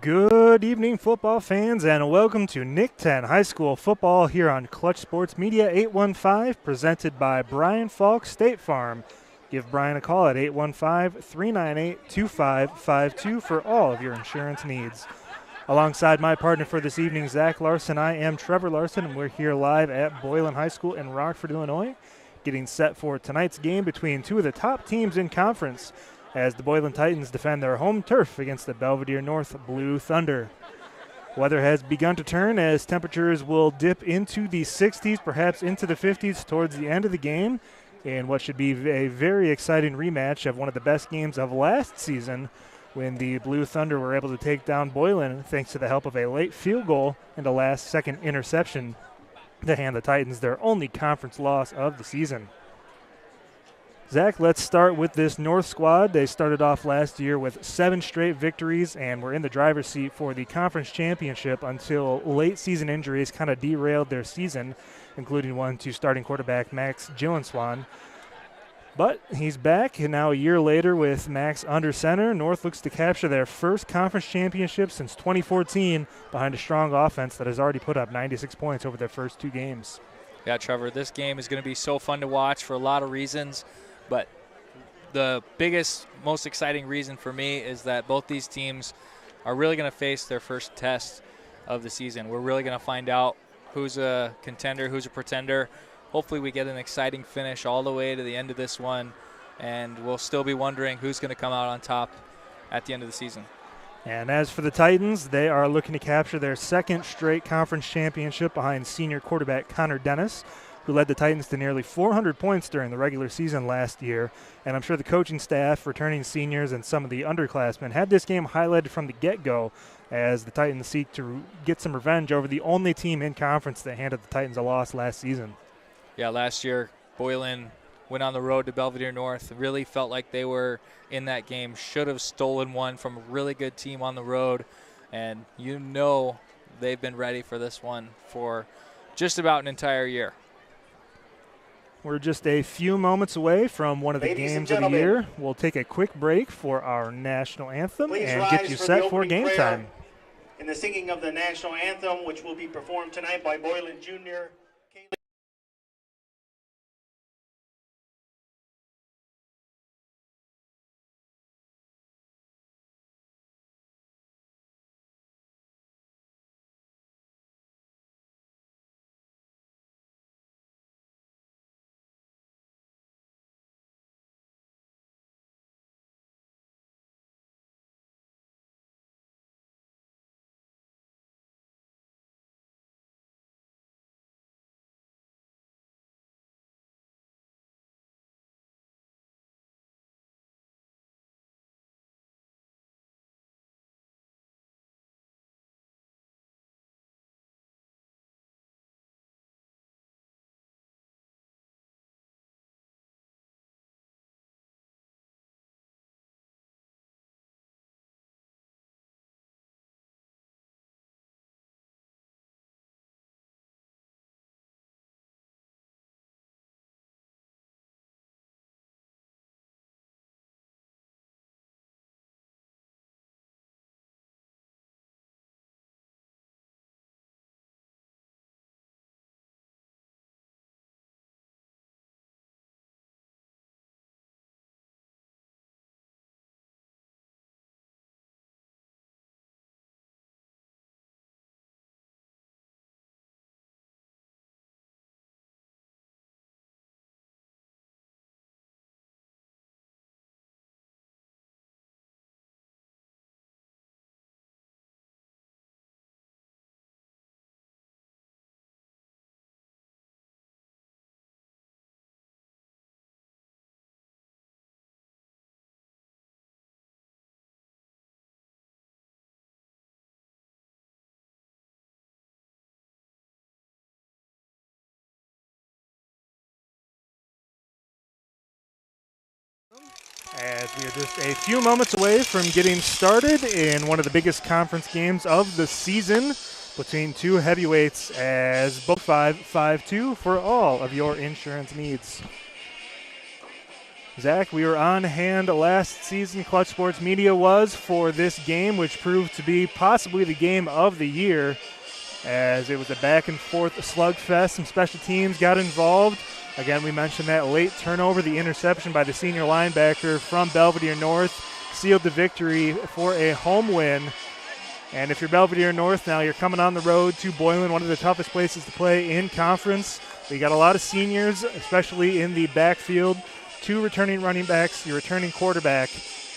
Good evening, football fans, and welcome to NIC-10 High School Football here on Clutch Sports Media 815, presented by Brian Faulk State Farm. Give Brian a call at 815-398-2552 for all of your insurance needs. Alongside my partner for this evening, Zach Larson, I am Trevor Larson, and we're here live at Boylan High School in Rockford, Illinois, getting set for tonight's game between two of the top teams in conference, as the Boylan Titans defend their home turf against the Belvidere North Blue Thunder. Weather has begun to turn as temperatures will dip into the 60s, perhaps into the 50s towards the end of the game, in what should be a very exciting rematch of one of the best games of last season when the Blue Thunder were able to take down Boylan thanks to the help of a late field goal and a last-second interception to hand the Titans their only conference loss of the season. Zach, let's start with this North squad. They started off last year with 7 straight victories and were in the driver's seat for the conference championship until late season injuries kind of derailed their season, including one to starting quarterback Max Gillenswan. But he's back, and now a year later with Max under center, North looks to capture their first conference championship since 2014 behind a strong offense that has already put up 96 points over their first 2 games. Yeah, Trevor, this game is going to be so fun to watch for a lot of reasons. But the biggest, most exciting reason for me is that both these teams are really going to face their first test of the season. We're really going to find out who's a contender, who's a pretender. Hopefully we get an exciting finish all the way to the end of this one, and we'll still be wondering who's going to come out on top at the end of the season. And as for the Titans, they are looking to capture their second straight conference championship behind senior quarterback Connor Dennis, who led the Titans to nearly 400 points during the regular season last year. And I'm sure the coaching staff, returning seniors, and some of the underclassmen had this game highlighted from the get-go as the Titans seek to get some revenge over the only team in conference that handed the Titans a loss last season. Yeah, last year Boylan went on the road to Belvidere North, really felt like they were in that game, should have stolen one from a really good team on the road, and you know they've been ready for this one for just about an entire year. We're just a few moments away from one of the games of the year. We'll take a quick break for our national anthem and get you set for game time. In the singing of the national anthem, which will be performed tonight by Boylan Jr. As we are just a few moments away from getting started in one of the biggest conference games of the season between two heavyweights, as both 5-5-2 for all of your insurance needs. Zach, we were on hand last season. Clutch Sports Media was for this game, which proved to be possibly the game of the year, as it was a back-and-forth slugfest. Some special teams got involved. Again, we mentioned that late turnover, the interception by the senior linebacker from Belvidere North sealed the victory for a home win. And if you're Belvidere North now, you're coming on the road to Boylan, one of the toughest places to play in conference. We got a lot of seniors, especially in the backfield. 2 returning running backs, your returning quarterback.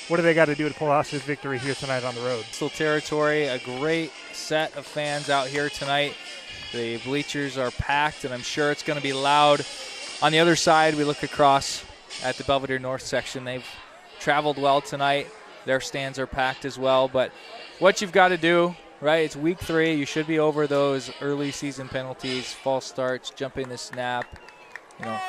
What do they got to do to pull off this victory here tonight on the road? Still territory, a great set of fans out here tonight. The bleachers are packed, and I'm sure it's going to be loud. On the other side, we look across at the Belvidere North section. They've traveled well tonight. Their stands are packed as well. But what you've got to do, right, it's week 3. You should be over those early season penalties, false starts, jumping the snap. You know,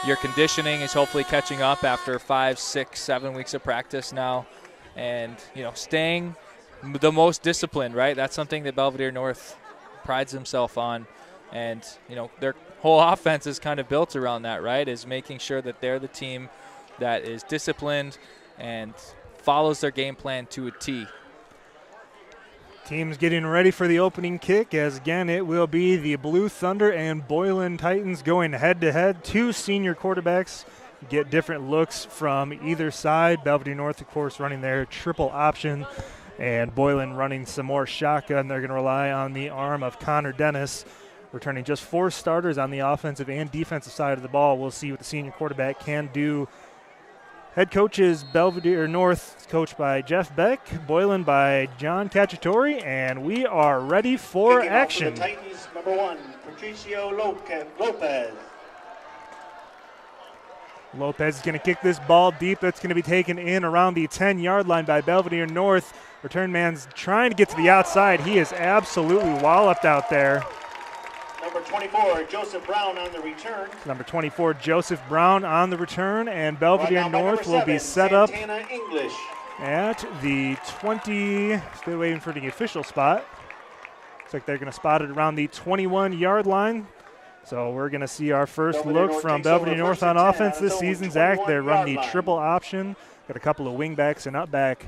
your conditioning is hopefully catching up after 5, 6, 7 weeks of practice now. And, you know, staying the most disciplined, right? That's something that Belvidere North prides himself on. And, you know, their whole offense is kind of built around that, right, is making sure that they're the team that is disciplined and follows their game plan to a T. Teams getting ready for the opening kick, as again it will be the Blue Thunder and Boylan Titans going head-to-head. 2 senior quarterbacks get different looks from either side. Belvidere North, of course, running their triple option, and Boylan running some more shotgun. They're going to rely on the arm of Connor Dennis, returning just 4 starters on the offensive and defensive side of the ball. We'll see what the senior quarterback can do. Head coach is Belvidere North, coached by Jeff Beck, Boylan by John Cacciatore, and we are ready for action. For the Titans, number 1, Patricio Lopez. Lopez is going to kick this ball deep. That's going to be taken in around the 10-yard line by Belvidere North. Return man's trying to get to the outside. He is absolutely walloped out there. Number 24, Joseph Brown on the return. Number 24, Joseph Brown on the return, and Belvidere Right North will be set Santana up English. at the 20. Still waiting for the official spot. Looks like they're going to spot it around the 21-yard line. So we're going to see our first Belvidere look from North takes Belvidere over North first on and 10 offense on this its own season. Zach, they run the 21-yard line. triple option. Got a couple of wingbacks and upback,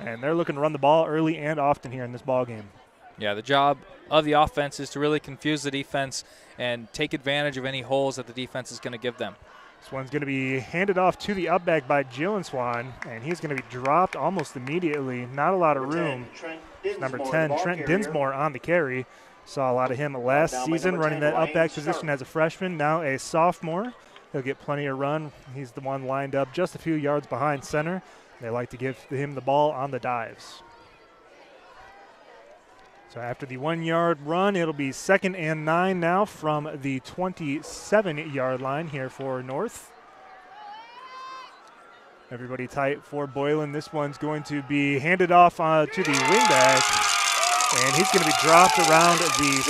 and they're looking to run the ball early and often here in this ball game. Yeah, the job of the offense is to really confuse the defense and take advantage of any holes that the defense is going to give them. This one's going to be handed off to the upback by Jalen Swan, and he's going to be dropped almost immediately. Not a lot of room. Number 10, Trent Dinsmore on the carry. Saw a lot of him last season running that upback position as a freshman, now a sophomore. He'll get plenty of run. He's the one lined up just a few yards behind center. They like to give him the ball on the dives. So after the 1-yard run, it'll be 2nd and 9 now from the 27-yard line here for North. Everybody tight for Boylan. This one's going to be handed off to the wingback, and he's going to be dropped around the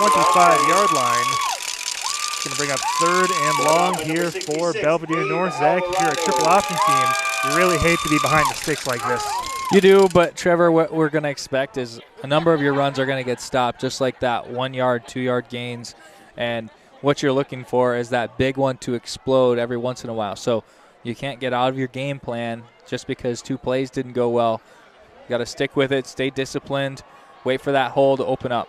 25-yard line. It's going to bring up 3rd and long here for Belvidere North. Zach, if you're a triple option team, you really hate to be behind the sticks like this. You do, but Trevor, what we're going to expect is a number of your runs are going to get stopped, just like that 1-yard, 2-yard gains. And what you're looking for is that big one to explode every once in a while. So you can't get out of your game plan just because 2 plays didn't go well. You got to stick with it, stay disciplined, wait for that hole to open up.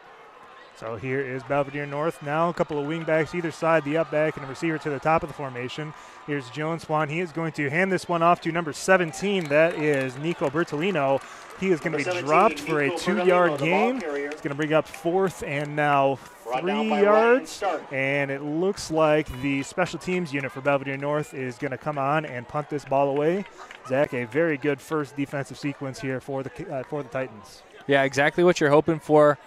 So here is Belvidere North now. A couple of wingbacks either side, the upback and a receiver to the top of the formation. Here's Jalen Swan. He is going to hand this one off to number 17. That is Nico Bertolino. He is going to be dropped for a 2-yard gain. It's going to bring up 4th and now 3 yards. And it looks like the special teams unit for Belvidere North is going to come on and punt this ball away. Zach, a very good first defensive sequence here for the Titans. Yeah, exactly what you're hoping for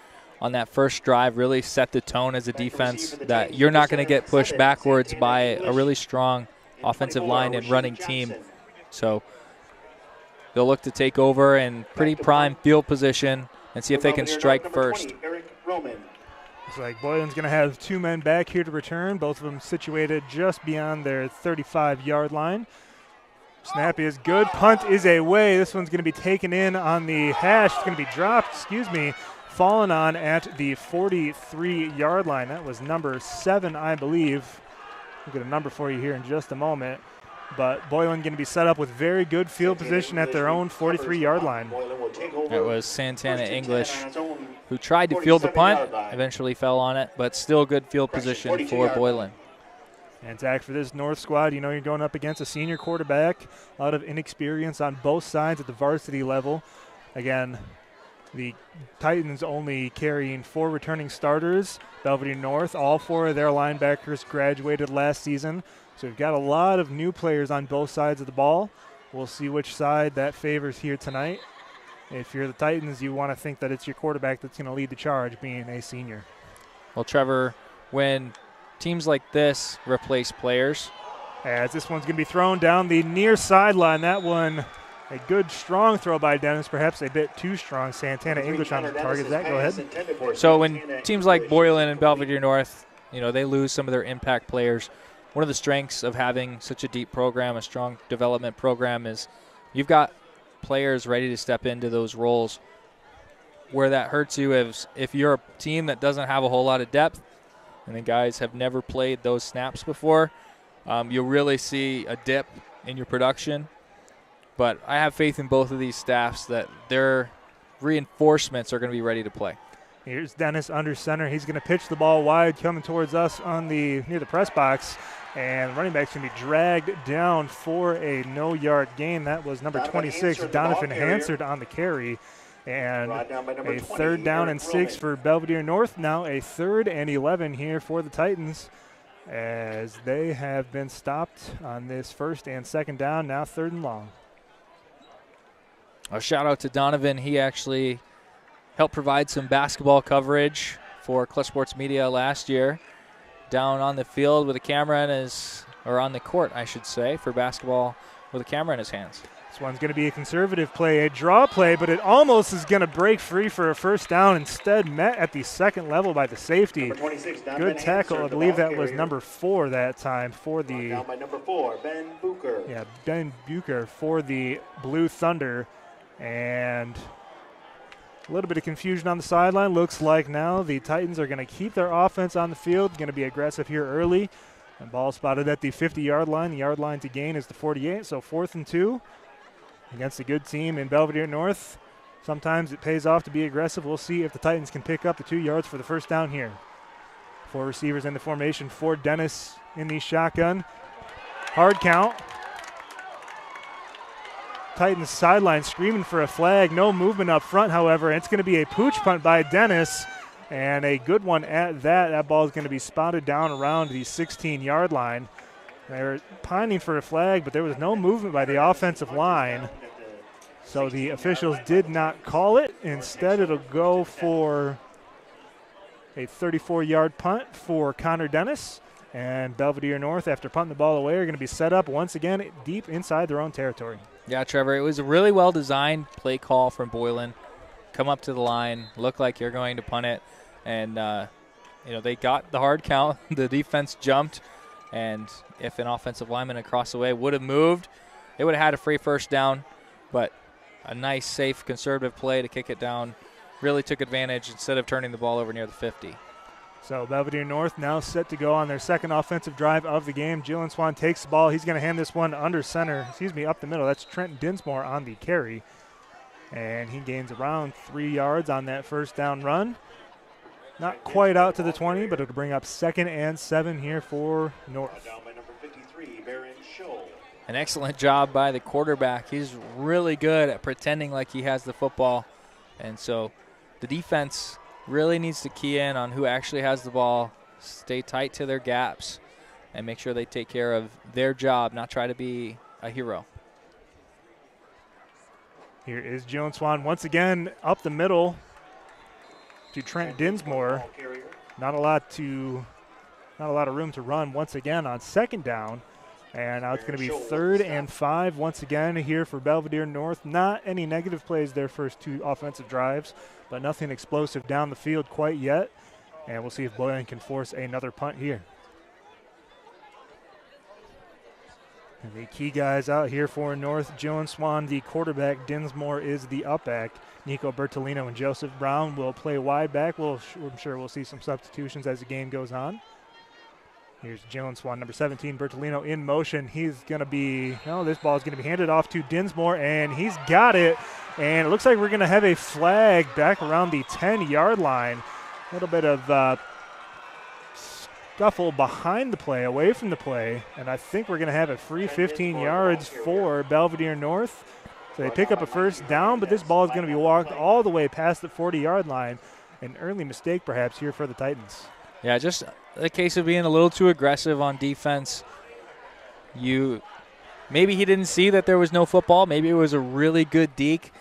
on that first drive. Really set the tone as a defense that you're not going to get pushed backwards by a really strong offensive line and running team. So they'll look to take over in pretty prime field position and see if they can strike first. Looks like Boylan's going to have 2 men back here to return, both of them situated just beyond their 35-yard line. Snap is good. Punt is away. This one's going to be taken in on the hash. It's going to be dropped, fallen on at the 43-yard line. That was number 7, I believe. We'll get a number for you here in just a moment. but Boylan going to be set up with very good field position at their own 43-yard line. It was Santana English who tried to field the punt, eventually fell on it, but still good field position for Boylan. And Zach, for this North squad, you know you're going up against a senior quarterback, a lot of inexperience on both sides at the varsity level. Again, the Titans only carrying 4 returning starters. Belvidere North, all 4 of their linebackers graduated last season. So we've got a lot of new players on both sides of the ball. We'll see which side that favors here tonight. If you're the Titans, you want to think that it's your quarterback that's going to lead the charge, being a senior. Well, Trevor, when teams like this replace players. As this one's going to be thrown down the near sideline. That one, a good strong throw by Dennis, perhaps a bit too strong. Santana English on the target. Zach, go ahead. So when teams like Boylan and Belvidere North, you know, they lose some of their impact players, one of the strengths of having such a deep program, a strong development program, is you've got players ready to step into those roles. Where that hurts you is if you're a team that doesn't have a whole lot of depth and the guys have never played those snaps before, you'll really see a dip in your production. But I have faith in both of these staffs that their reinforcements are going to be ready to play. Here's Dennis under center. He's going to pitch the ball wide, coming towards us on the near the press box. And the running back's going to be dragged down for a no-yard gain. That was number 26, Donovan Hansard on the carry. And a 3rd down and 6 for Belvidere North. Now a 3rd and 11 here for the Titans, as they have been stopped on this 1st and 2nd down, now 3rd and long. A shout out to Donovan. He actually helped provide some basketball coverage for Clutch Sports Media last year, down on the field with a camera in his, or on the court, I should say, for basketball with a camera in his hands. This one's going to be a conservative play, a draw play, but it almost is going to break free for a 1st down, instead met at the 2nd level by the safety. Good tackle. I believe that was number 4 that time for the number 4, Ben Bucher. Yeah, Ben Bucher for the Blue Thunder. And a little bit of confusion on the sideline. Looks like now the Titans are going to keep their offense on the field, going to be aggressive here early. And ball spotted at the 50-yard line. The yard line to gain is the 48, so 4th and 2 against a good team in Belvidere North. Sometimes it pays off to be aggressive. We'll see if the Titans can pick up the 2 yards for the 1st down here. 4 receivers in the formation for Dennis in the shotgun. Hard count. Titans sideline screaming for a flag. No movement up front, however. It's going to be a pooch punt by Dennis, and a good one at that. That ball is going to be spotted down around the 16-yard line. They're pining for a flag, but there was no movement by the offensive line. So the officials did not call it. Instead, it'll go for a 34-yard punt for Connor Dennis. And Belvidere North, after punting the ball away, are going to be set up once again deep inside their own territory. Yeah, Trevor, it was a really well-designed play call from Boylan. Come up to the line, look like you're going to punt it. And, they got the hard count. The defense jumped. And if an offensive lineman across the way would have moved, they would have had a free 1st down. But a nice, safe, conservative play to kick it down really took advantage instead of turning the ball over near the 50. So Belvidere North now set to go on their 2nd offensive drive of the game. Jalen Swan takes the ball. He's going to hand this one up the middle. That's Trent Dinsmore on the carry. And he gains around 3 yards on that 1st down run. Not quite out to the 20, but it'll bring up 2nd and 7 here for North. An excellent job by the quarterback. He's really good at pretending like he has the football. And so the defense really needs to key in on who actually has the ball, stay tight to their gaps, and make sure they take care of their job, not try to be a hero. Here is Jalen Swan once again up the middle to Trent Dinsmore. Not a lot of room to run once again on 2nd down. And now it's going to be 3rd and 5 once again here for Belvidere North. Not any negative plays their first 2 offensive drives, but nothing explosive down the field quite yet. And we'll see if Boylan can force another punt here. And the key guys out here for North, Jalen Swan, the quarterback. Dinsmore is the up back. Nico Bertolino and Joseph Brown will play wide back. I'm sure we'll see some substitutions as the game goes on. Here's Jalen Swan, number 17, Bertolino in motion. He's going to be, this ball is going to be handed off to Dinsmore, and he's got it. And it looks like we're going to have a flag back around the 10-yard line. A little bit of scuffle behind the play, away from the play, and I think we're going to have a free 15 yards for Belvidere North. So they pick up a first down, but this ball is going to be walked all the way past the 40-yard line. An early mistake perhaps here for the Titans. Yeah, just a case of being a little too aggressive on defense. Maybe he didn't see that there was no football. Maybe it was a really good deke.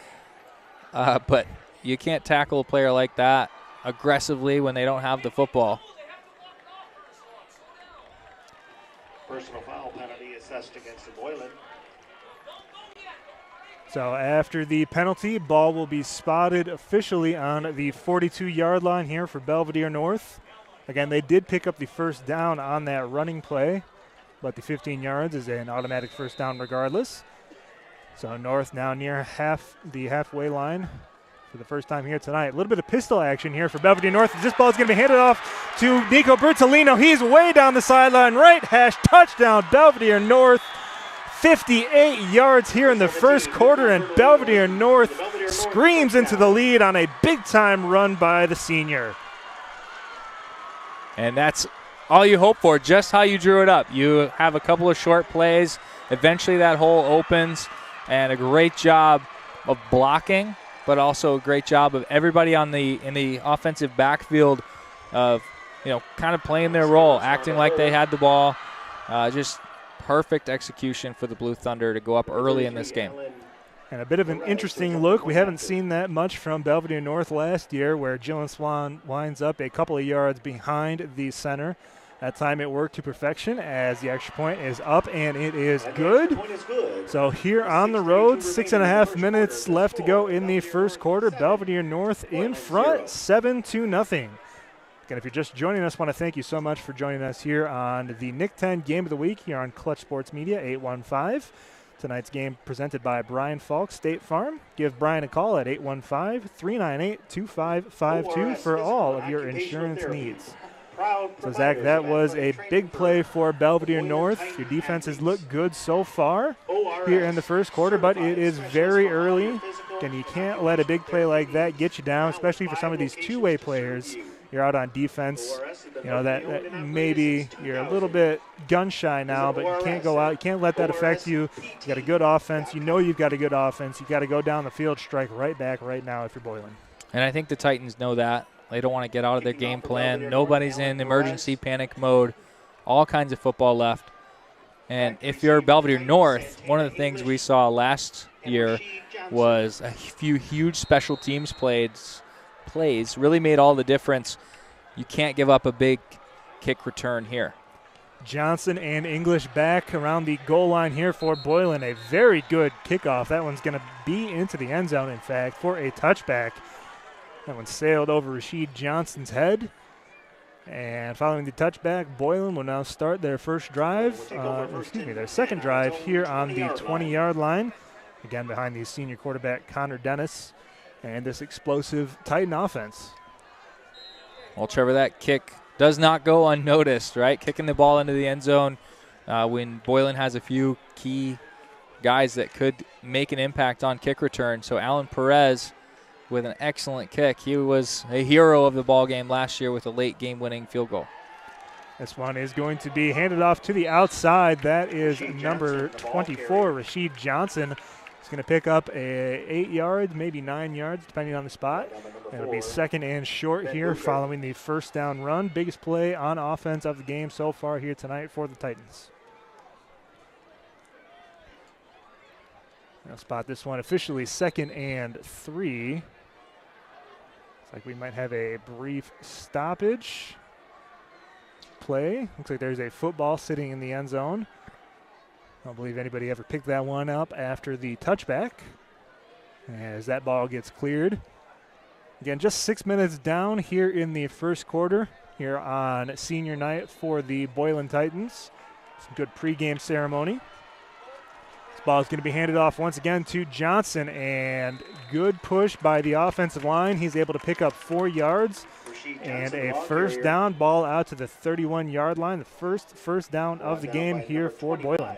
But you can't tackle a player like that aggressively when they don't have the football. Personal foul penalty assessed against the Boylan. So after the penalty, ball will be spotted officially on the 42-yard line here for Belvidere North. Again, they did pick up the first down on that running play, but the 15 yards is an automatic first down regardless. So North now near the halfway line for the first time here tonight. A little bit of pistol action here for Belvidere North. This ball is going to be handed off to Nico Bertolino. He's way down the sideline, right hash touchdown, Belvidere North. 58 yards here in the first quarter, and Belvidere North screams into the lead on a big-time run by the senior. And that's all you hope for, just how you drew it up. You have a couple of short plays. Eventually that hole opens, and a great job of blocking, but also a great job of everybody in the offensive backfield of, kind of playing their role, acting like they had the ball. Just perfect execution for the Blue Thunder to go up early in this game. And a bit of an interesting look. We haven't seen that much from Belvidere North last year, where Jalen Swan winds up a couple of yards behind the center. That time it worked to perfection as the extra point is up, and it is good. So here on the road, 6.5 minutes left to go in the first quarter. Belvidere North in front, 7-0. Again, if you're just joining us, I want to thank you so much for joining us here on the NIC-10 Game of the Week here on Clutch Sports Media 815. Tonight's game presented by Brian Faulk State Farm. Give Brian a call at 815-398-2552 for all of your insurance needs. So, Zach, that was a big play for Belvidere North. Your defense has looked good so far here in the first quarter, but it is very early. Again, you can't let a big play like that get you down, especially for some of these two-way players. You're out on defense, that maybe you're a little bit gun-shy now, but you can't go out. You can't let that affect you. You got a good offense. You've got a good offense. You've got to go down the field, strike right back right now if you're Boylan. And I think the Titans know that. They don't want to get out of their game plan. Nobody's in emergency panic mode. All kinds of football left. And if you're Belvidere North, one of the things we saw last year was a few huge special teams plays really made all the difference. You can't give up a big kick return here. Johnson and English back around the goal line here for Boylan. A very good kickoff. That one's going to be into the end zone, in fact, for a touchback. That one sailed over Rashid Johnson's head. And following the touchback, Boylan will now start their their second drive here on the 20-yard line. Again, behind the senior quarterback, Connor Dennis, and this explosive Titan offense. Well, Trevor, that kick does not go unnoticed, right? Kicking the ball into the end zone when Boylan has a few key guys that could make an impact on kick return. So Alan Perez with an excellent kick. He was a hero of the ball game last year with a late game-winning field goal. This one is going to be handed off to the outside. That is number 24, Rashid Johnson. He's going to pick up 8 yards, maybe 9 yards, depending on the spot. And it'll be second and short here following the first down run. Biggest play on offense of the game so far here tonight for the Titans. I'll spot this one officially 2nd and 3. Looks like we might have a brief stoppage play. Looks like there's a football sitting in the end zone. I don't believe anybody ever picked that one up after the touchback as that ball gets cleared. Again, just 6 minutes down here in the first quarter here on senior night for the Boylan Titans. Some good pregame ceremony. This ball is going to be handed off once again to Johnson, and good push by the offensive line. He's able to pick up 4 yards and a first down. Ball out to the 31-yard line. The first down of the game here for Boylan.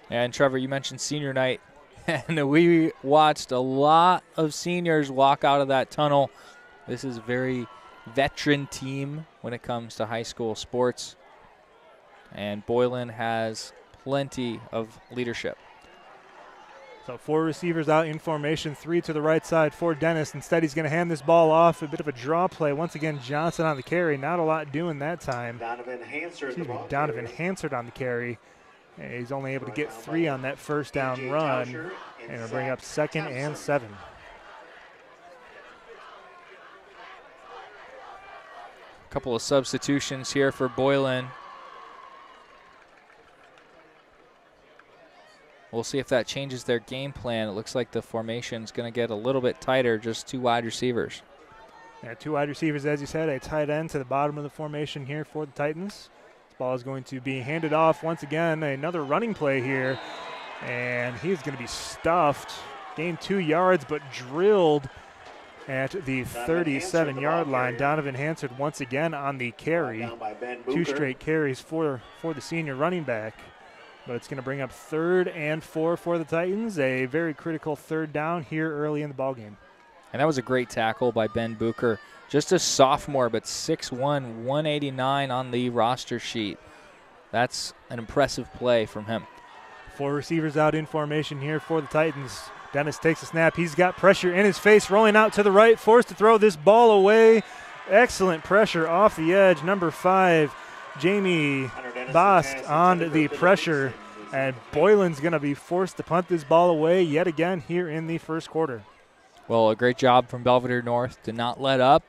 And Trevor, you mentioned senior night, and we watched a lot of seniors walk out of that tunnel. This is a very veteran team when it comes to high school sports, and Boylan has plenty of leadership. So 4 receivers out in formation, 3 to the right side for Dennis. Instead, he's going to hand this ball off. A bit of a draw play. Once again, Johnson on the carry. Not a lot doing that time. Donovan Hansard on the carry. And he's only able to get 3 on that first down run. And it'll bring up 2nd and 7. A couple of substitutions here for Boylan. We'll see if that changes their game plan. It looks like the formation's going to get a little bit tighter, just 2 wide receivers. Yeah, 2 wide receivers, as you said, a tight end to the bottom of the formation here for the Titans. This ball is going to be handed off once again. Another running play here, and he's going to be stuffed. Gained 2 yards, but drilled at the 37-yard line. Donovan Hansard once again on the carry. 2 straight carries for the senior running back. But it's going to bring up 3rd and 4 for the Titans. A very critical 3rd down here early in the ballgame. And that was a great tackle by Ben Bucher. Just a sophomore, but 6'1", 189 on the roster sheet. That's an impressive play from him. 4 receivers out in formation here for the Titans. Dennis takes a snap. He's got pressure in his face, rolling out to the right, forced to throw this ball away. Excellent pressure off the edge. Number 5, Jamie Bost on the pressure, and Boylan's going to be forced to punt this ball away yet again here in the first quarter. Well, a great job from Belvidere North to not let up,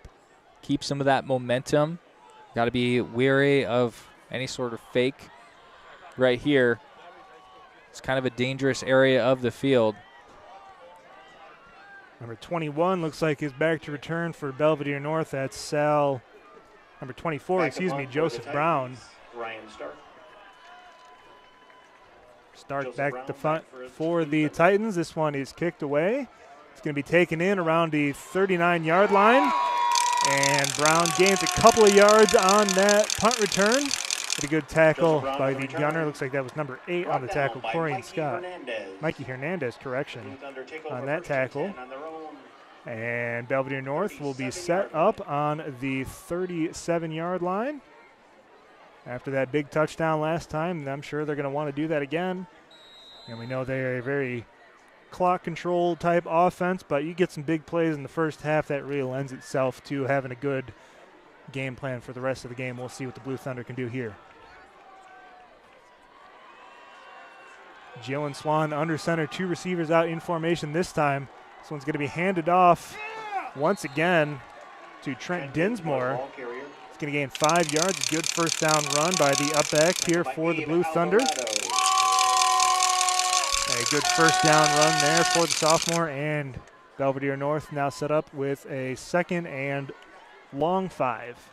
keep some of that momentum. Got to be wary of any sort of fake right here. It's kind of a dangerous area of the field. Number 21 looks like is back to return for Belvidere North. That's number 24, Joseph Brown. Ryan Stark. Stark back at the front for the Titans. This one is kicked away. It's going to be taken in around the 39-yard line. And Brown gains a couple of yards on that punt return. With a good tackle by the gunner. Looks like that was number 8 on the tackle, Corian Scott. Mikey Hernandez, correction, on that tackle. And Belvidere North will be set up on the 37-yard line. After that big touchdown last time, I'm sure they're going to want to do that again. And we know they're a very clock control type offense, but you get some big plays in the first half, that really lends itself to having a good game plan for the rest of the game. We'll see what the Blue Thunder can do here. Jalen Swan under center, 2 receivers out in formation this time. This one's going to be handed off once again to Trent Dinsmore. He's going to gain 5 yards. Good first down run by the up back here for the Blue Thunder. A good first down run there for the sophomore, and Belvidere North now set up with a 2nd and long 5.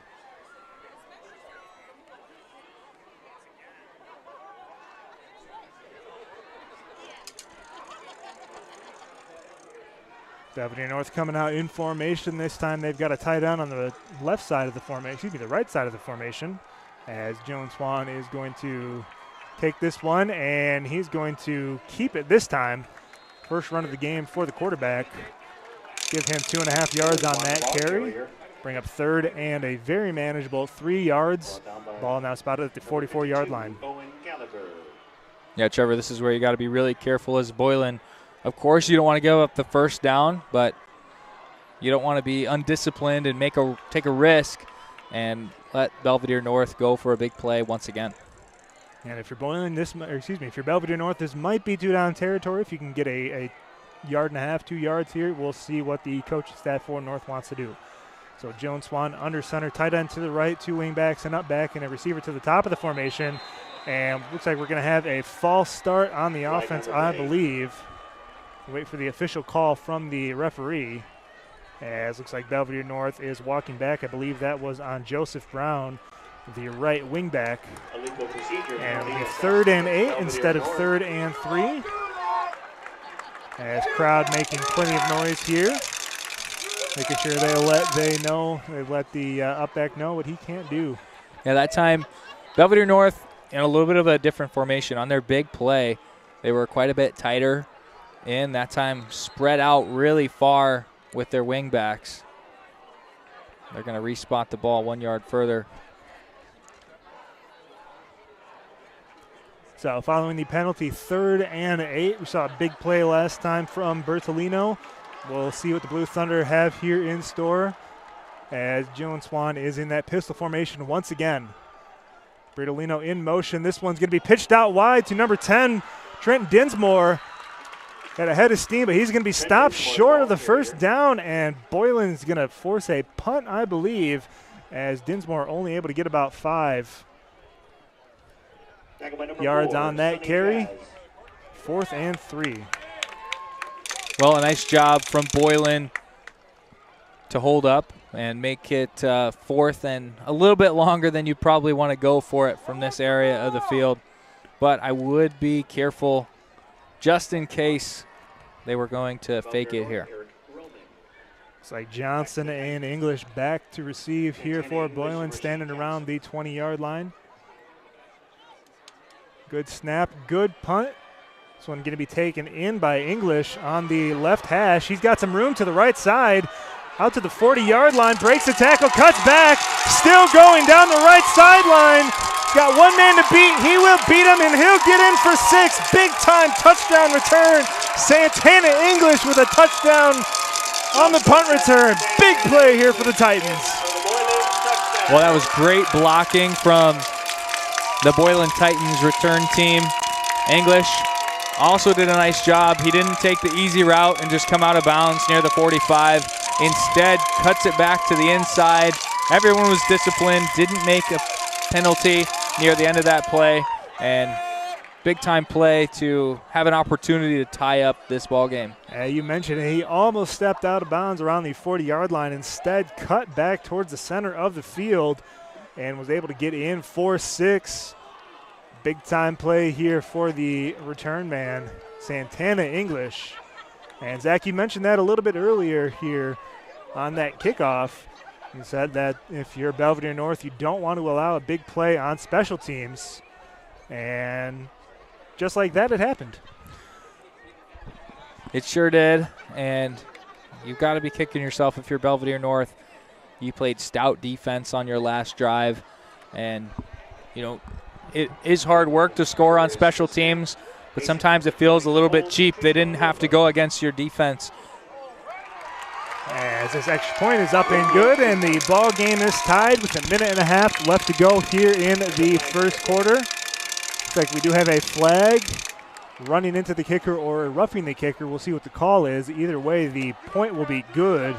Belvidere North coming out in formation. This time they've got a tight end on the left side of the formation, the right side of the formation, as Joan Swan is going to take this one, and he's going to keep it this time. First run of the game for the quarterback. Give him 2.5 yards on that carry. Bring up 3rd and a very manageable 3 yards. Ball now spotted at the 44-yard line. Yeah, Trevor, this is where you got to be really careful as Boylan. Of course, you don't want to give up the first down, but you don't want to be undisciplined and take a risk and let Belvidere North go for a big play once again. And if you're Boylan, if you're Belvidere North, this might be 2-down territory. If you can get a 1.5 yards, 2 yards here, we'll see what the coaching staff for North wants to do. So Joan Swan under center, tight end to the right, 2 wing backs and up back, and a receiver to the top of the formation. And looks like we're going to have a false start on the offense, I believe. Wait for the official call from the referee. As looks like Belvidere North is walking back. I believe that was on Joseph Brown. the right wing back. Illegal procedure. And it'll be 3rd and 8 instead of 3rd and 3. As crowd making plenty of noise here. Making sure they let the up back know what he can't do. Yeah, that time Belvidere North in a little bit of a different formation. On their big play, they were quite a bit tighter, and that time spread out really far with their wing backs. They're going to respot the ball 1 yard further. So following the penalty, 3rd and 8. We saw a big play last time from Bertolino. We'll see what the Blue Thunder have here in store as Jalen Swan is in that pistol formation once again. Bertolino in motion. This one's going to be pitched out wide to number 10, Trent Dinsmore. Got ahead of steam, but he's going to be stopped short of the first down, and Boylan's going to force a punt, I believe, as Dinsmore only able to get about 5 yards on that carry. 4th and 3. Well, a nice job from Boylan to hold up and make it 4th and a little bit longer than you probably want to go for it from this area of the field. But I would be careful just in case they were going to fake it here. Looks like Johnson and English back to receive here for Boylan, standing around the 20-yard line. Good snap, good punt. This one going to be taken in by English on the left hash. He's got some room to the right side. Out to the 40-yard line, breaks the tackle, cuts back, still going down the right sideline. Got one man to beat. He will beat him, and he'll get in for 6. Big-time touchdown return. Santana English with a touchdown on the punt return. Big play here for the Titans. Well, that was great blocking from the Boylan Titans return team. English also did a nice job. He didn't take the easy route and just come out of bounds near the 45. Instead, cuts it back to the inside. Everyone was disciplined, didn't make a penalty near the end of that play, and big-time play to have an opportunity to tie up this ball game. You mentioned it. He almost stepped out of bounds around the 40-yard line. Instead, cut back towards the center of the field and was able to get in for 6. Big-time play here for the return man, Santana English. And, Zach, you mentioned that a little bit earlier here on that kickoff. You said that if you're Belvidere North, you don't want to allow a big play on special teams. And just like that, it happened. It sure did. And you've got to be kicking yourself if you're Belvidere North. You played stout defense on your last drive. And, you know, it is hard work to score on special teams, but sometimes it feels a little bit cheap. They didn't have to go against your defense. As this extra point is up and good, and the ball game is tied with 1.5 minutes left to go here in the first quarter. Looks like we do have a flag running into the kicker or roughing the kicker. We'll see what the call is. Either way, the point will be good.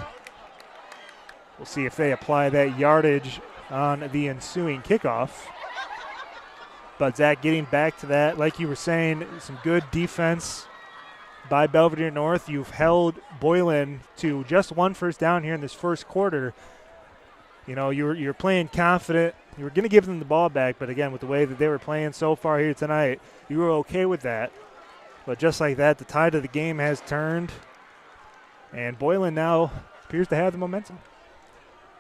We'll see if they apply that yardage on the ensuing kickoff. But, Zach, getting back to that, like you were saying, some good defense by Belvidere North. You've held Boylan to just 1 first down here in this first quarter. You know, you're playing confident. You were going to give them the ball back, but, again, with the way that they were playing so far here tonight, you were okay with that. But just like that, the tide of the game has turned, and Boylan now appears to have the momentum.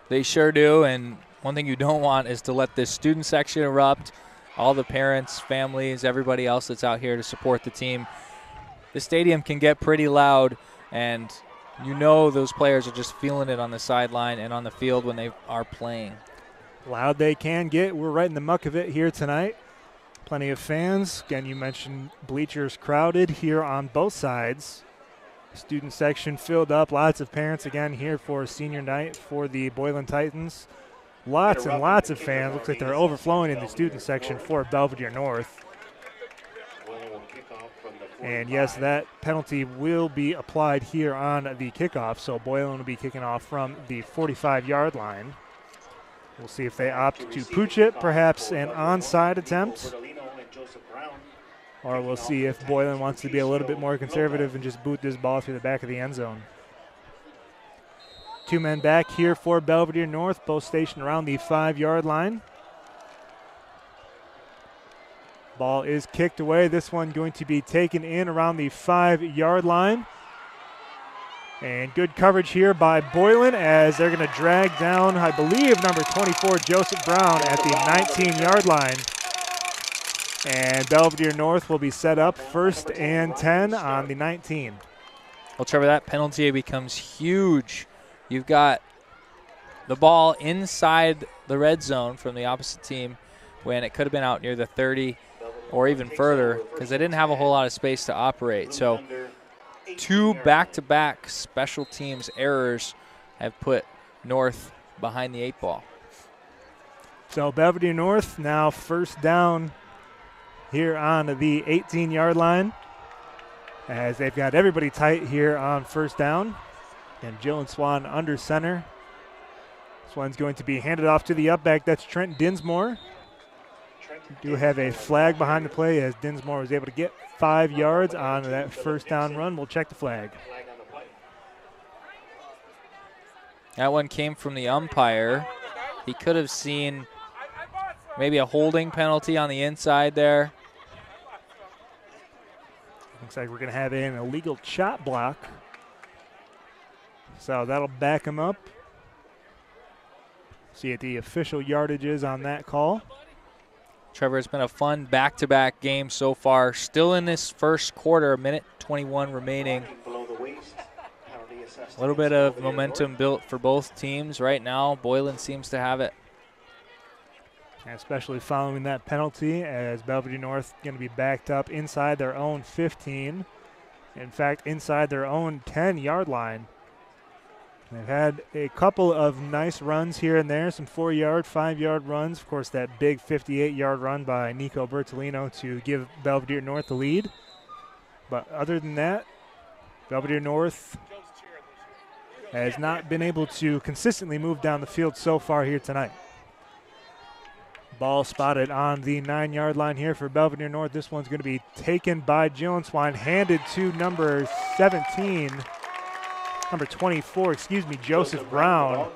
They sure do, and one thing you don't want is to let this student section erupt. All the parents, families, everybody else that's out here to support the team. The stadium can get pretty loud, and you know those players are just feeling it on the sideline and on the field when they are playing. Loud they can get. We're right in the muck of it here tonight. Plenty of fans. Again, you mentioned bleachers crowded here on both sides. Student section filled up. Lots of parents again here for senior night for the Boylan Titans. Lots and lots of fans. Looks like they're overflowing in the student section for Belvidere North. And, yes, that penalty will be applied here on the kickoff. So Boylan will be kicking off from the 45-yard line. We'll see if they opt to pooch it, perhaps an onside attempt. Or we'll see if Boylan wants to be a little bit more conservative and just boot this ball through the back of the end zone. 2 men back here for Belvidere North, both stationed around the 5-yard line. Ball is kicked away. This one going to be taken in around the 5-yard line. And good coverage here by Boylan as they're going to drag down, I believe, number 24, Joseph Brown at the 19-yard line. And Belvidere North will be set up 1st and 10 on the 19. Well, Trevor, that penalty becomes huge. You've got the ball inside the red zone from the opposite team when it could have been out near the 30 or even further because they didn't have a whole lot of space to operate. So 2 back-to-back special teams errors have put North behind the 8 ball. So Belvidere North now 1st down here on the 18-yard line as they've got everybody tight here on 1st down. And Jalen Swan under center. This one's going to be handed off to the up-back. That's Trent Dinsmore. We do have a flag behind the play as Dinsmore was able to get 5 yards on that 1st down run. We'll check the flag. That one came from the umpire. He could have seen maybe a holding penalty on the inside there. Looks like we're going to have an illegal chop block. So that'll back him up. See the official yardages on that call. Trevor, it's been a fun back-to-back game so far. Still in this first quarter, 1:21 remaining. A little bit of momentum built for both teams right now. Boylan seems to have it. Especially following that penalty as Belvidere North going to be backed up inside their own 15. In fact, inside their own 10-yard line. They've had a couple of nice runs here and there, some 4-yard, 5-yard runs. Of course, that big 58-yard run by Nico Bertolino to give Belvidere North the lead. But other than that, Belvidere North has not been able to consistently move down the field so far here tonight. Ball spotted on the 9-yard line here for Belvidere North. This one's going to be taken by Jalen Swan, handed to number 24, Joseph Brown.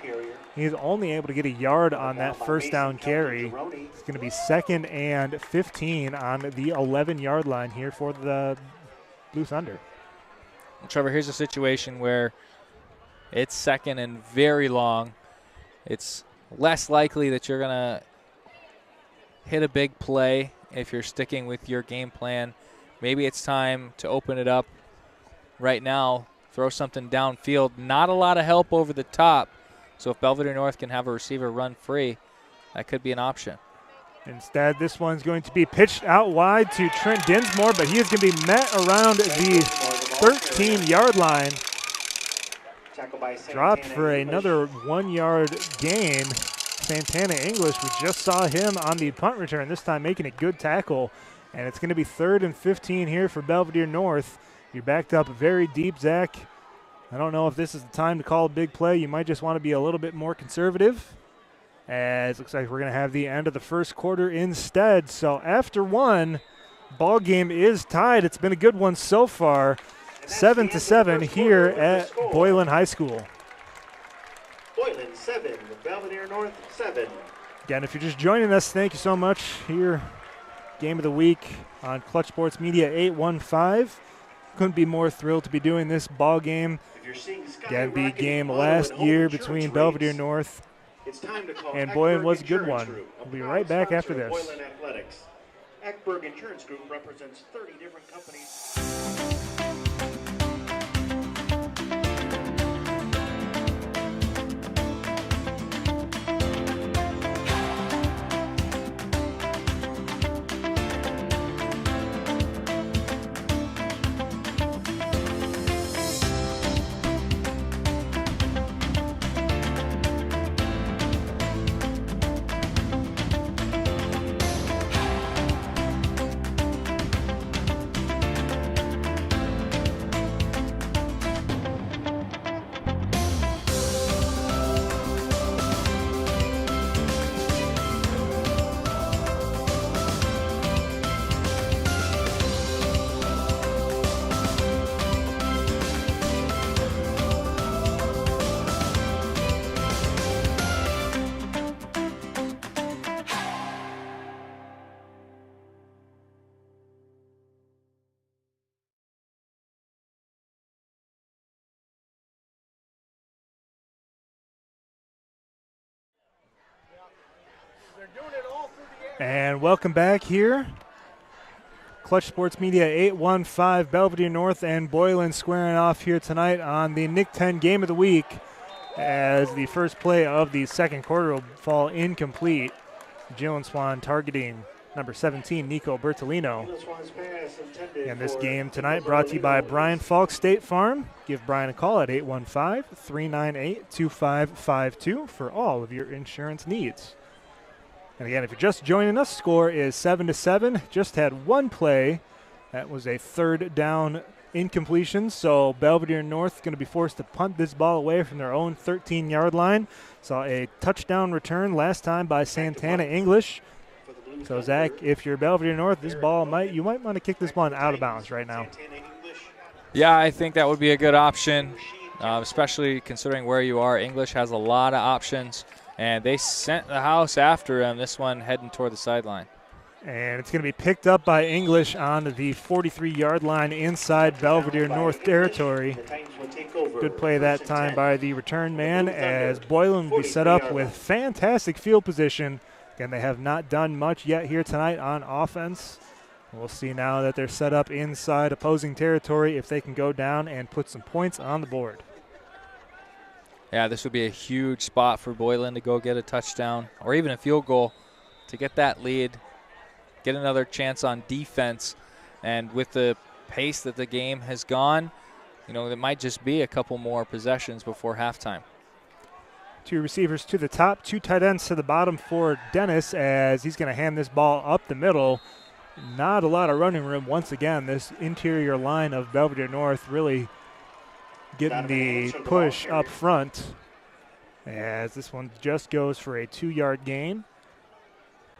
He's only able to get a yard on that 1st down carry. It's going to be 2nd and 15 on the 11-yard line here for the Blue Thunder. Trevor, here's a situation where it's 2nd and very long. It's less likely that you're going to hit a big play if you're sticking with your game plan. Maybe it's time to open it up right now, throw something downfield. Not a lot of help over the top, so if Belvidere North can have a receiver run free, that could be an option. Instead, this one's going to be pitched out wide to Trent Dinsmore, but he is going to be met around the 13-yard line. Dropped for another 1-yard gain. Santana English, we just saw him on the punt return, this time making a good tackle. And it's going to be 3rd and 15 here for Belvidere North. You're backed up very deep, Zach. I don't know if this is the time to call a big play. You might just want to be a little bit more conservative. As looks like we're going to have the end of the first quarter instead. So after 1, ball game is tied. It's been a good one so far. 7-7 here at Boylan High School. Boylan 7, Belvidere North 7. Again, if you're just joining us, thank you so much. Here, game of the week on Clutch Sports Media 815. Couldn't be more thrilled to be doing this ball game. Again, the game last year between Belvidere North and Boylan was a good one. We'll be right back after this. Boylan Athletics. Eckberg Insurance Group represents 30 different companies. And welcome back here. Clutch Sports Media 815, Belvidere North and Boylan squaring off here tonight on the NIC-10 game of the week, as the first play of the second quarter will fall incomplete. Jalen Swan targeting number 17, Nico Bertolino. And this game tonight brought to you by Brian Faulk State Farm. Give Brian a call at 815-398-2552 for all of your insurance needs. And again, if you're just joining us, score is 7-7. Just had one play. That was a third down incompletion. So Belvidere North going to be forced to punt this ball away from their own 13-yard line. Saw a touchdown return last time by Santana English. So Zach, if you're Belvidere North, this ball you might want to kick this one out of bounds right now. Yeah, I think that would be a good option, especially considering where you are. English has a lot of options. And they sent the house after him, this one heading toward the sideline. And it's going to be picked up by English on the 43-yard line inside Belvidere North territory. Good play that time by the return man, as Boylan will be set up with fantastic field position. Again, they have not done much yet here tonight on offense. We'll see now that they're set up inside opposing territory if they can go down and put some points on the board. Yeah, this would be a huge spot for Boylan to go get a touchdown or even a field goal to get that lead, get another chance on defense. And with the pace that the game has gone, it might just be a couple more possessions before halftime. Two receivers to the top, two tight ends to the bottom for Dennis, as he's going to hand this ball up the middle. Not a lot of running room. Once again, this interior line of Belvidere North really getting the push up front, as this one just goes for a 2-yard gain.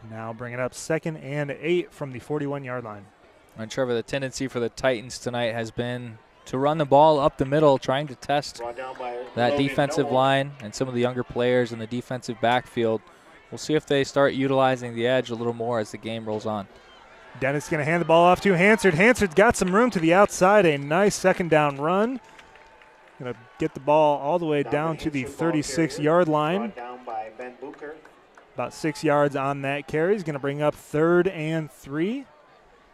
Now bring it up 2nd and 8 from the 41-yard line. And Trevor, the tendency for the Titans tonight has been to run the ball up the middle, trying to test that defensive line and some of the younger players in the defensive backfield. We'll see if they start utilizing the edge a little more as the game rolls on. Dennis going to hand the ball off to Hansard. Hansard's got some room to the outside, a nice second down run. Going to get the ball all the way down to the 36-yard line. About 6 yards on that carry. He's going to bring up 3rd and 3.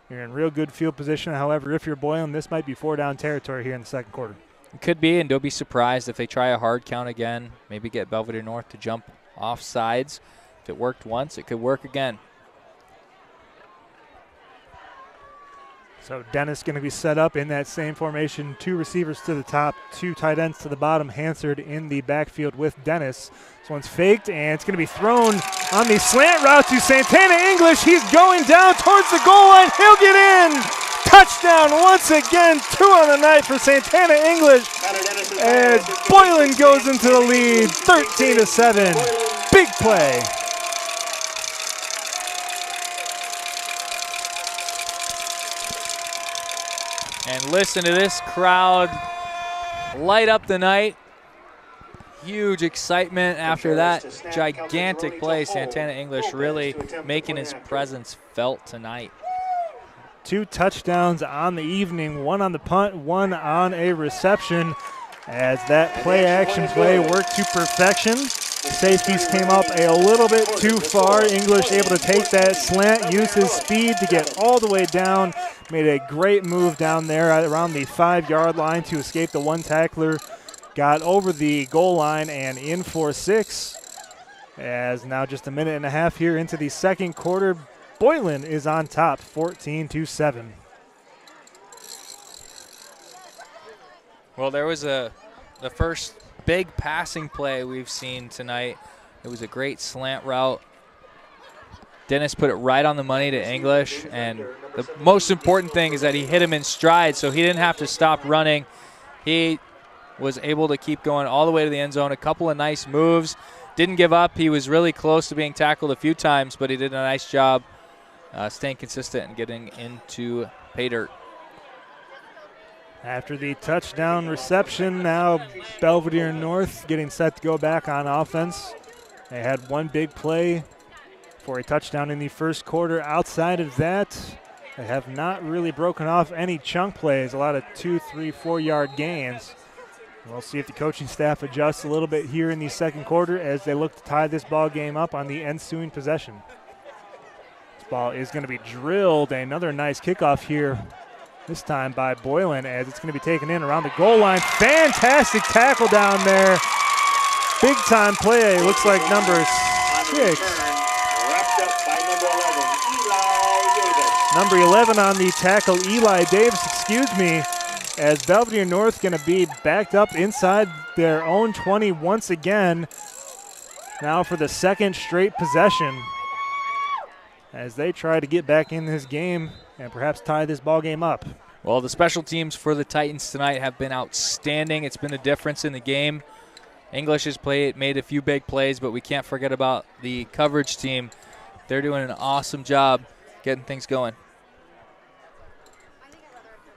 You're in real good field position. However, if you're Boylan, this might be 4-down territory here in the second quarter. It could be, and don't be surprised if they try a hard count again. Maybe get Belvidere North to jump off sides. If it worked once, it could work again. So Dennis going to be set up in that same formation. Two receivers to the top, two tight ends to the bottom. Hansard in the backfield with Dennis. This one's faked, and it's going to be thrown on the slant route to Santana English. He's going down towards the goal line. He'll get in. Touchdown once again. 2 on the night for Santana English. As Boylan goes into the lead, 13-7. Big play. And listen to this crowd light up the night. Huge excitement after that gigantic play. Santana English really making his presence felt tonight. 2 touchdowns on the evening, 1 on the punt, 1 on a reception, as that play action play worked to perfection. Safeties came up a little bit too far. English able to take that slant, use his speed to get all the way down. Made a great move down there around the 5-yard line to escape the one tackler. Got over the goal line and in for 6. As now just a minute and a half here into the second quarter, Boylan is on top, 14-7. Well, there was the first big passing play we've seen tonight. It was a great slant route. Dennis put it right on the money to English, and the most important thing is that he hit him in stride, so he didn't have to stop running. He was able to keep going all the way to the end zone. A couple of nice moves. Didn't give up. He was really close to being tackled a few times, but he did a nice job staying consistent and getting into pay dirt. After the touchdown reception, now Belvidere North getting set to go back on offense. They had one big play for a touchdown in the first quarter. Outside of that, they have not really broken off any chunk plays, a lot of 2, 3, 4-yard gains. We'll see if the coaching staff adjusts a little bit here in the second quarter as they look to tie this ball game up on the ensuing possession. Ball is going to be drilled. Another nice kickoff here, this time by Boylan, as it's going to be taken in around the goal line. Fantastic tackle down there. Big time play. Looks like number 6. Number 11 on the tackle, Eli Davis, as Belvidere North going to be backed up inside their own 20 once again, now for the second straight possession, as they try to get back in this game and perhaps tie this ball game up. Well, the special teams for the Titans tonight have been outstanding. It's been the difference in the game. English has made a few big plays, but we can't forget about the coverage team. They're doing an awesome job getting things going.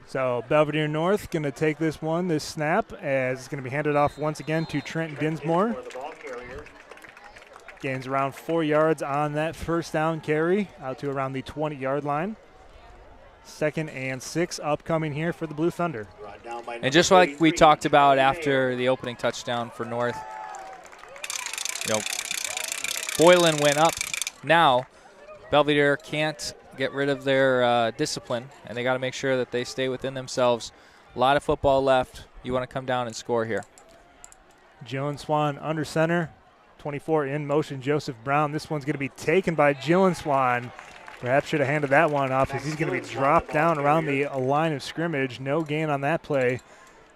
So Belvidere North going to take this snap, as it's going to be handed off once again to Trent Dinsmore. Gains around 4 yards on that first down carry, out to around the 20-yard line. 2nd and 6 upcoming here for the Blue Thunder. And just like we talked about after the opening touchdown for North, Boylan went up. Now Belvidere can't get rid of their discipline, and they got to make sure that they stay within themselves. A lot of football left. You want to come down and score here. Jalen Swan under center. 24 in motion, Joseph Brown. This one's going to be taken by Jalen Swan. Perhaps should have handed that one off, as he's going to be dropped down around the line of scrimmage. No gain on that play.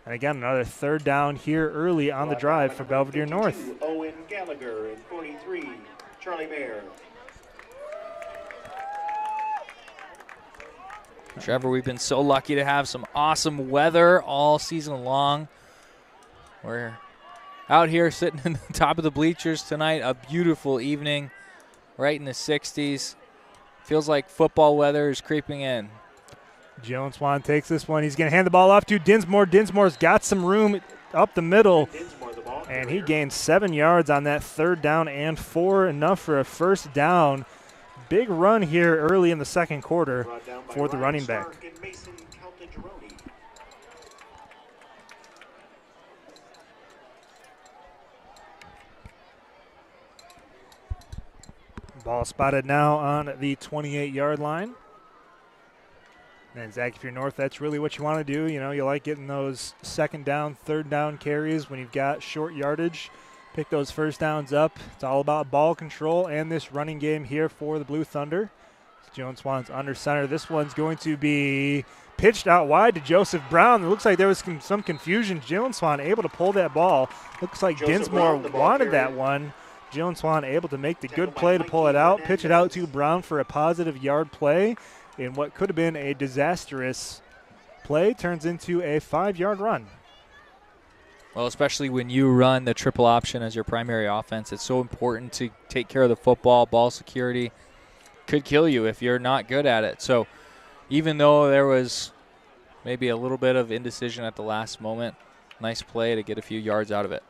And again, another third down here early on the drive for Belvidere North. Owen Gallagher and 43, Charlie Bear. Trevor, we've been so lucky to have some awesome weather all season long. We're out here sitting in the top of the bleachers tonight. A beautiful evening, right in the 60s. Feels like football weather is creeping in. Jalen Swan takes this one. He's going to hand the ball off to Dinsmore. Dinsmore's got some room up the middle, and he gains 7 yards on that third down and 4, enough for a first down. Big run here early in the second quarter for the running back. Ball spotted now on the 28-yard line. And Zach, if you're North, that's really what you want to do. You like getting those second down, third down carries when you've got short yardage. Pick those first downs up. It's all about ball control and this running game here for the Blue Thunder. Jones Swan's under center. This one's going to be pitched out wide to Joseph Brown. It looks like there was some confusion. Jalen Swan able to pull that ball. Looks like Dinsmore wanted that one. Jalen Swan able to make the good play to pull it out, pitch it out to Brown for a positive yard play in what could have been a disastrous play. Turns into a 5-yard run. Well, especially when you run the triple option as your primary offense, it's so important to take care of the football. Ball security could kill you if you're not good at it. So even though there was maybe a little bit of indecision at the last moment, nice play to get a few yards out of it.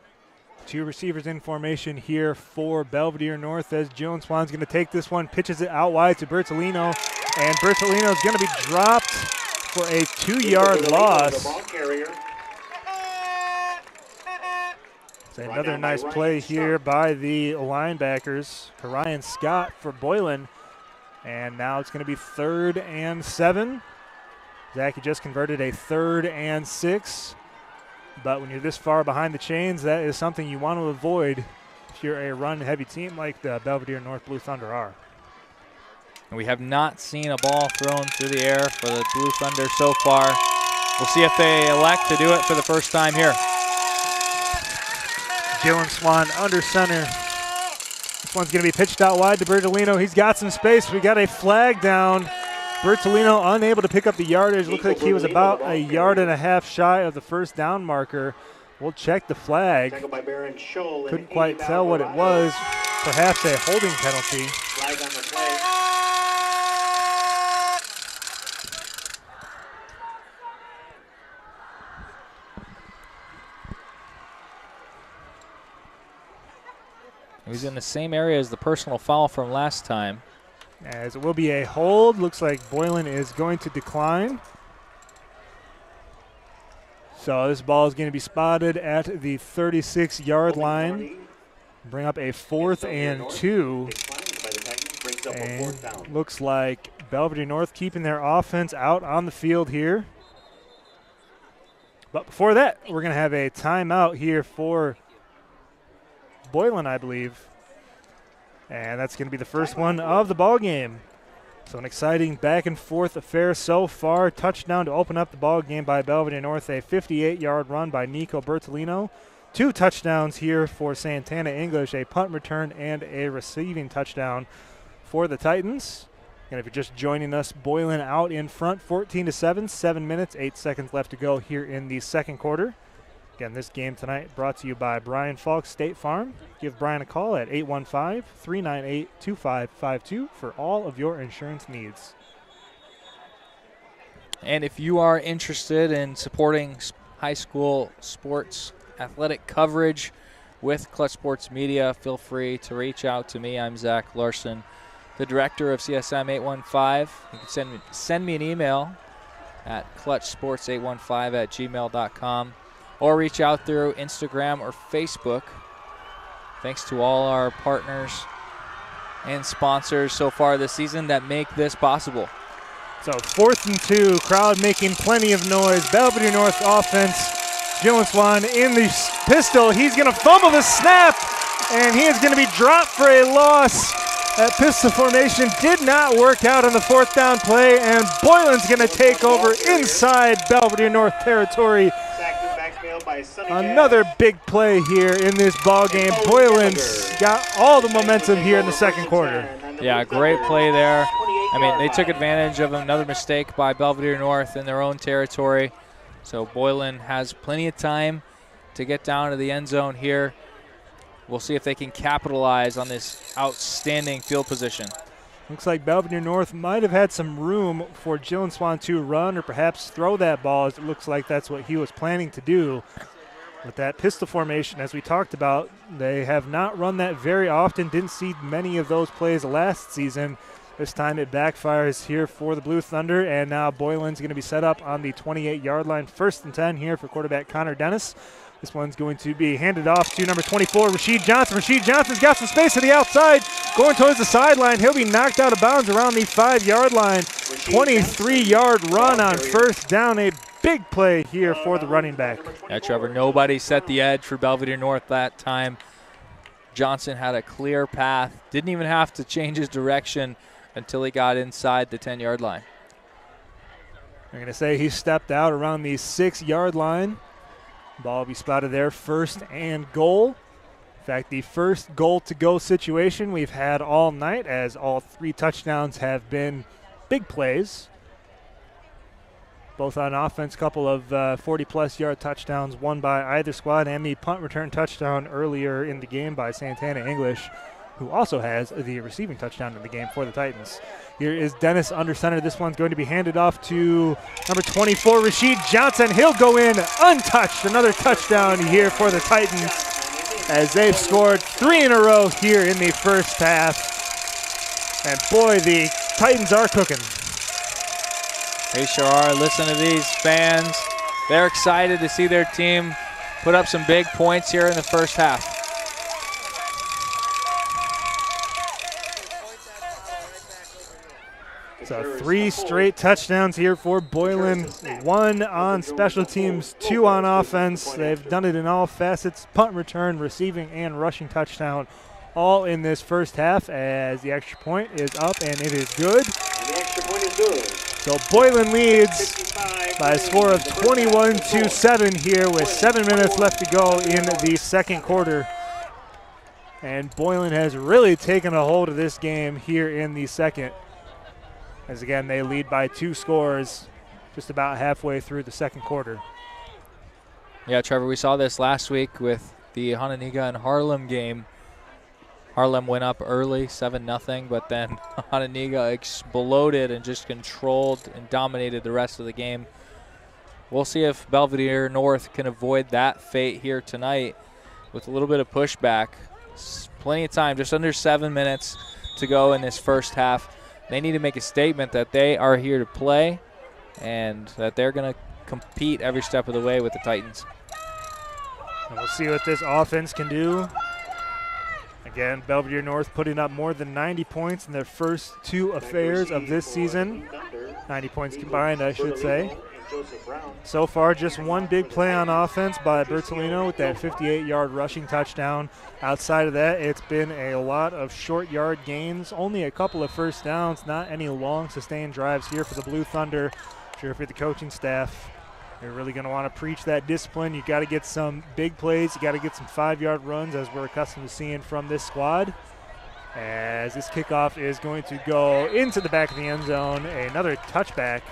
2 receivers in formation here for Belvidere North, as Jalen Swan's going to take this one, pitches it out wide to Bertolino, and Bertolino is going to be dropped for a 2-yard loss. Another nice play here by the linebackers. Ryan Scott for Boylan. And now it's going to be 3rd and 7. Zach, you just converted a 3rd and 6. But when you're this far behind the chains, that is something you want to avoid if you're a run-heavy team like the Belvidere North Blue Thunder are. And we have not seen a ball thrown through the air for the Blue Thunder so far. We'll see if they elect to do it for the first time here. Jalen Swan under center. This one's going to be pitched out wide to Bertolino. He's got some space. We got a flag down. Bertolino unable to pick up the yardage. Looks like he was about a yard and a half shy of the first down marker. We'll check the flag. Couldn't quite tell what it was. Perhaps a holding penalty. Flag on the play. He's in the same area as the personal foul from last time. As it will be a hold. Looks like Boylan is going to decline. So this ball is going to be spotted at the 36-yard line. Bring up a 4th and 2. brings up a fourth down. Looks like Belvidere North keeping their offense out on the field here. But before that, we're going to have a timeout here for Boylan, I believe. And that's going to be the first one of the ball game. So an exciting back and forth affair so far. Touchdown to open up the ball game by Belvidere North. A 58-yard run by Nico Bertolino. 2 touchdowns here for Santana English. A punt return and a receiving touchdown for the Titans. And if you're just joining us, Boylan out in front 14-7. 7 minutes, 8 seconds left to go here in the second quarter. Again, this game tonight brought to you by Brian Faulk State Farm. Give Brian a call at 815-398-2552 for all of your insurance needs. And if you are interested in supporting high school sports athletic coverage with Clutch Sports Media, feel free to reach out to me. I'm Zach Larson, the director of CSM 815. You can send me an email at clutchsports815@gmail.com. or reach out through Instagram or Facebook. Thanks to all our partners and sponsors so far this season that make this possible. So 4th and 2, crowd making plenty of noise. Belvidere North offense. Dylan Swan in the pistol. He's going to fumble the snap, and he is going to be dropped for a loss. That pistol formation did not work out on the 4th down play, and Boylan's going to take over inside Belvidere North territory. Another big play here in this ball game. Boylan's got all the momentum here in the second quarter. Yeah, great play there. I mean, they took advantage of another mistake by Belvidere North in their own territory. So Boylan has plenty of time to get down to the end zone here. We'll see if they can capitalize on this outstanding field position. Looks like Belvidere North might have had some room for Jalen Swan to run or perhaps throw that ball, as it looks like that's what he was planning to do. With that pistol formation, as we talked about, they have not run that very often. Didn't see many of those plays last season. This time it backfires here for the Blue Thunder, and now Boylan's going to be set up on the 28-yard line. 1st and 10 here for quarterback Connor Dennis. This one's going to be handed off to number 24, Rasheed Johnson. Rasheed Johnson's got some space to the outside, going towards the sideline. He'll be knocked out of bounds around the 5-yard line. 23-yard run on 1st down. A big play here for the running back. Yeah, Trevor, nobody set the edge for Belvidere North that time. Johnson had a clear path. Didn't even have to change his direction until he got inside the 10-yard line. They're going to say he stepped out around the 6-yard line. Ball will be spotted there, 1st and goal. In fact, the first goal-to-go situation we've had all night, as all 3 touchdowns have been big plays. Both on offense, couple of 40-plus yard touchdowns, one by either squad, and the punt return touchdown earlier in the game by Santana English, who also has the receiving touchdown in the game for the Titans. Here is Dennis under center. This one's going to be handed off to number 24, Rasheed Johnson. He'll go in untouched. Another touchdown here for the Titans, as they've scored 3 in a row here in the first half. And boy, the Titans are cooking. They sure are. Listen to these fans. They're excited to see their team put up some big points here in the first half. So 3 straight touchdowns here for Boylan. 1 on special teams, 2 on offense. They've done it in all facets: punt return, receiving, and rushing touchdown, all in this first half, as the extra point is up and it is good. The extra point is good. So Boylan leads by a score of 21-7 here with 7 minutes left to go in the second quarter. And Boylan has really taken a hold of this game here in the second, as again they lead by 2 scores just about halfway through the second quarter. Yeah, Trevor, we saw this last week with the Hononegah and Harlem game. Harlem went up early, 7-0, but then Hononegah exploded and just controlled and dominated the rest of the game. We'll see if Belvidere North can avoid that fate here tonight with a little bit of pushback. Plenty of time, just under 7 minutes to go in this first half. They need to make a statement that they are here to play and that they're going to compete every step of the way with the Titans. And we'll see what this offense can do. Again, Belvidere North putting up more than 90 points in their first 2 affairs of this season. 90 points combined, I should say. So far, just one big play on offense by Bertolino with that 58-yard rushing touchdown. Outside of that, it's been a lot of short yard gains, only a couple of first downs, not any long sustained drives here for the Blue Thunder. Sure, for the coaching staff, you're really going to want to preach that discipline. You got to get some big plays. You got to get some 5-yard runs, as we're accustomed to seeing from this squad. As this kickoff is going to go into the back of the end zone, another touchback.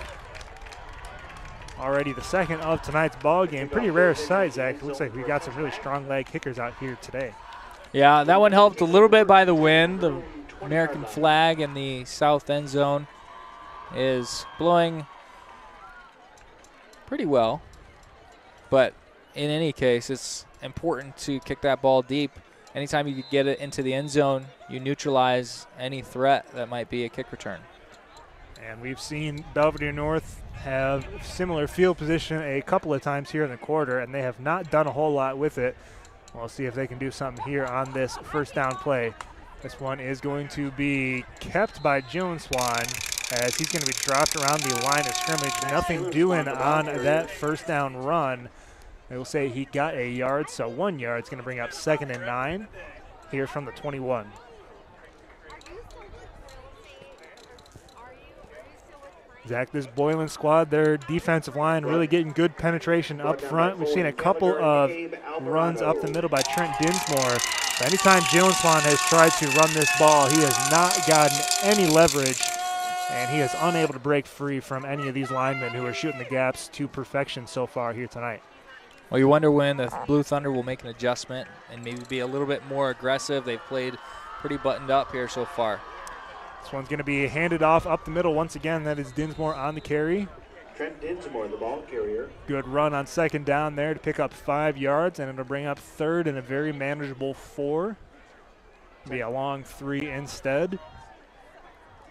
Already the second of tonight's ball game. Pretty rare sight, Zach. It looks like we got some really strong leg kickers out here today. Yeah, that one helped a little bit by the wind. The American flag in the south end zone is blowing pretty well. But in any case, it's important to kick that ball deep. Anytime you get it into the end zone, you neutralize any threat that might be a kick return. And we've seen Belvidere North have similar field position a couple of times here in the quarter, and they have not done a whole lot with it. We'll see if they can do something here on this first down play. This one is going to be kept by Jones Swan, as he's going to be dropped around the line of scrimmage. Nothing doing on that first down run. They will say he got a yard, so 1 yard. It's going to bring up 2nd and 9 here from the 21. Zach, this Boylan squad, their defensive line really getting good penetration up front. We've seen a couple of runs up the middle by Trent Dinsmore. But anytime Jalen Swan has tried to run this ball, he has not gotten any leverage, and he is unable to break free from any of these linemen who are shooting the gaps to perfection so far here tonight. Well, you wonder when the Blue Thunder will make an adjustment and maybe be a little bit more aggressive. They've played pretty buttoned up here so far. This one's going to be handed off up the middle once again. That is Dinsmore on the carry. Trent Dinsmore, the ball carrier. Good run on 2nd down there to pick up 5 yards, and it'll bring up 3rd and a very manageable 4. Be a long 3 instead.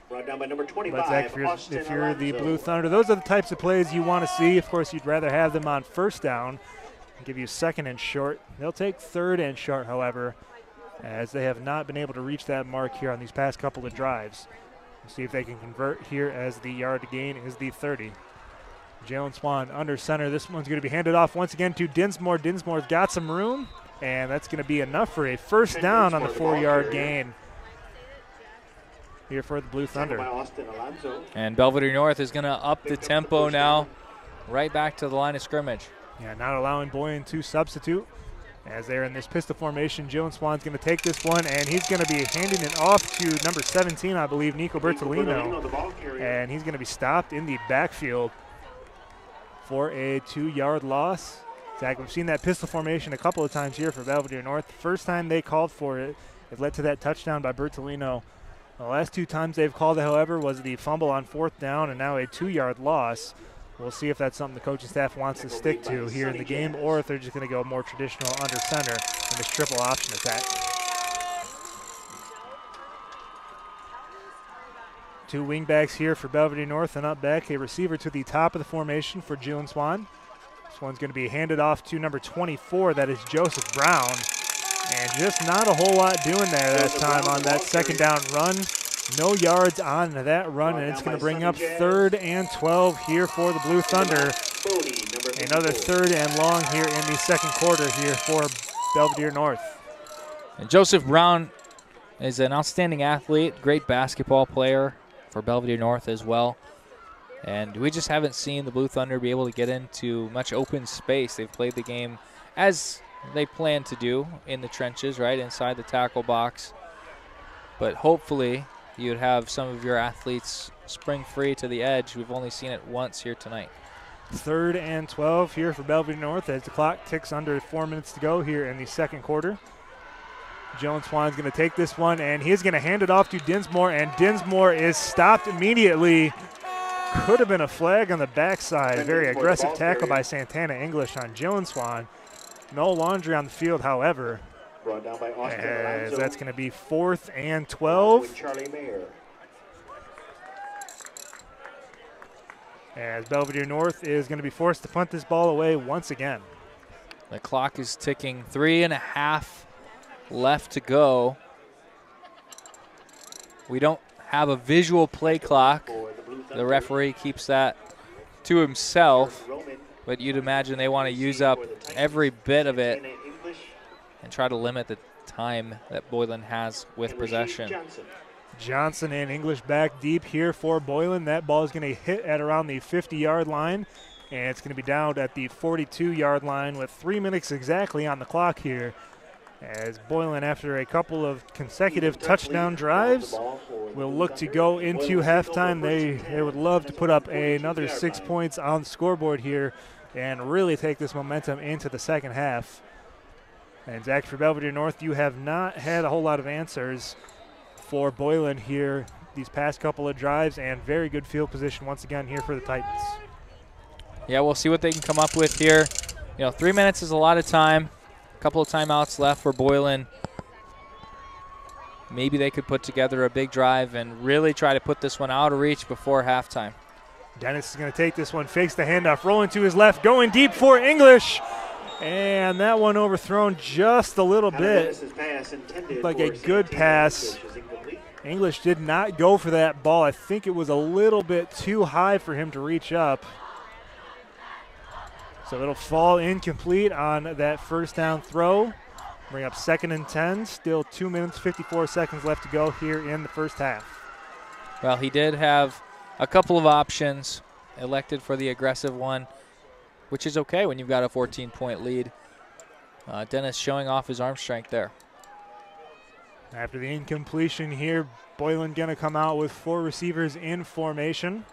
Brought down by number 25. But Zach, if you're the Blue Thunder, those are the types of plays you want to see. Of course, you'd rather have them on first down and give you 2nd and short. They'll take 3rd and short, however, as they have not been able to reach that mark here on these past couple of drives. We'll see if they can convert here, as the yard to gain is the 30. Jalen Swan under center. This one's going to be handed off once again to Dinsmore. Dinsmore's got some room, and that's going to be enough for a first down on the 4-yard gain here for the Blue Thunder. And Belvidere North is going to up the tempo now, right back to the line of scrimmage. Yeah, not allowing Boylan to substitute. As they're in this pistol formation, Jones Swan's going to take this one, and he's going to be handing it off to number 17, I believe, Nico Bertolino. And he's going to be stopped in the backfield for a 2-yard loss. Zach, we've seen that pistol formation a couple of times here for Belvidere North. The first time they called for it, it led to that touchdown by Bertolino. The last 2 times they've called it, however, was the fumble on 4th down and now a 2-yard loss. We'll see if that's something the coaching staff wants to stick to here in the game, or if they're just going to go more traditional under center in this triple option attack. 2 wingbacks here for Belvidere North, and up back a receiver to the top of the formation for Jalen Swan. This one's going to be handed off to number 24, that is Joseph Brown. And just not a whole lot doing there that time on that 2nd down run. No yards on that run, and it's going to bring up 3rd and 12 here for the Blue Thunder. Another 3rd and long here in the 2nd quarter here for Belvidere North. And Joseph Brown is an outstanding athlete, great basketball player for Belvidere North as well. And we just haven't seen the Blue Thunder be able to get into much open space. They've played the game as they plan to do in the trenches, right inside the tackle box. But hopefully you'd have some of your athletes spring free to the edge. We've only seen it once here tonight. 3rd and 12 here for Belvidere North as the clock ticks under 4 minutes to go here in the 2nd quarter. Jones Swan's going to take this one, and he's going to hand it off to Dinsmore, and Dinsmore is stopped immediately. Could have been a flag on the backside. Very aggressive tackle by Santana English on Jones Swan. No laundry on the field, however. Brought down by Austin As Alonzo. that's going to be 4th and 12. Charlie Mayer. As Belvidere North is going to be forced to punt this ball away once again. The clock is ticking, 3.5 left to go We don't have a visual play clock. The referee keeps that to himself, but you'd imagine they want to use up every bit of it and try to limit the time that Boylan has with possession. Johnson and English back deep here for Boylan. That ball is going to hit at around the 50-yard line, and it's going to be down at the 42-yard line with 3 minutes exactly on the clock here. As Boylan, after a couple of consecutive touchdown drives, will look to go into halftime. They would love to put up another 6 points on the scoreboard here and really take this momentum into the second half. And Zach, for Belvidere North, you have not had a whole lot of answers for Boylan here these past couple of drives, and very good field position once again here for the Titans. Yeah, we'll see what they can come up with here. 3 minutes is a lot of time. A couple of timeouts left for Boylan. Maybe they could put together a big drive and really try to put this one out of reach before halftime. Dennis is going to take this one, fakes the handoff, rolling to his left, going deep for English. And that one overthrown just a little bit. Looked like a good pass. English did not go for that ball. I think it was a little bit too high for him to reach up. So it'll fall incomplete on that first down throw. Bring up 2nd and 10. Still 2 minutes, 54 seconds left to go here in the first half. Well, he did have a couple of options, elected for the aggressive one, which is okay when you've got a 14-point lead. Dennis showing off his arm strength there. After the incompletion here, Boylan going to come out with 4 receivers in formation.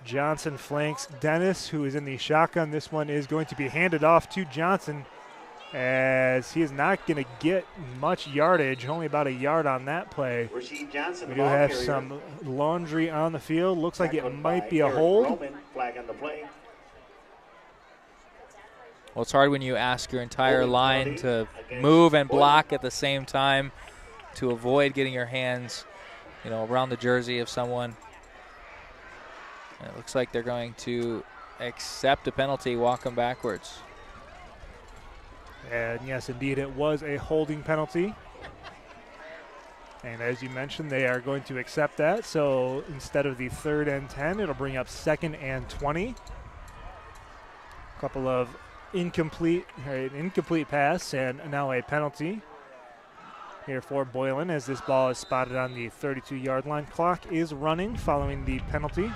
Johnson flanks Dennis, who is in the shotgun. This one is going to be handed off to Johnson, as he is not going to get much yardage, only about a yard on that play. We do have some laundry on the field. Looks like it might be a hold. Well, it's hard when you ask your entire line to move and block at the same time to avoid getting your hands, around the jersey of someone. And it looks like they're going to accept a penalty, walk them backwards. And yes, indeed, it was a holding penalty. And as you mentioned, they are going to accept that. So instead of the 3rd and 10, it'll bring up 2nd and 20. A couple of an incomplete pass, and now a penalty here for Boylan as this ball is spotted on the 32-yard line. Clock is running following the penalty.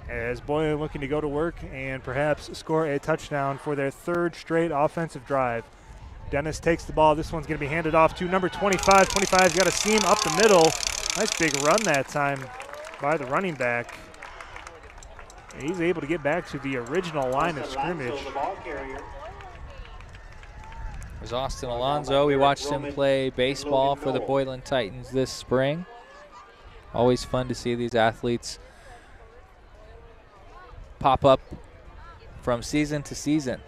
As Boylan looking to go to work and perhaps score a touchdown for their 3rd straight offensive drive. Dennis takes the ball. This one's going to be handed off to number 25. 25's got a seam up the middle. Nice big run that time by the running back. He's able to get back to the original line of scrimmage. There's Austin Alonzo. We watched him play baseball for the Boylan Titans this spring. Always fun to see these athletes pop up from season to season.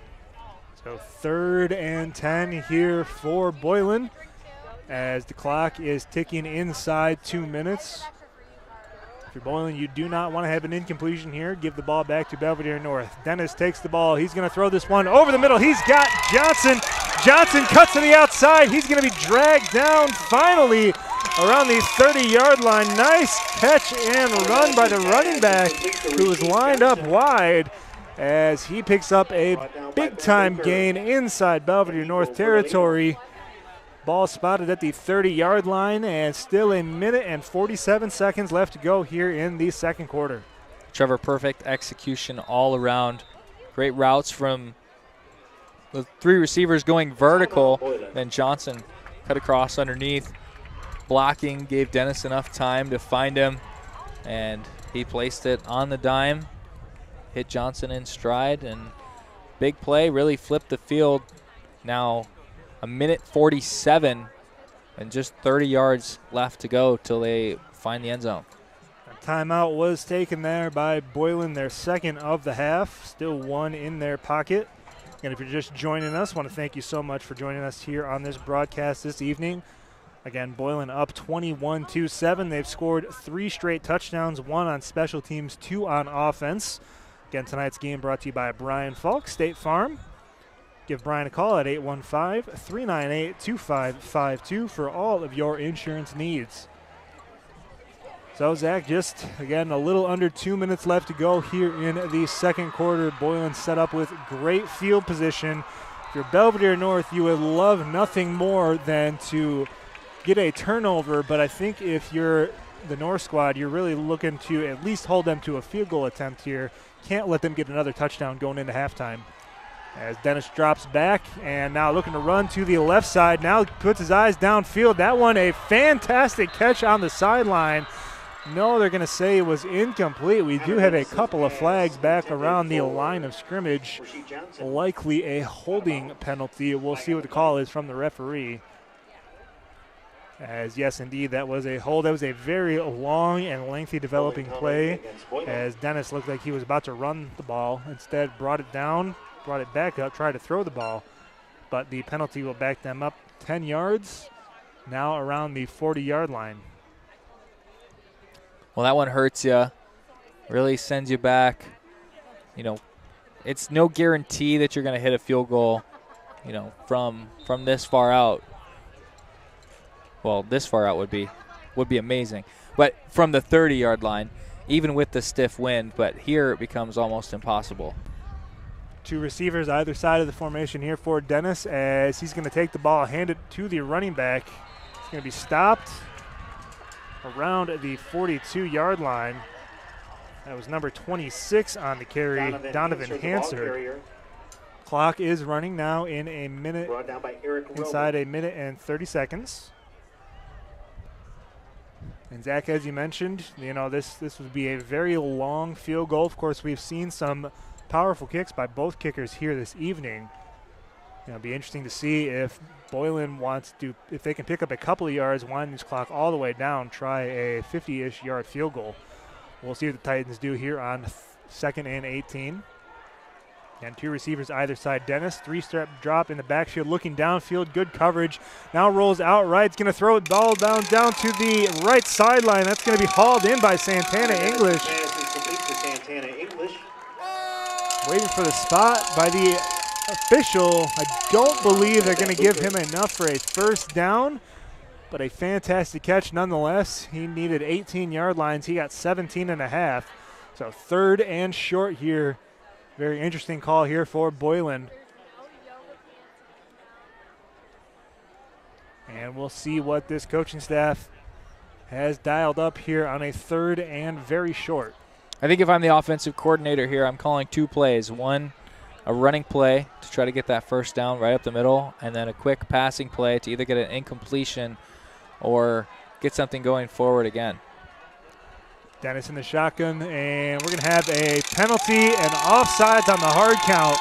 So 3rd and 10 here for Boylan as the clock is ticking inside 2 minutes. For Boylan, you do not want to have an incompletion here. Give the ball back to Belvidere North. Dennis takes the ball. He's going to throw this one over the middle. He's got Johnson. Johnson cuts to the outside. He's going to be dragged down finally around the 30-yard line. Nice catch and run by the running back, who was lined up wide, as he picks up a big-time gain inside Belvidere North territory. Ball spotted at the 30-yard line, and still 1 minute and 47 seconds left to go here in the second quarter. Trevor, perfect execution all around. Great routes from the 3 receivers going vertical. Then Johnson cut across underneath. Blocking gave Dennis enough time to find him, and he placed it on the dime. Hit Johnson in stride, and big play, really flipped the field. Now 1 minute 47 and just 30 yards left to go till they find the end zone. A timeout was taken there by Boylan, their 2nd of the half. Still 1 in their pocket. And if you're just joining us, I want to thank you so much for joining us here on this broadcast this evening. Again, Boylan up 21-7. They've scored 3 straight touchdowns, 1 on special teams, 2 on offense. Again, tonight's game brought to you by Brian Faulk State Farm. Give Brian a call at 815-398-2552 for all of your insurance needs. So, Zach, just, again, a little under 2 minutes left to go here in the second quarter. Boylan set up with great field position. If you're Belvidere North, you would love nothing more than to get a turnover, but I think if you're the North squad, you're really looking to at least hold them to a field goal attempt here. Can't let them get another touchdown going into halftime. As Dennis drops back and now looking to run to the left side. Now puts his eyes downfield. That one a fantastic catch on the sideline. No, they're going to say it was incomplete. We do have a couple of flags back around the line of scrimmage. Likely a holding penalty. We'll see what the call is from the referee. As yes, indeed, that was a hold. That was a very long and lengthy developing play as Dennis looked like he was about to run the ball. Instead, brought it down, brought it back up, tried to throw the ball. But the penalty will back them up 10 yards, now around the 40-yard line. Well, that one hurts you. Really sends you back. You know, it's no guarantee that you're going to hit a field goal, you know, from this far out. Well, this far out would be amazing. But from the 30-yard line, even with the stiff wind, but here it becomes almost impossible. Two receivers either side of the formation here for Dennis as he's going to take the ball, hand it to the running back. It's going to be stopped around the 42-yard line. That was number 26 on the carry, Donovan Hansard. Clock is running now in a minute, inside a minute and 30 seconds. And Zach, as you mentioned, you know, this would be a very long field goal. Of course, we've seen some powerful kicks by both kickers here this evening. You know, it'll be interesting to see if Boylan wants to, if they can pick up a couple of yards, wind this clock all the way down, try a 50-ish yard field goal. We'll see what the Titans do here on 2nd and 18. And two receivers either side. Dennis, three-step drop in the backfield, looking downfield, good coverage. Now rolls out right. It's going to throw it ball down to the right sideline. That's going to be hauled in by Santana English. Waiting for the spot by the official. I don't believe they're going to give him enough for a first down, but a fantastic catch nonetheless. He needed 18-yard lines. He got 17 and a half. So 3rd and short here. Very interesting call here for Boylan. And we'll see what this coaching staff has dialed up here on a 3rd and very short. I think if I'm the offensive coordinator here, I'm calling 2 plays. One, a running play to try to get that first down right up the middle, and then a quick passing play to either get an incompletion or get something going forward again. Dennis in the shotgun, and we're going to have a penalty and offsides on the hard count.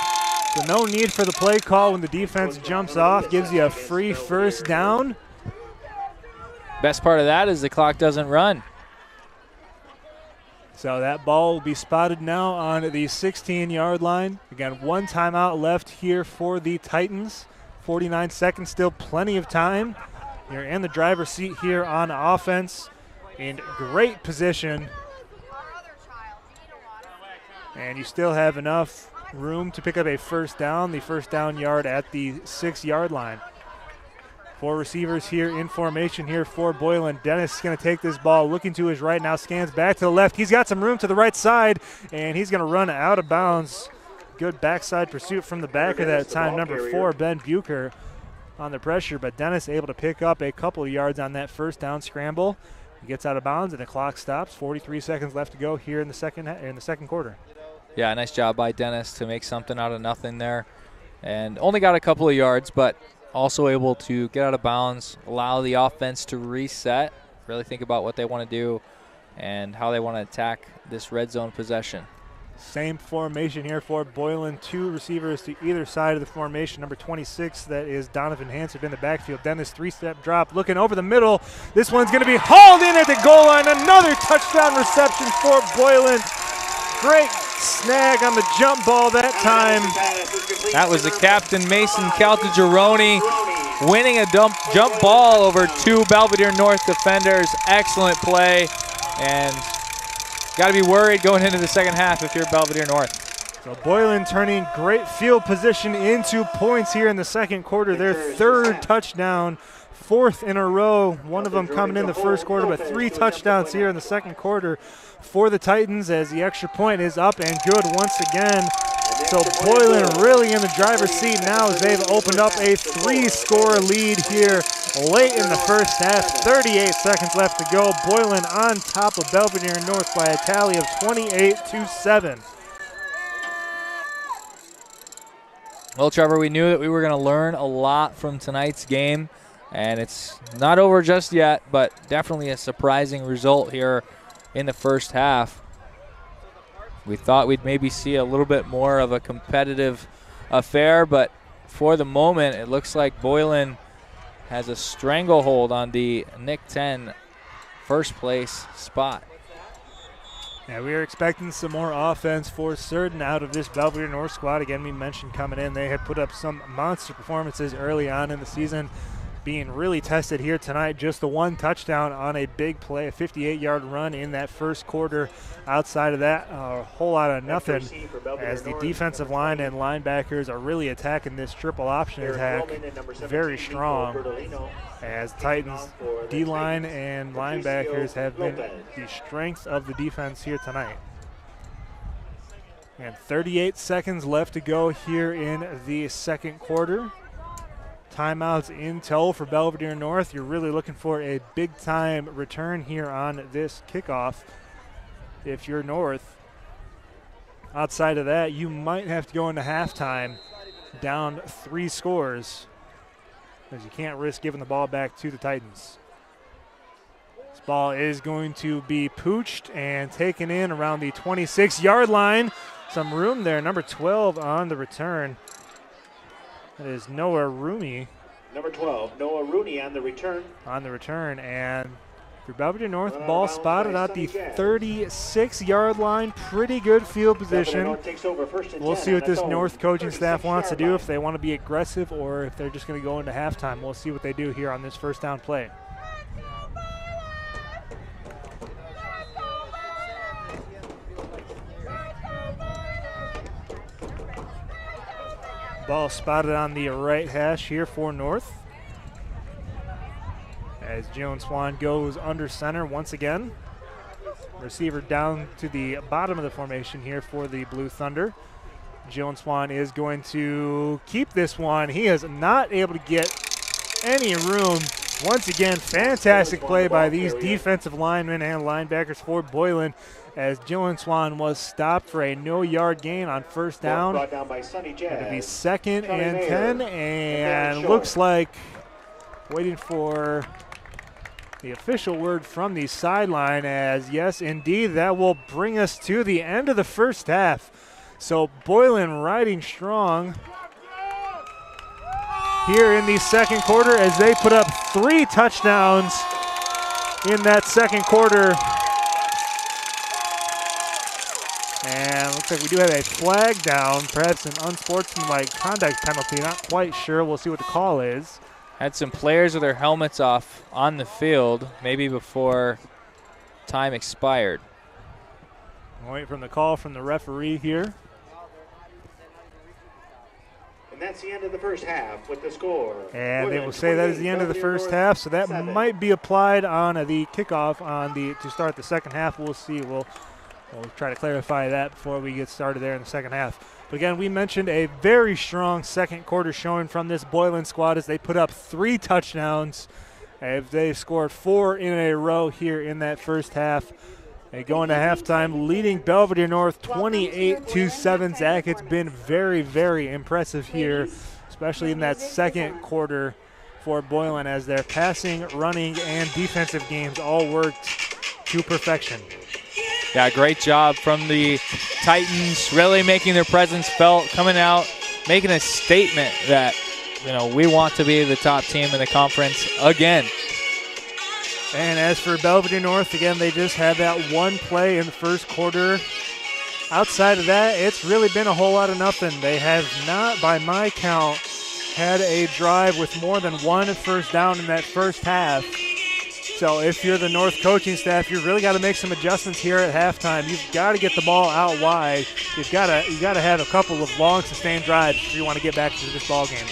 So no need for the play call when the defense jumps off, gives you a free first down. Best part of that is the clock doesn't run. So that ball will be spotted now on the 16-yard line. Again, 1 timeout left here for the Titans. 49 seconds, still plenty of time. You're in the driver's seat here on offense. In great position. And you still have enough room to pick up a first down. The first down yard at the 6-yard line. 4 receivers here in formation here for Boylan. Dennis is going to take this ball, looking to his right now, scans back to the left. He's got some room to the right side, and he's going to run out of bounds. Good backside pursuit from the back of that time. Number 4, Ben Bucher on the pressure, but Dennis able to pick up a couple of yards on that first down scramble. He gets out of bounds, and the clock stops. 43 seconds left to go here in the second quarter. Yeah, nice job by Dennis to make something out of nothing there. And only got a couple of yards, but also able to get out of bounds, allow the offense to reset, really think about what they want to do and how they want to attack this red zone possession. Same formation here for Boylan. 2 receivers to either side of the formation. Number 26, that is Donovan Hansard in the backfield. Dennis, 3-step drop, looking over the middle. This one's going to be hauled in at the goal line. Another touchdown reception for Boylan. Great snag on the jump ball that time. That was the captain, Mason Caltagirone, winning a jump ball over 2 Belvidere North defenders. Excellent play, and got to be worried going into the second half if you're Belvidere North. So Boylan turning great field position into points here in the second quarter. Their third touchdown, fourth in a row. One of them coming in the first quarter, but 3 touchdowns here in the second quarter for the Titans as the extra point is up and good once again. So Boylan really in the driver's seat now as they've opened up a 3-score lead here late in the first half. 38 seconds left to go. Boylan on top of Belvidere North by a tally of 28-7. Well, Trevor, we knew that we were going to learn a lot from tonight's game, and it's not over just yet, but definitely a surprising result here in the first half. We thought we'd maybe see a little bit more of a competitive affair, but for the moment, it looks like Boylan has a stranglehold on the NIC-10 first place spot. Yeah, we are expecting some more offense for certain out of this Belvidere North squad. Again, we mentioned coming in, they had put up some monster performances early on in the season, being really tested here tonight. Just the 1 touchdown on a big play, a 58-yard run in that first quarter. Outside of that, a whole lot of nothing as the defensive line and linebackers are really attacking this triple option attack very strong, as Titans D-line and linebackers have been the strength of the defense here tonight. And 38 seconds left to go here in the second quarter. Timeouts in tow for Belvidere North. You're really looking for a big-time return here on this kickoff if you're North. Outside of that, you might have to go into halftime down 3 scores, as you can't risk giving the ball back to the Titans. This ball is going to be pooched and taken in around the 26-yard line. Some room there. Number 12 on the return. That is Noah Rooney. Number 12, Noah Rooney on the return. And for Belvidere North, ball spotted at the 36-yard line. Pretty good field position. We'll see what this North coaching staff wants to do, if they want to be aggressive or if they're just going to go into halftime. We'll see what they do here on this first down play. Ball spotted on the right hash here for North, as Jalen Swan goes under center once again. Receiver down to the bottom of the formation here for the Blue Thunder. Jalen Swan is going to keep this one. He is not able to get any room. Once again, fantastic play by these defensive linemen and linebackers for Boylan, as Jalen Swan was stopped for a no-yard gain on first down. It'll be 2nd and 10, and looks like waiting for the official word from the sideline, as yes, indeed, that will bring us to the end of the first half. So Boylan riding strong here in the second quarter as they put up 3 touchdowns in that second quarter. And looks like we do have a flag down, perhaps an unsportsmanlike conduct penalty. Not quite sure. We'll see what the call is. Had some players with their helmets off on the field, maybe before time expired. Wait from the call from the referee here. And that's the end of the first half with the score. And they will say that is the end of the first half, so that might be applied on the kickoff to start the second half. We'll see. We'll try to clarify that before we get started there in the second half. But again, we mentioned a very strong second quarter showing from this Boylan squad as they put up 3 touchdowns. They've scored 4 in a row here in that first half. They go into halftime leading Belvidere North 28-7. Zach, it's been very, very impressive here, especially in that second quarter for Boylan, as their passing, running, and defensive games all worked to perfection. Yeah, great job from the Titans, really making their presence felt, coming out, making a statement that, we want to be the top team in the conference again. And as for Belvidere North, again, they just had that one play in the first quarter. Outside of that, it's really been a whole lot of nothing. They have not, by my count, had a drive with more than 1 first down in that first half. So if you're the North coaching staff, you really got to make some adjustments here at halftime. You've got to get the ball out wide. You got to have a couple of long, sustained drives if you want to get back to this ball game.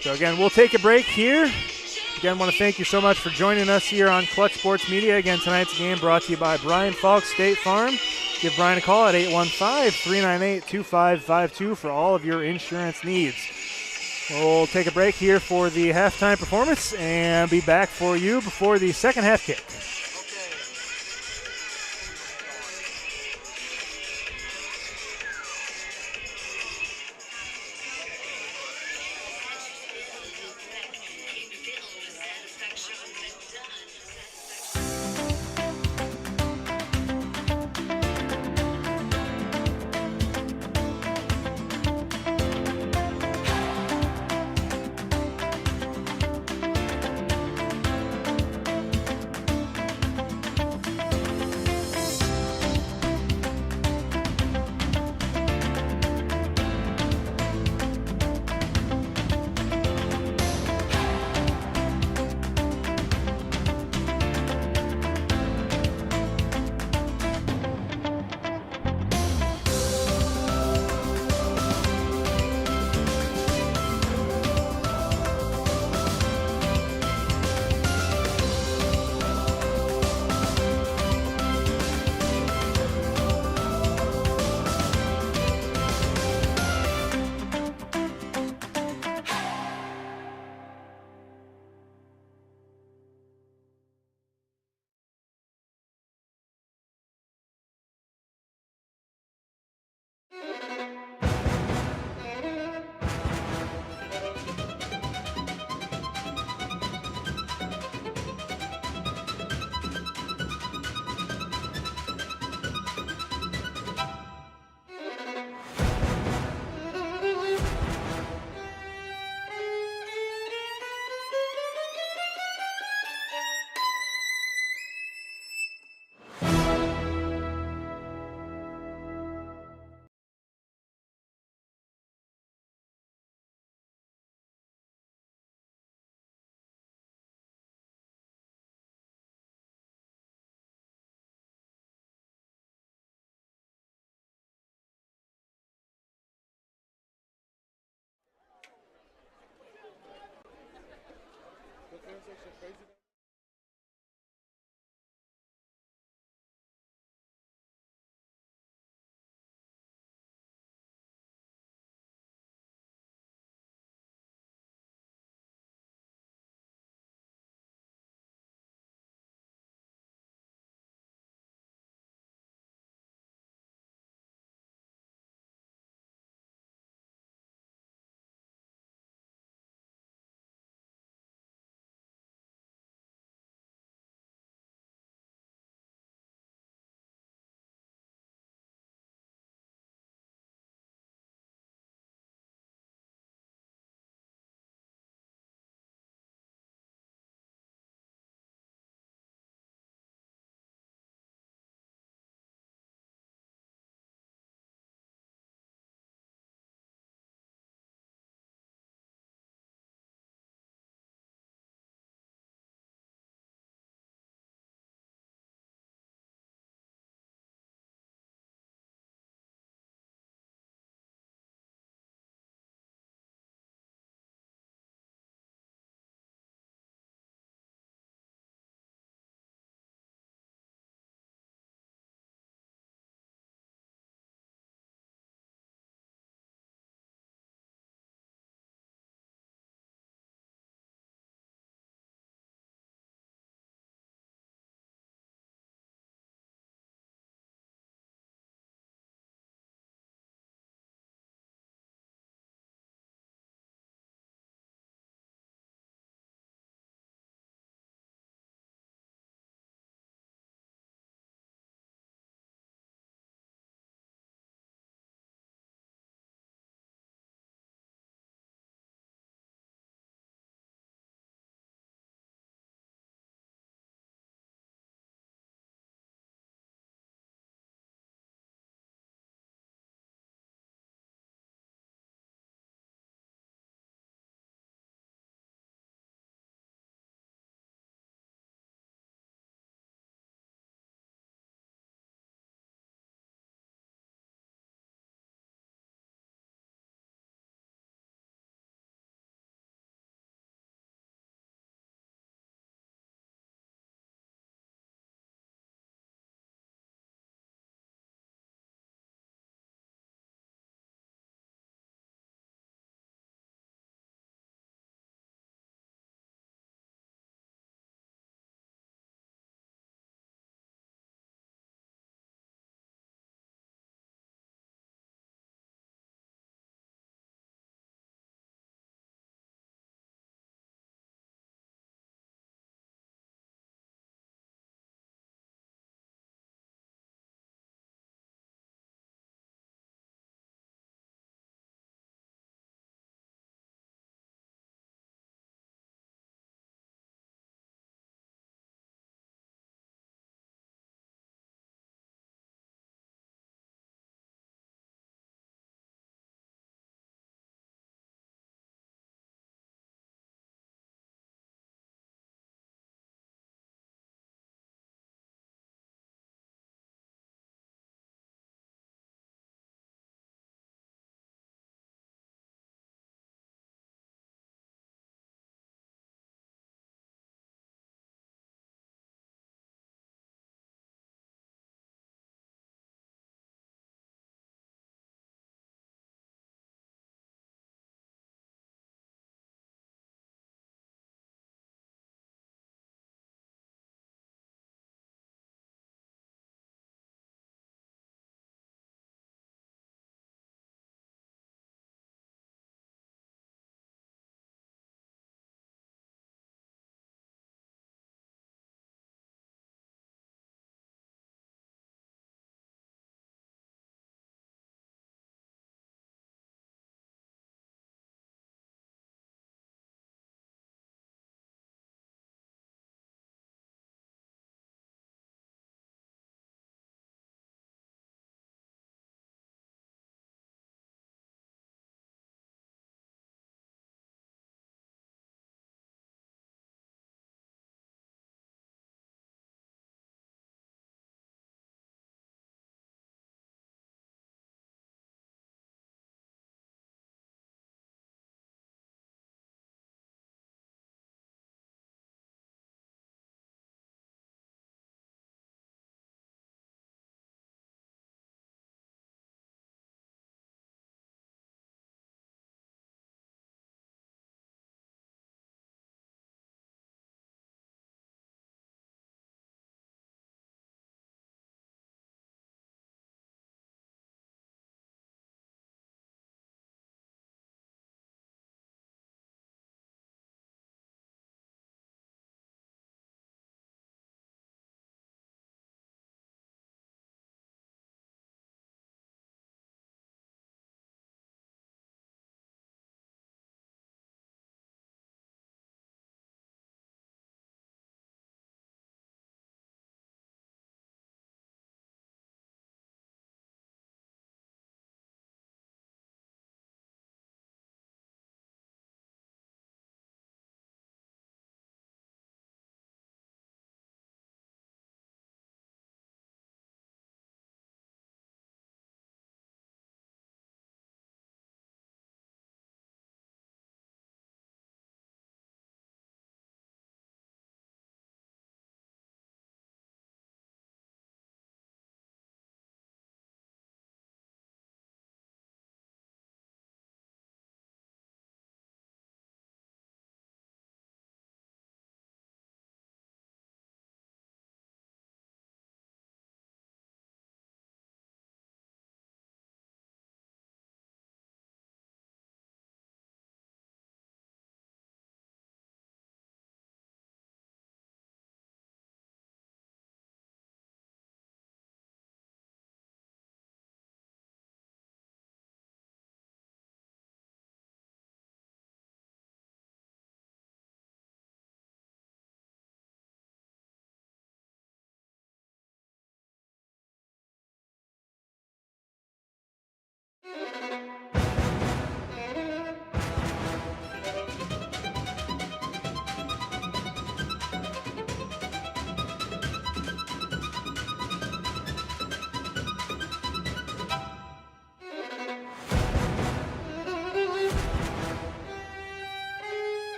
So again, we'll take a break here. Again, want to thank you so much for joining us here on Clutch Sports Media. Again, tonight's game brought to you by Brian Faulk State Farm. Give Brian a call at 815-398-2552 for all of your insurance needs. We'll take a break here for the halftime performance and be back for you before the second half kick.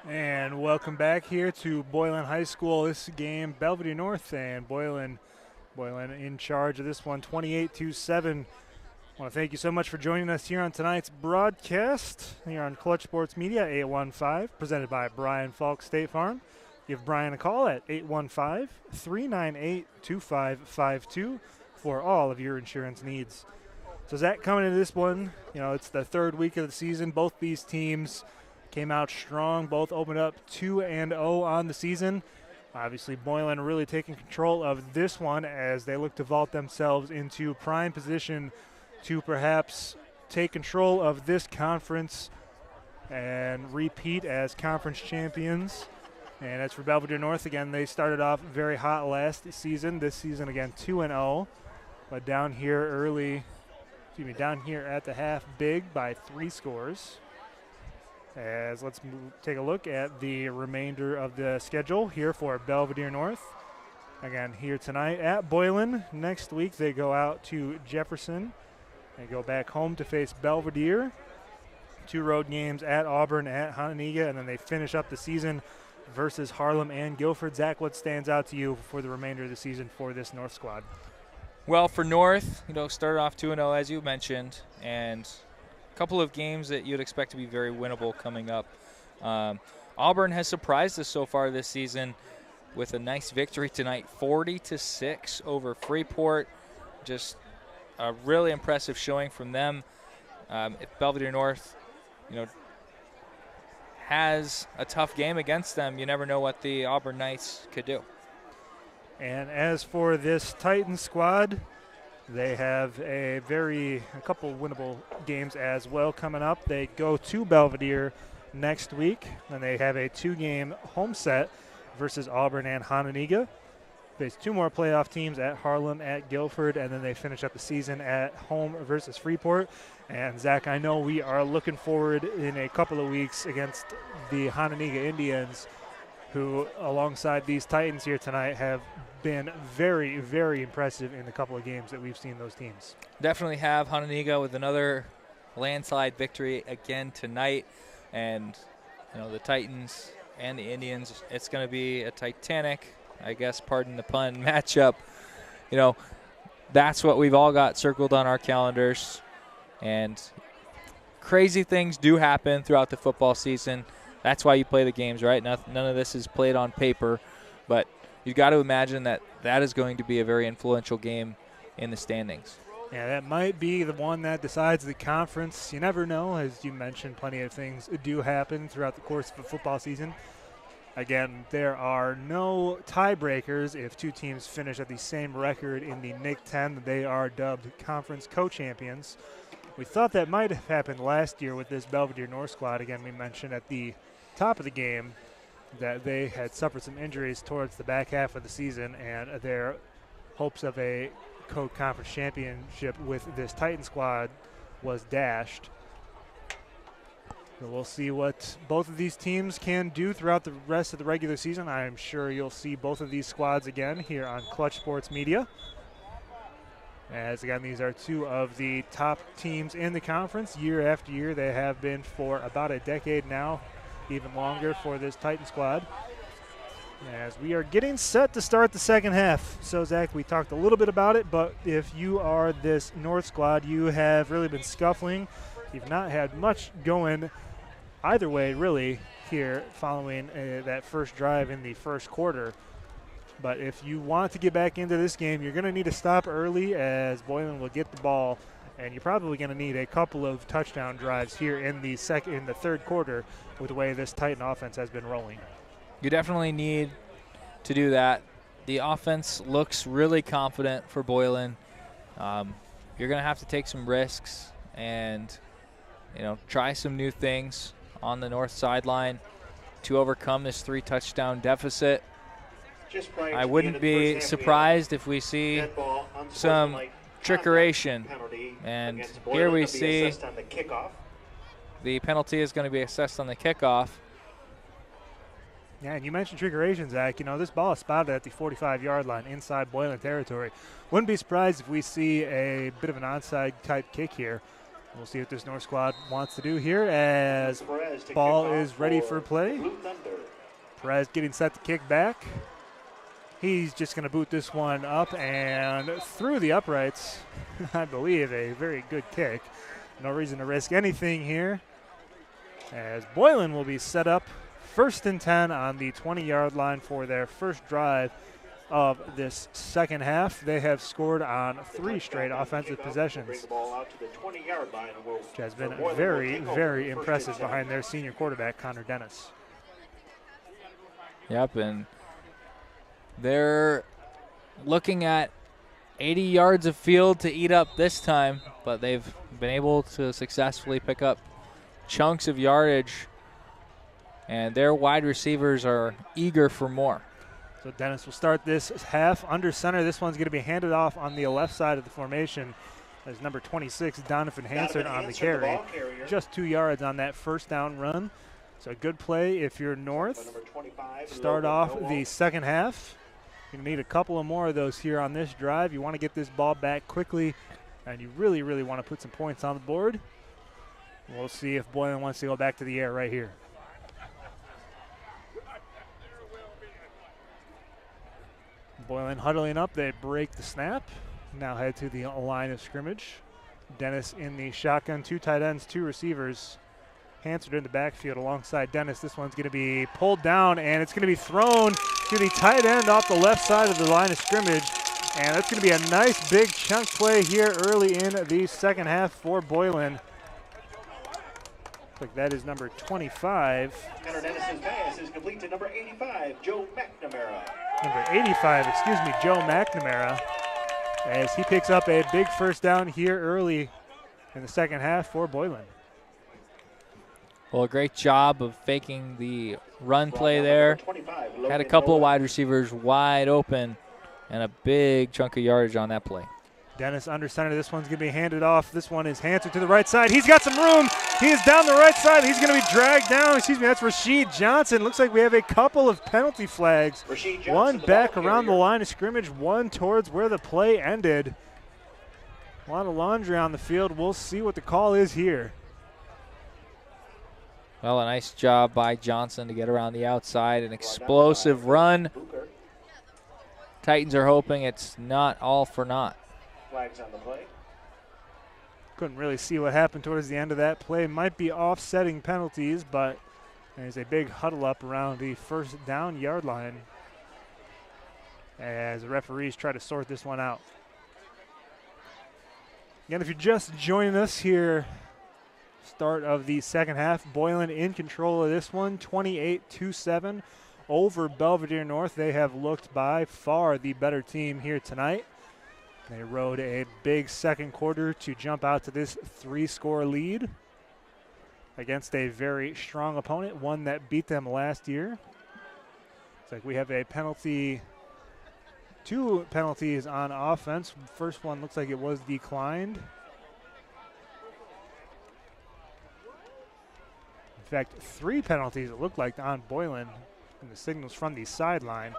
And welcome back here to Boylan High School. This game, Belvidere North and Boylan in charge of this one, 28-7. I want to thank you so much for joining us here on tonight's broadcast here on Clutch Sports Media 815, presented by Brian Faulk State Farm. Give Brian a call at 815-398-2552 for all of your insurance needs. So Zach, coming into this one, it's the third week of the season. Both these teams came out strong. Both opened up 2-0 on the season. Obviously, Boylan really taking control of this one as they look to vault themselves into prime position to perhaps take control of this conference and repeat as conference champions. And as for Belvidere North, again, they started off very hot last season. This season, again, 2-0. But down here at the half, big by 3 scores. As let's take a look at the remainder of the schedule here for Belvidere North. Again, here tonight at Boylan. Next week they go out to Jefferson and go back home to face Belvidere. 2 road games at Auburn, at Hononegah, and then they finish up the season versus Harlem and Guilford. Zach, what stands out to you for the remainder of the season for this North squad? Well, for North, started off 2-0 as you mentioned, and a couple of games that you'd expect to be very winnable coming up. Auburn has surprised us so far this season with a nice victory tonight, 40-6 over Freeport. Just a really impressive showing from them. If Belvidere North, has a tough game against them, you never know what the Auburn Knights could do. And as for this Titan squad, they have a couple winnable games as well coming up. They go to Belvidere next week, and they have a 2-game home set versus Auburn and Hononegah. Face 2 more playoff teams at Harlem, at Guilford, and then they finish up the season at home versus Freeport. And Zach, I know we are looking forward in a couple of weeks against the Hononegah Indians, who alongside these Titans here tonight have been very, very impressive in the couple of games that we've seen those teams. Definitely have Hononegah with another landslide victory again tonight. And, the Titans and the Indians, it's going to be a Titanic, I guess, pardon the pun, matchup. That's what we've all got circled on our calendars. And crazy things do happen throughout the football season. That's why you play the games, right? None of this is played on paper. But you've got to imagine that is going to be a very influential game in the standings. Yeah, that might be the one that decides the conference. You never know. As you mentioned, plenty of things do happen throughout the course of a football season. Again, there are no tiebreakers if 2 teams finish at the same record in the NIC-10. They are dubbed conference co-champions. We thought that might have happened last year with this Belvidere North squad. Again, we mentioned at the top of the game that they had suffered some injuries towards the back half of the season, and their hopes of a co-conference championship with this Titan squad was dashed. So we'll see what both of these teams can do throughout the rest of the regular season. I am sure you'll see both of these squads again here on Clutch Sports Media. As again, these are 2 of the top teams in the conference. Year after year, they have been for about a decade now, even longer for this Titan squad. As we are getting set to start the second half. So, Zach, we talked a little bit about it, but if you are this North squad, you have really been scuffling. You've not had much going either way, really, here following that first drive in the first quarter. But if you want to get back into this game, you're going to need to stop early, as Boylan will get the ball, and you're probably going to need a couple of touchdown drives here in the third quarter with the way this Titan offense has been rolling. You definitely need to do that. The offense looks really confident for Boylan. You're going to have to take some risks and, try some new things on the north sideline to overcome this 3-touchdown deficit. I wouldn't be surprised if we see some trickeration. And here we see the penalty is going to be assessed on the kickoff. Yeah, and you mentioned trickeration, Zach. This ball is spotted at the 45-yard line inside Boylan territory. Wouldn't be surprised if we see a bit of an onside-type kick here. We'll see what this North squad wants to do here as ball is ready for play. Perez getting set to kick back. He's just going to boot this one up and through the uprights. I believe a very good kick. No reason to risk anything here, as Boylan will be set up 1st and 10 on the 20-yard line for their first drive of this second half. They have scored on 3 straight offensive possessions, which has been very, very impressive behind their senior quarterback, Connor Dennis. Yep, and they're looking at 80 yards of field to eat up this time, but they've been able to successfully pick up chunks of yardage, and their wide receivers are eager for more. So Dennis will start this half under center. This one's going to be handed off on the left side of the formation as number 26, Donovan Hansard, on the carry. Just 2 yards on that first down run. So a good play if you're North. Start off the second half. You need a couple of more of those here on this drive. You want to get this ball back quickly, and you really, really want to put some points on the board. We'll see if Boylan wants to go back to the air right here. Boylan huddling up. They break the snap. Now head to the line of scrimmage. Dennis in the shotgun. 2 tight ends, 2 receivers. Hansard in the backfield alongside Dennis. This one's going to be pulled down, and it's going to be thrown to the tight end off the left side of the line of scrimmage. And that's going to be a nice big chunk play here early in the second half for Boylan. Looks like that is number 25. Connor Dennis's pass is complete to number 85, Joe McNamara. Number 85, Joe McNamara, as he picks up a big first down here early in the second half for Boylan. Well, a great job of faking the run play there. Had a couple of wide receivers wide open and a big chunk of yardage on that play. Dennis under center. This one's going to be handed off. This one is Hansard to the right side. He's got some room. He is down the right side. He's going to be dragged down. That's Rashid Johnson. Looks like we have a couple of penalty flags. One back around the line of scrimmage, one towards where the play ended. A lot of laundry on the field. We'll see what the call is here. Well, a nice job by Johnson to get around the outside. An explosive run. Titans are hoping it's not all for naught. Flags on the play. Couldn't really see what happened towards the end of that play. Might be offsetting penalties, but there's a big huddle up around the first down yard line as the referees try to sort this one out. Again, if you're just joining us here, start of the second half, Boylan in control of this one, 28-7 over Belvidere North. They have looked by far the better team here tonight. They rode a big second quarter to jump out to this 3-score lead against a very strong opponent, one that beat them last year. It's like we have a penalty, 2 penalties on offense. First one looks like it was declined. In fact, 3 penalties it looked like on Boylan, and the signals from the sideline.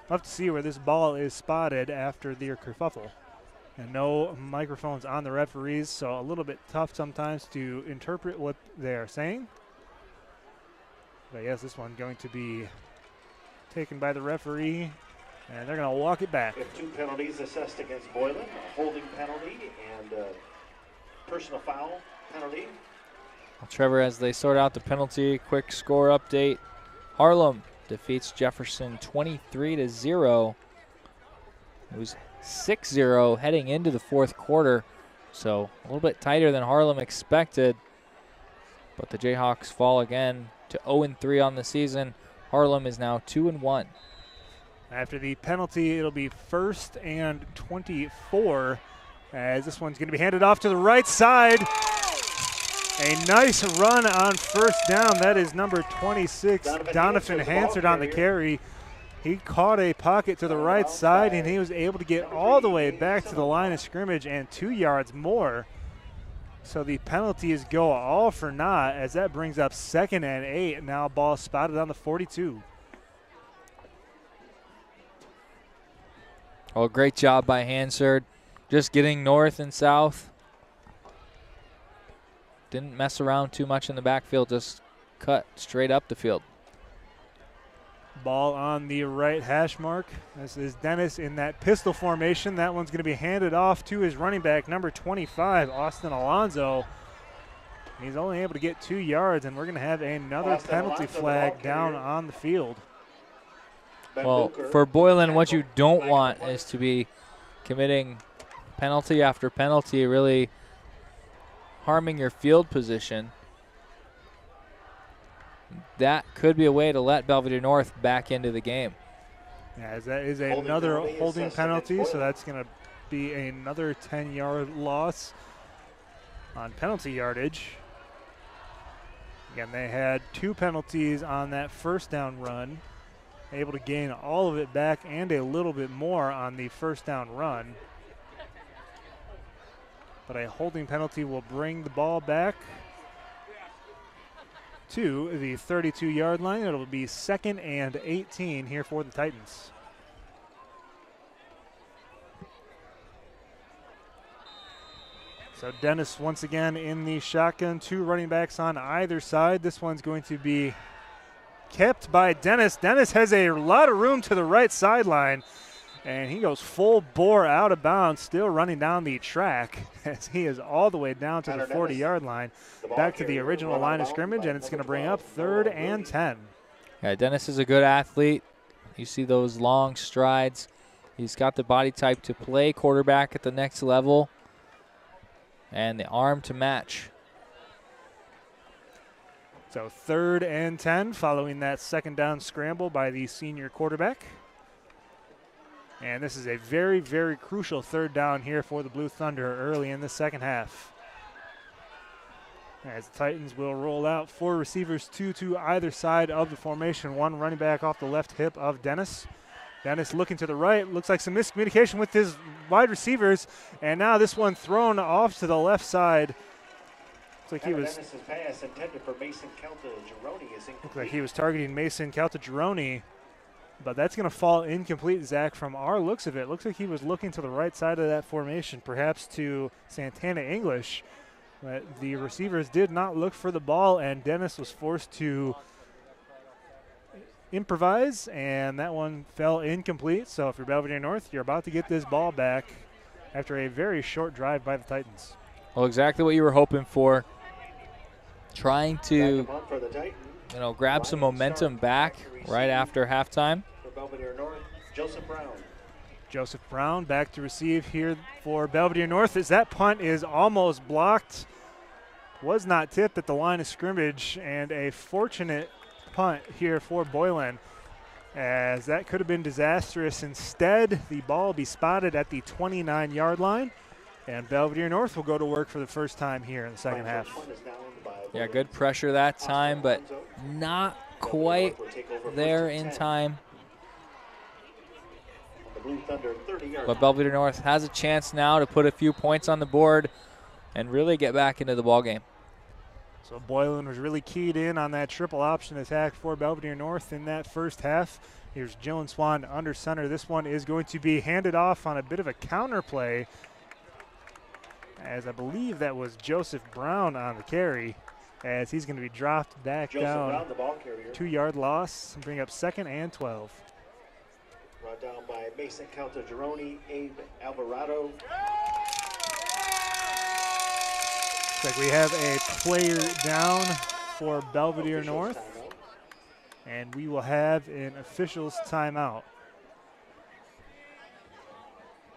We'll have to see where this ball is spotted after the kerfuffle. And no microphones on the referees, so a little bit tough sometimes to interpret what they are saying. But yes, this one going to be taken by the referee, and they're going to walk it back. We have 2 penalties assessed against Boylan, a holding penalty and a personal foul penalty. Well, Trevor, as they sort out the penalty, quick score update. Harlem defeats Jefferson 23-0. It was 6-0 heading into the fourth quarter, so a little bit tighter than Harlem expected. But the Jayhawks fall again to 0-3 on the season. Harlem is now 2-1. After the penalty, it'll be 1st and 24, as this one's going to be handed off to the right side. A nice run on first down. That is number 26, Donovan Hansard on the carry. He caught a pocket to the right side, and he was able to get all the way back to the line of scrimmage and 2 yards more. So the penalties go all for naught, as that brings up 2nd and 8. Now ball spotted on the 42. Oh, great job by Hansard. Just getting north and south. Didn't mess around too much in the backfield, just cut straight up the field. Ball on the right hash mark. This is Dennis in that pistol formation. That one's going to be handed off to his running back, number 25, Austin Alonzo. He's only able to get 2 yards, and we're going to have another penalty flag down on the field. Well, for Boylan, what you don't want is to be committing penalty after penalty, really harming your field position. That could be a way to let Belvidere North back into the game. Yeah, as that is another holding penalty, so that's going to be another 10-yard loss on penalty yardage. Again, they had 2 penalties on that first down run, able to gain all of it back and a little bit more on the first down run. But a holding penalty will bring the ball back to the 32-yard line. It'll be 2nd and 18 here for the Titans. So Dennis once again in the shotgun, 2 running backs on either side. This one's going to be kept by Dennis. Dennis has a lot of room to the right sideline, and he goes full bore out of bounds, still running down the track as he is all the way down to the 40-yard line, back to the original line of scrimmage, and it's going to bring up 3rd and 10. Yeah, Dennis is a good athlete. You see those long strides. He's got the body type to play quarterback at the next level and the arm to match. So 3rd and 10 following that 2nd down scramble by the senior quarterback. And this is a very, very crucial 3rd down here for the Blue Thunder early in the second half. As the Titans will roll out 4 receivers, 2 to either side of the formation. 1 running back off the left hip of Dennis. Dennis looking to the right. Looks like some miscommunication with his wide receivers. And now this one thrown off to the left side. Looks like he was. Dennis's pass intended for Mason Caltagirone is incomplete. Looks like he was targeting Mason Caltagirone, but that's going to fall incomplete, Zach, from our looks of it. Looks like he was looking to the right side of that formation, perhaps to Santana English. But the receivers did not look for the ball, and Dennis was forced to improvise, and that one fell incomplete. So if you're Belvidere North, you're about to get this ball back after a very short drive by the Titans. Well, exactly what you were hoping for. Trying to, grab some momentum back right after halftime. For Belvidere North, Joseph Brown. Joseph Brown back to receive here for Belvidere North as that punt is almost blocked. Was not tipped at the line of scrimmage, and a fortunate punt here for Boylan, as that could have been disastrous. Instead, the ball will be spotted at the 29-yard line, and Belvidere North will go to work for the first time here in the second half. Yeah, good pressure that time, but not quite there in time. But Belvidere North has a chance now to put a few points on the board and really get back into the ballgame. So Boylan was really keyed in on that triple option attack for Belvidere North in that first half. Here's Jalen Swan under center. This one is going to be handed off on a bit of a counter play, as I believe that was Joseph Brown on the carry, as he's going to be dropped back down. Brown, the ball carrier. 2-yard loss, and bring up 2nd and 12. Brought down by Mason Caltagirone, Abe Alvarado. Looks like we have a player down for Belvidere North, and we will have an officials timeout.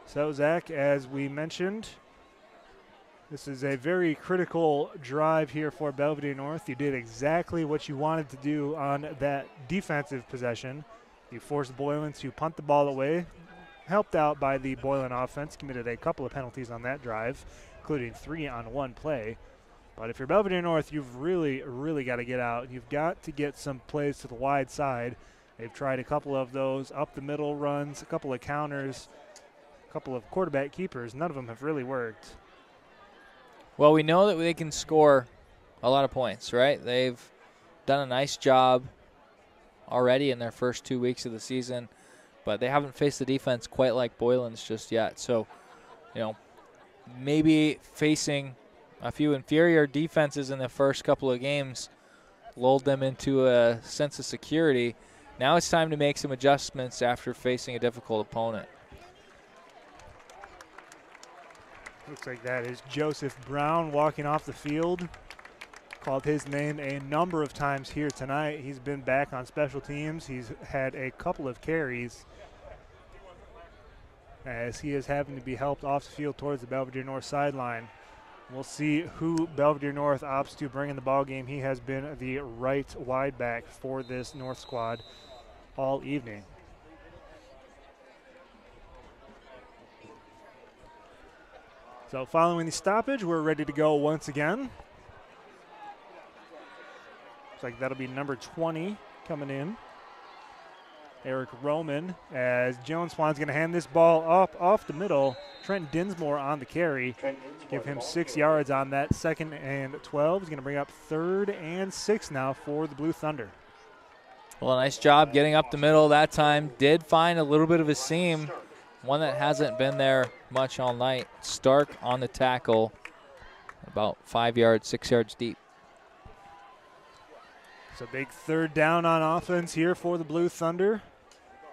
So, Zach, as we mentioned, this is a very critical drive here for Belvidere North. You did exactly what you wanted to do on that defensive possession. You forced Boylan to punt the ball away, helped out by the Boylan offense, committed a couple of penalties on that drive, including 3 on one play. But if you're Belvidere North, you've really, really got to get out. You've got to get some plays to the wide side. They've tried a couple of those up the middle runs, a couple of counters, a couple of quarterback keepers. None of them have really worked. Well, we know that they can score a lot of points, right? They've done a nice job already in their first 2 weeks of the season, but they haven't faced the defense quite like Boylan's just yet. So, maybe facing a few inferior defenses in the first couple of games lulled them into a sense of security. Now it's time to make some adjustments after facing a difficult opponent. Looks like that is Joseph Brown walking off the field. Called his name a number of times here tonight. He's been back on special teams. He's had a couple of carries as he is having to be helped off the field towards the Belvidere North sideline. We'll see who Belvidere North opts to bring in the ball game. He has been the right wide back for this North squad all evening. So following the stoppage, we're ready to go once again. Looks like that'll be number 20 coming in. Eric Roman, as Jones Swan's going to hand this ball up off the middle. Trent Dinsmore on the carry. Give him 6 yards on that 2nd and 12. He's going to bring up 3rd and 6 now for the Blue Thunder. Well, a nice job getting up the middle that time. Did find a little bit of a seam, one that hasn't been there much all night. Stark on the tackle about 5 yards, 6 yards deep. It's a big third down on offense here for the Blue Thunder.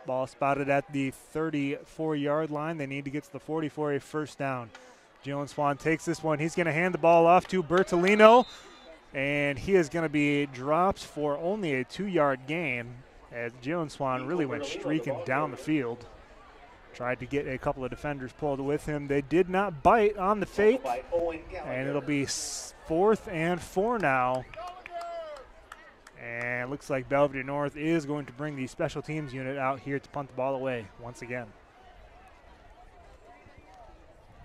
Ball spotted at the 34-yard line. They need to get to the 40 for a first down. Jalen Swan takes this one. He's going to hand the ball off to Bertolino, and he is going to be dropped for only a 2-yard gain as Jalen Swan really went streaking down the field. Tried to get a couple of defenders pulled with him. They did not bite on the fake, and it'll be 4th and 4 now. And it looks like Belvidere North is going to bring the special teams unit out here to punt the ball away once again.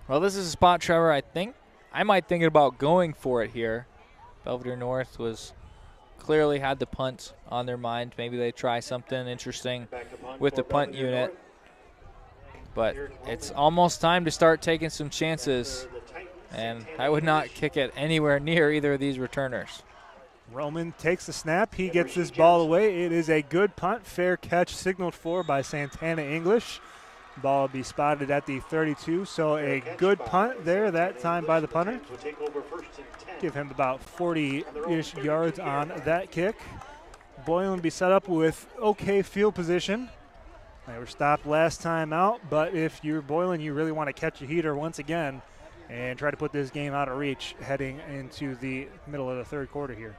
Well, this is a spot, Trevor, I might think about going for it here. Belvidere North clearly had the punt on their mind. Maybe they try something interesting with the punt unit. But it's almost time to start taking some chances, and I would not kick it anywhere near either of these returners. Roman takes the snap. He gets this ball away. It is a good punt. Fair catch signaled for by Santana English. Ball will be spotted at the 32, so a good punt there that time by the punter. Give him about 40-ish yards on that kick. Boylan will be set up with okay field position. They were stopped last time out, but if you're Boylan, you really want to catch a heater once again and try to put this game out of reach heading into the middle of the third quarter here.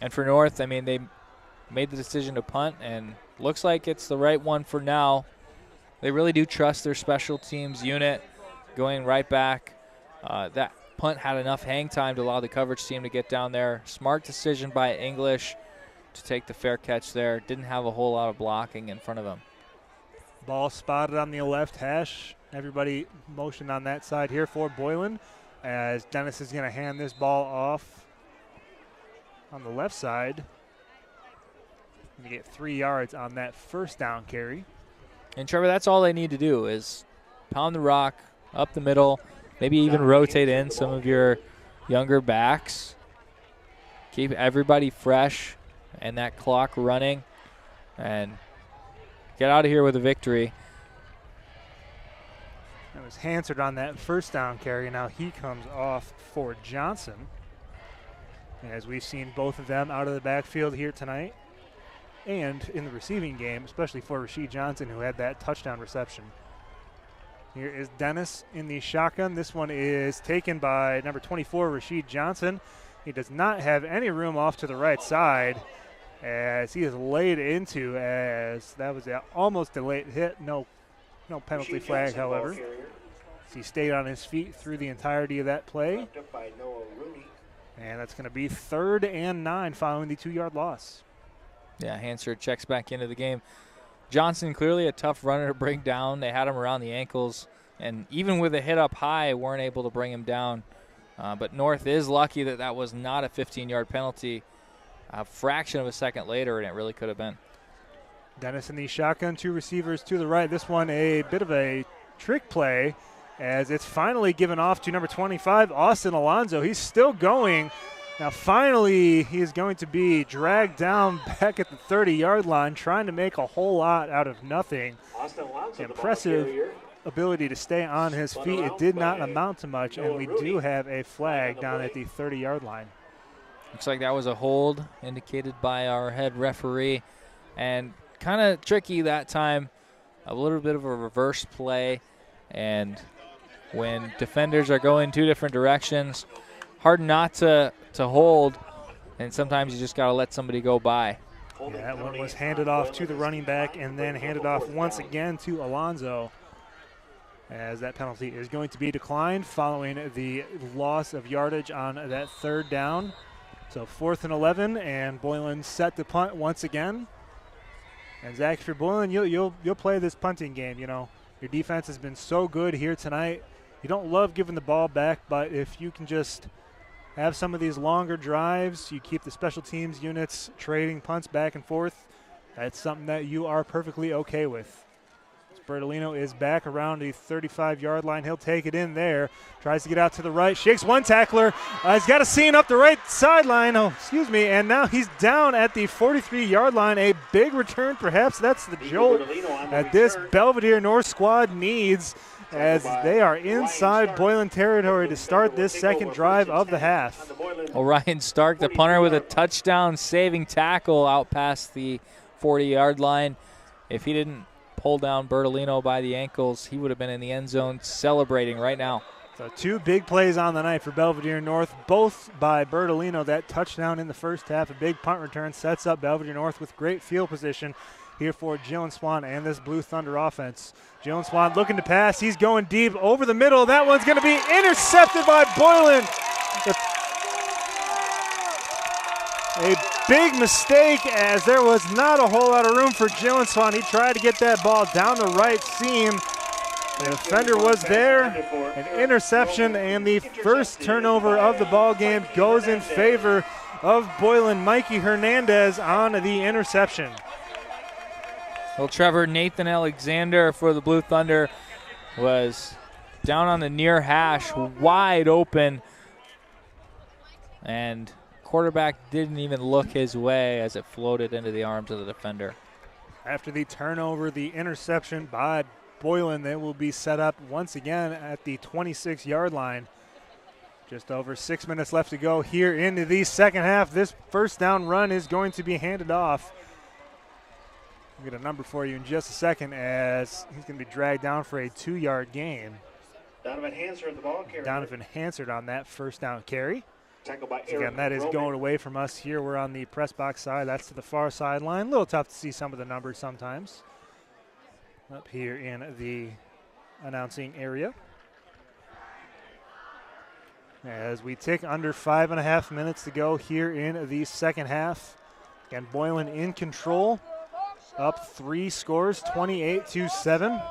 And for North, they made the decision to punt, and looks like it's the right one for now. They really do trust their special teams unit going right back. That punt had enough hang time to allow the coverage team to get down there. Smart decision by English to take the fair catch there. Didn't have a whole lot of blocking in front of him. Ball spotted on the left hash. Everybody motioned on that side here for Boylan as Dennis is going to hand this ball off on the left side. You get 3 yards on that first down carry. And Trevor, that's all they need to do is pound the rock up the middle, maybe even rotate in some of your younger backs. Keep everybody fresh and that clock running and get out of here with a victory. That was Hansard on that first down carry. Now he comes off for Johnson. As we've seen both of them out of the backfield here tonight and in the receiving game, especially for Rasheed Johnson, who had that touchdown reception. Here is Dennis in the shotgun. This one is taken by number 24, Rasheed Johnson. He does not have any room off to the right side as he is laid into, as that was almost a late hit. No penalty flag, however. He stayed on his feet through the entirety of that play. And that's going to be 3rd and 9 following the 2-yard loss. Yeah, Hansard checks back into the game. Johnson, clearly a tough runner to bring down. They had him around the ankles, and even with a hit up high, weren't able to bring him down. But North is lucky that that was not a 15-yard penalty. A fraction of a second later, and it really could have been. Dennis in the shotgun, 2 receivers to the right. This one a bit of a trick play as it's finally given off to number 25, Austin Alonzo. He's still going. Now finally he is going to be dragged down back at the 30-yard line, trying to make a whole lot out of nothing. Impressive ability to stay on his feet. It did not amount to much, and we do have a flag down at the 30-yard line. Looks like that was a hold indicated by our head referee, and kind of tricky that time. A little bit of a reverse play, and when defenders are going 2 different directions, hard not to hold, and sometimes you just got to let somebody go by. Yeah, that one was handed off to the running back and then handed off once again to Alonzo, as that penalty is going to be declined following the loss of yardage on that 3rd down. So 4th and 11, and Boylan set to punt once again. And Zach, if you're Boylan, you'll play this punting game. You know, your defense has been so good here tonight. You don't love giving the ball back, but if you can just have some of these longer drives, you keep the special teams units trading punts back and forth, that's something that you are perfectly okay with. Bertolino is back around the 35-yard line. He'll take it in there. Tries to get out to the right. Shakes one tackler. He's got a seam up the right sideline. And now he's down at the 43-yard line. A big return, perhaps. That's the jolt that this Belvidere North squad needs as they are inside Boylan territory to start this second drive of the half. Orion Stark, the punter, with a touchdown saving tackle out past the 40-yard line. If he didn't pull down Bertolino by the ankles, he would have been in the end zone celebrating right now. So 2 big plays on the night for Belvidere North, both by Bertolino. That touchdown in the first half, a big punt return, sets up Belvidere North with great field position here for Jalen Swan and this Blue Thunder offense. Jalen Swan looking to pass. He's going deep over the middle. That one's going to be intercepted by Boylan. A big mistake, as there was not a whole lot of room for Jalen Swan. He tried to get that ball down the right seam. The defender was there. An interception, and the first turnover of the ball game goes in favor of Boylan. Mikey Hernandez on the interception. Well, Trevor, Nathan Alexander for the Blue Thunder was down on the near hash, wide open, and quarterback didn't even look his way as it floated into the arms of the defender. After the turnover, the interception by Boylan, they will be set up once again at the 26-yard line. Just over 6 minutes left to go here into the second half. This first down run is going to be handed off. We'll get a number for you in just a second, as he's going to be dragged down for a 2-yard gain. Donovan Hansard, the ball carrier. Donovan Hansard on that first down carry. Tackled by So again, that is going away from us here. We're on the press box side. That's to the far sideline. A little tough to see some of the numbers sometimes up here in the announcing area. As we tick under 5.5 minutes to go here in the second half. Again, Boylan in control. Up 3 scores, 28-7.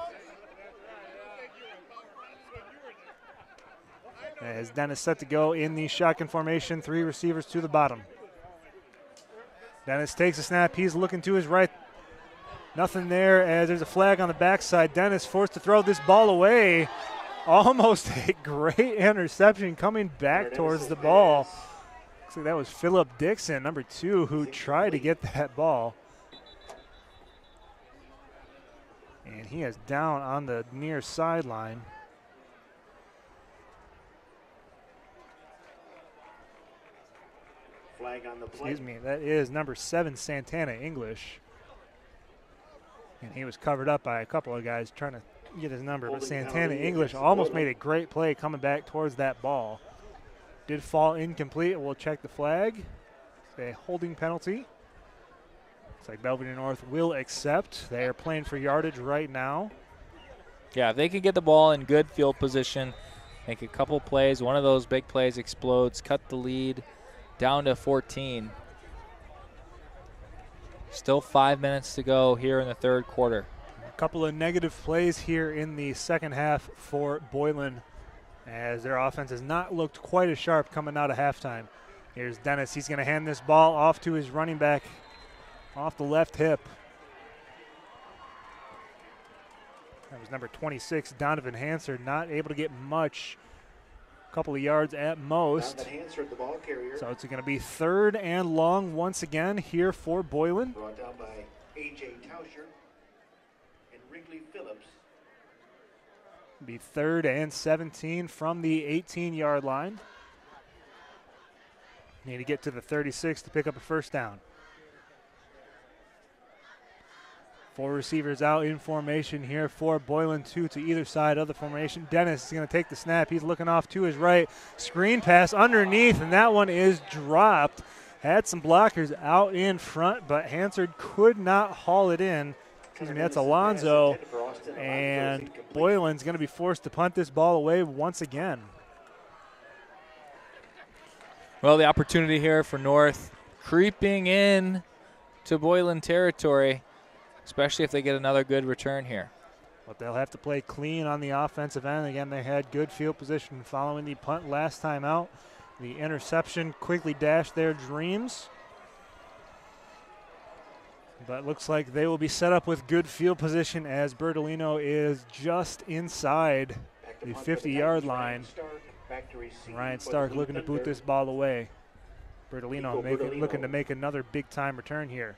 As Dennis set to go in the shotgun formation, 3 receivers to the bottom. Dennis takes a snap. He's looking to his right. Nothing there, as there's a flag on the backside. Dennis forced to throw this ball away. Almost a great interception coming back towards the ball. Looks like that was Philip Dixon, number 2, who tried to get that ball. And he is down on the near sideline. Flag on the play. Excuse me, that is number 7, Santana English. And he was covered up by a couple of guys trying to get his number. But Santana English almost made a great play coming back towards that ball. Did fall incomplete. We'll check the flag. It's a holding penalty. Looks like Belvidere North will accept. They are playing for yardage right now. Yeah, if they can get the ball in good field position, make a couple plays, one of those big plays explodes, cut the lead down to 14. Still 5 minutes to go here in the third quarter. A couple of negative plays here in the second half for Boylan, as their offense has not looked quite as sharp coming out of halftime. Here's Dennis. He's going to hand this ball off to his running back off the left hip. That was number 26, Donovan Hansard, not able to get much. A couple of yards at most. Hansard, the ball carrier. So it's going to be 3rd and long once again here for Boylan. Brought down by A.J. Tauscher and Wrigley Phillips. Be 3rd and 17 from the 18-yard line. Need to get to the 36 to pick up a first down. 4 receivers out in formation here for Boylan, 2 to either side of the formation. Dennis is going to take the snap. He's looking off to his right. Screen pass underneath, and that one is dropped. Had some blockers out in front, but Hansard could not haul it in. Excuse me, that's Alonzo. And Boylan's going to be forced to punt this ball away once again. Well, the opportunity here for North creeping in to Boylan territory, especially if they get another good return here. But they'll have to play clean on the offensive end. Again, they had good field position following the punt last time out. The interception quickly dashed their dreams. But looks like they will be set up with good field position, as Bertolino is just inside the 50-yard line. Ryan Stark looking to boot this ball away. Bertolino looking to make another big-time return here.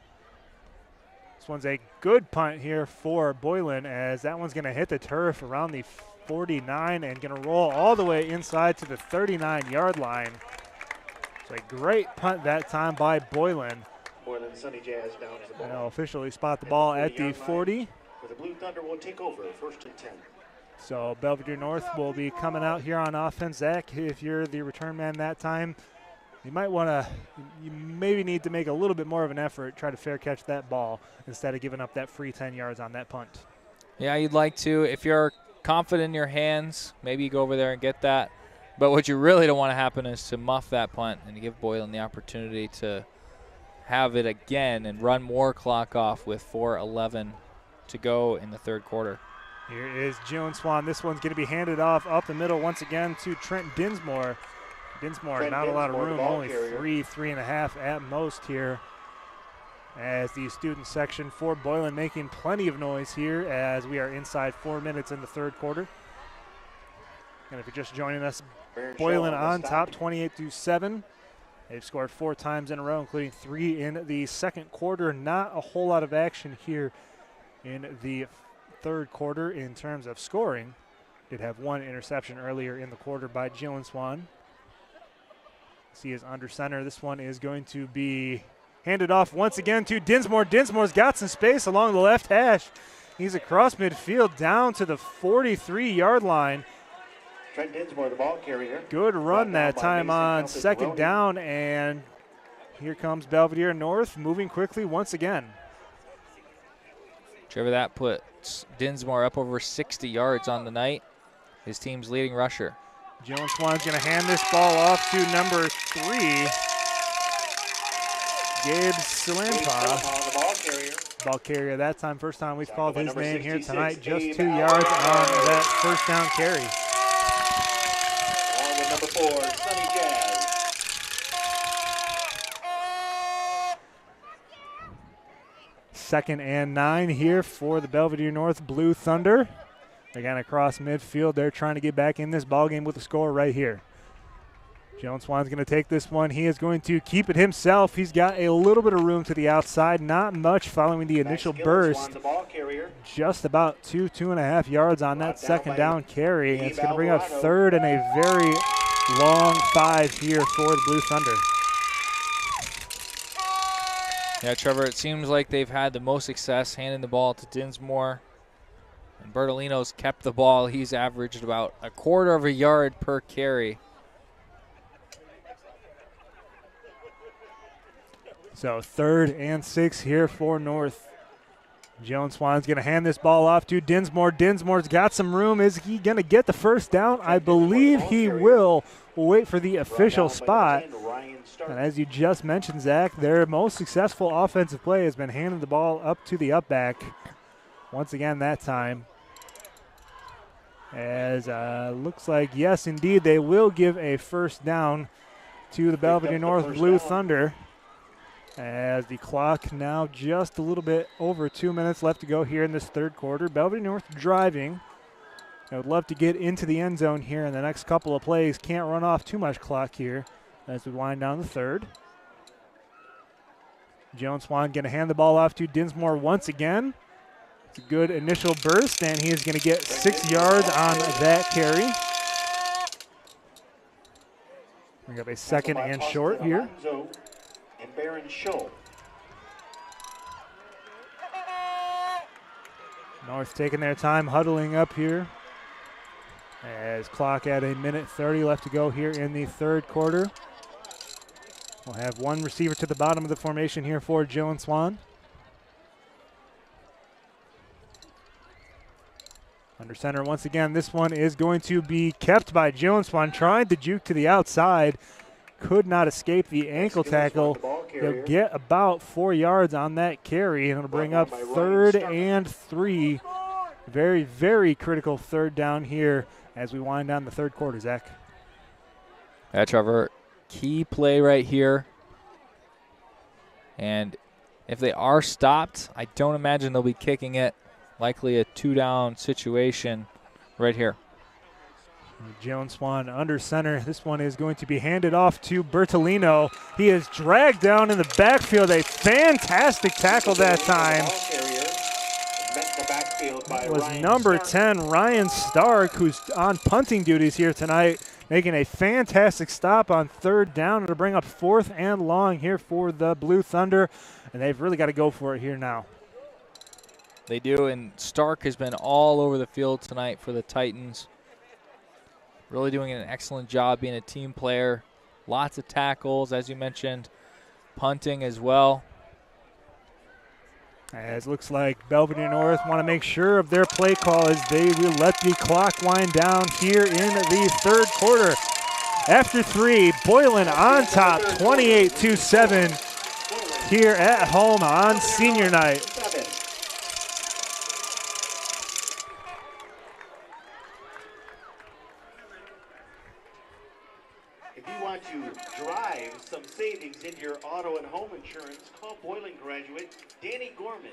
This one's a good punt here for Boylan, as that one's going to hit the turf around the 49 and going to roll all the way inside to the 39-yard line. So a great punt that time by Boylan. Boylan Sunny Jazz down to the ball. And they'll officially spot the ball at the 40. Where the Blue Thunder will take over, 1st and 10. So Belvidere North will be coming out here on offense. Zach, if you're the return man that time, you maybe need to make a little bit more of an effort, try to fair catch that ball instead of giving up that free 10 yards on that punt. Yeah, you'd like to. If you're confident in your hands, maybe you go over there and get that. But what you really don't want to happen is to muff that punt and give Boylan the opportunity to have it again and run more clock off with 4:11 to go in the third quarter. Here is Jalen Swan. This one's going to be handed off up the middle once again to Trent Dinsmore. Dinsmore, not a lot of room, only three and a half at most here. As the student section for Boylan making plenty of noise here as we are inside 4 minutes in the third quarter. And if you're just joining us, Boylan on top 28-7. They've scored 4 times in a row, including 3 in the second quarter. Not a whole lot of action here in the third quarter in terms of scoring. Did have 1 interception earlier in the quarter by Jalen Swan. See his under center. This one is going to be handed off once again to Dinsmore. Dinsmore's got some space along the left hash. He's across midfield down to the 43-yard line. Trent Dinsmore, the ball carrier. Good run that time on second down, and here comes Belvidere North moving quickly once again. Trevor, that puts Dinsmore up over 60 yards on the night, his team's leading rusher. Jalen Swan's going to hand this ball off to number 3, Gabe Silampa. Ball carrier that time, first time we've called his name here tonight. Just 2 yards on that first down carry. On with number 4, Sunny Jazz. Second and 9 here for the Belvidere North Blue Thunder. Again, across midfield, they're trying to get back in this ballgame with a score right here. Jalen Swan's going to take this one. He is going to keep it himself. He's got a little bit of room to the outside, not much following the initial burst. Just about 2.5 yards on that second down carry. And it's going to bring up third and a very long 5 here for the Blue Thunder. Yeah, Trevor, it seems like they've had the most success handing the ball to Dinsmore. And Bertolino's kept the ball. He's averaged about 1/4 yard per carry. So 3rd and 6 here for North. Jalen Swan's going to hand this ball off to Dinsmore. Dinsmore's got some room. Is he going to get the first down? I believe he will. We'll wait for the official spot. And as you just mentioned, Zach, their most successful offensive play has been handing the ball up to the up-back. Once again that time. As looks like, yes, indeed, they will give a first down to the Belvidere North Blue Thunder. As the clock now just a little bit over 2 minutes left to go here in this third quarter. Belvidere North driving. I would love to get into the end zone here in the next couple of plays. Can't run off too much clock here as we wind down the third. Jalen Swan going to hand the ball off to Dinsmore once again. It's a good initial burst, and he is going to get 6 yards on that carry. We have a second and short here. And Baron Scholl. North taking their time, huddling up here. As clock at 1:30 left to go here in the third quarter. We'll have one receiver to the bottom of the formation here for Jalen Swan. Under center once again. This one is going to be kept by Jalen Swan. Trying to juke to the outside. Could not escape the ankle tackle. He'll get about 4 yards on that carry, and it'll bring up 3rd and 3. Very, very critical third down here as we wind down the third quarter, Zach. Yeah, Trevor, key play right here. And if they are stopped, I don't imagine they'll be kicking it. Likely a 2-down situation right here. Jalen Swan under center. This one is going to be handed off to Bertolino. He is dragged down in the backfield. A fantastic tackle that time. the backfield by was Ryan number Stark. 10, Ryan Stark, who's on punting duties here tonight, making a fantastic stop on third down to bring up 4th and long here for the Blue Thunder, and they've really got to go for it here now. They do, and Stark has been all over the field tonight for the Titans. Really doing an excellent job being a team player. Lots of tackles, as you mentioned, punting as well. As it looks like Belvidere North want to make sure of their play call as they will let the clock wind down here in the third quarter. After 3, Boylan on top, 28-7 here at home on senior night. If you want to drive some savings in your auto and home insurance, call Boylan graduate Danny Gorman.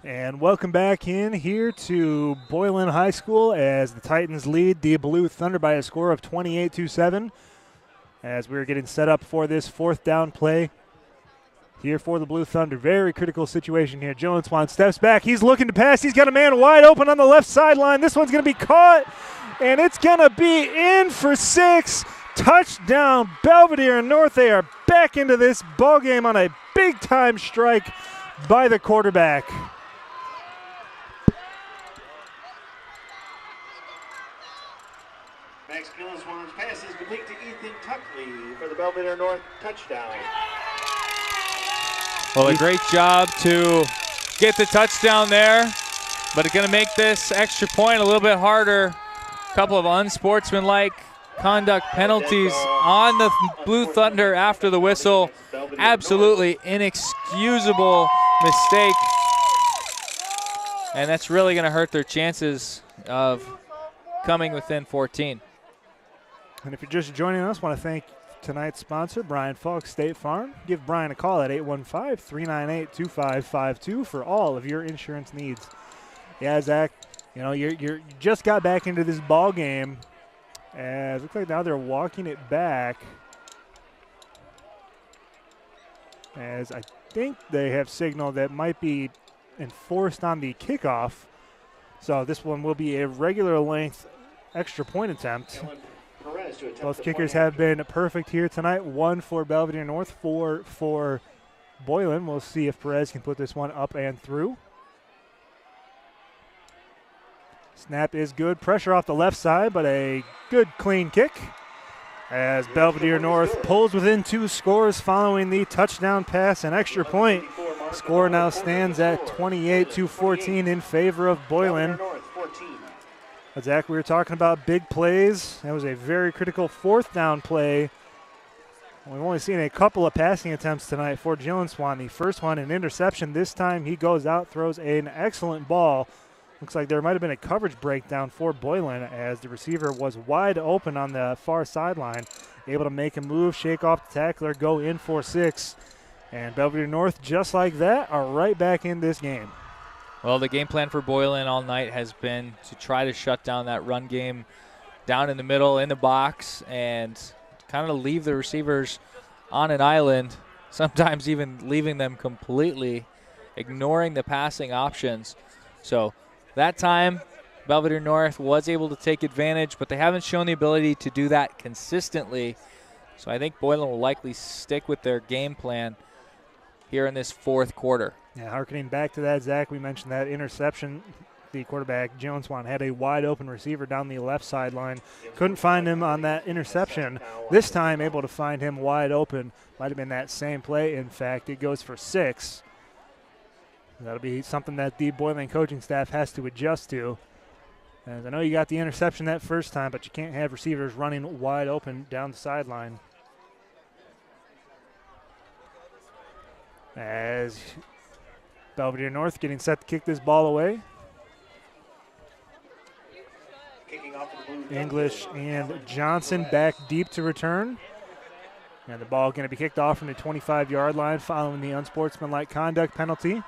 And welcome back in here to Boylan High School as the Titans lead the Blue Thunder by a score of 28-7 as we're getting set up for this 4th down play here for the Blue Thunder. Very critical situation here. Jalen Swan steps back. He's looking to pass. He's got a man wide open on the left sideline. This one's going to be caught, and it's going to be in for 6. Touchdown, Belvidere North. They are back into this ball game on a big-time strike by the quarterback. Max Gilliswan's pass is complete to Ethan Tuckley for the Belvidere North touchdown. Well, a great job to get the touchdown there, but it's going to make this extra point a little bit harder. A couple of unsportsmanlike conduct penalties on the Blue Thunder after the whistle. Absolutely inexcusable mistake, and that's really going to hurt their chances of coming within 14. And if you're just joining us, I want to thank tonight's sponsor, Brian Faulk State Farm. Give Brian a call at 815-398-2552 for all of your insurance needs. Yeah, Zach, you know, you just got back into this ball game. As it looks like now they're walking it back. As I think they have signaled that might be enforced on the kickoff. So this one will be a regular length extra point attempt. Both kickers have been perfect here tonight. 1 for Belvidere North, 4 for Boylan. We'll see if Perez can put this one up and through. Snap is good. Pressure off the left side, but a good clean kick. As Belvidere North pulls within 2 scores following the touchdown pass and extra point. Score now stands at 28-14 in favor of Boylan. Zach, we were talking about big plays. That was a very critical 4th down play. We've only seen a couple of passing attempts tonight for Jalen Swan. The first one, an interception. This time he goes out, throws an excellent ball. Looks like there might have been a coverage breakdown for Boylan as the receiver was wide open on the far sideline. Able to make a move, shake off the tackler, go in for 6. And Belvidere North, just like that, are right back in this game. Well, the game plan for Boylan all night has been to try to shut down that run game down in the middle in the box and kind of leave the receivers on an island, sometimes even leaving them completely, ignoring the passing options. So that time, Belvidere North was able to take advantage, but they haven't shown the ability to do that consistently. So I think Boylan will likely stick with their game plan here in this 4th quarter. Yeah, harkening back to that, Zach, we mentioned that interception the quarterback, Joneswan, had a wide open receiver down the left sideline. Couldn't find him on that interception. This time able to find him wide open. Might have been that same play. In fact, it goes for 6. That'll be something that the Boylan coaching staff has to adjust to. As I know you got the interception that first time, but you can't have receivers running wide open down the sideline. As Belvidere North getting set to kick this ball away. English and Johnson back deep to return. And the ball going to be kicked off from the 25-yard line following the unsportsmanlike conduct penalty.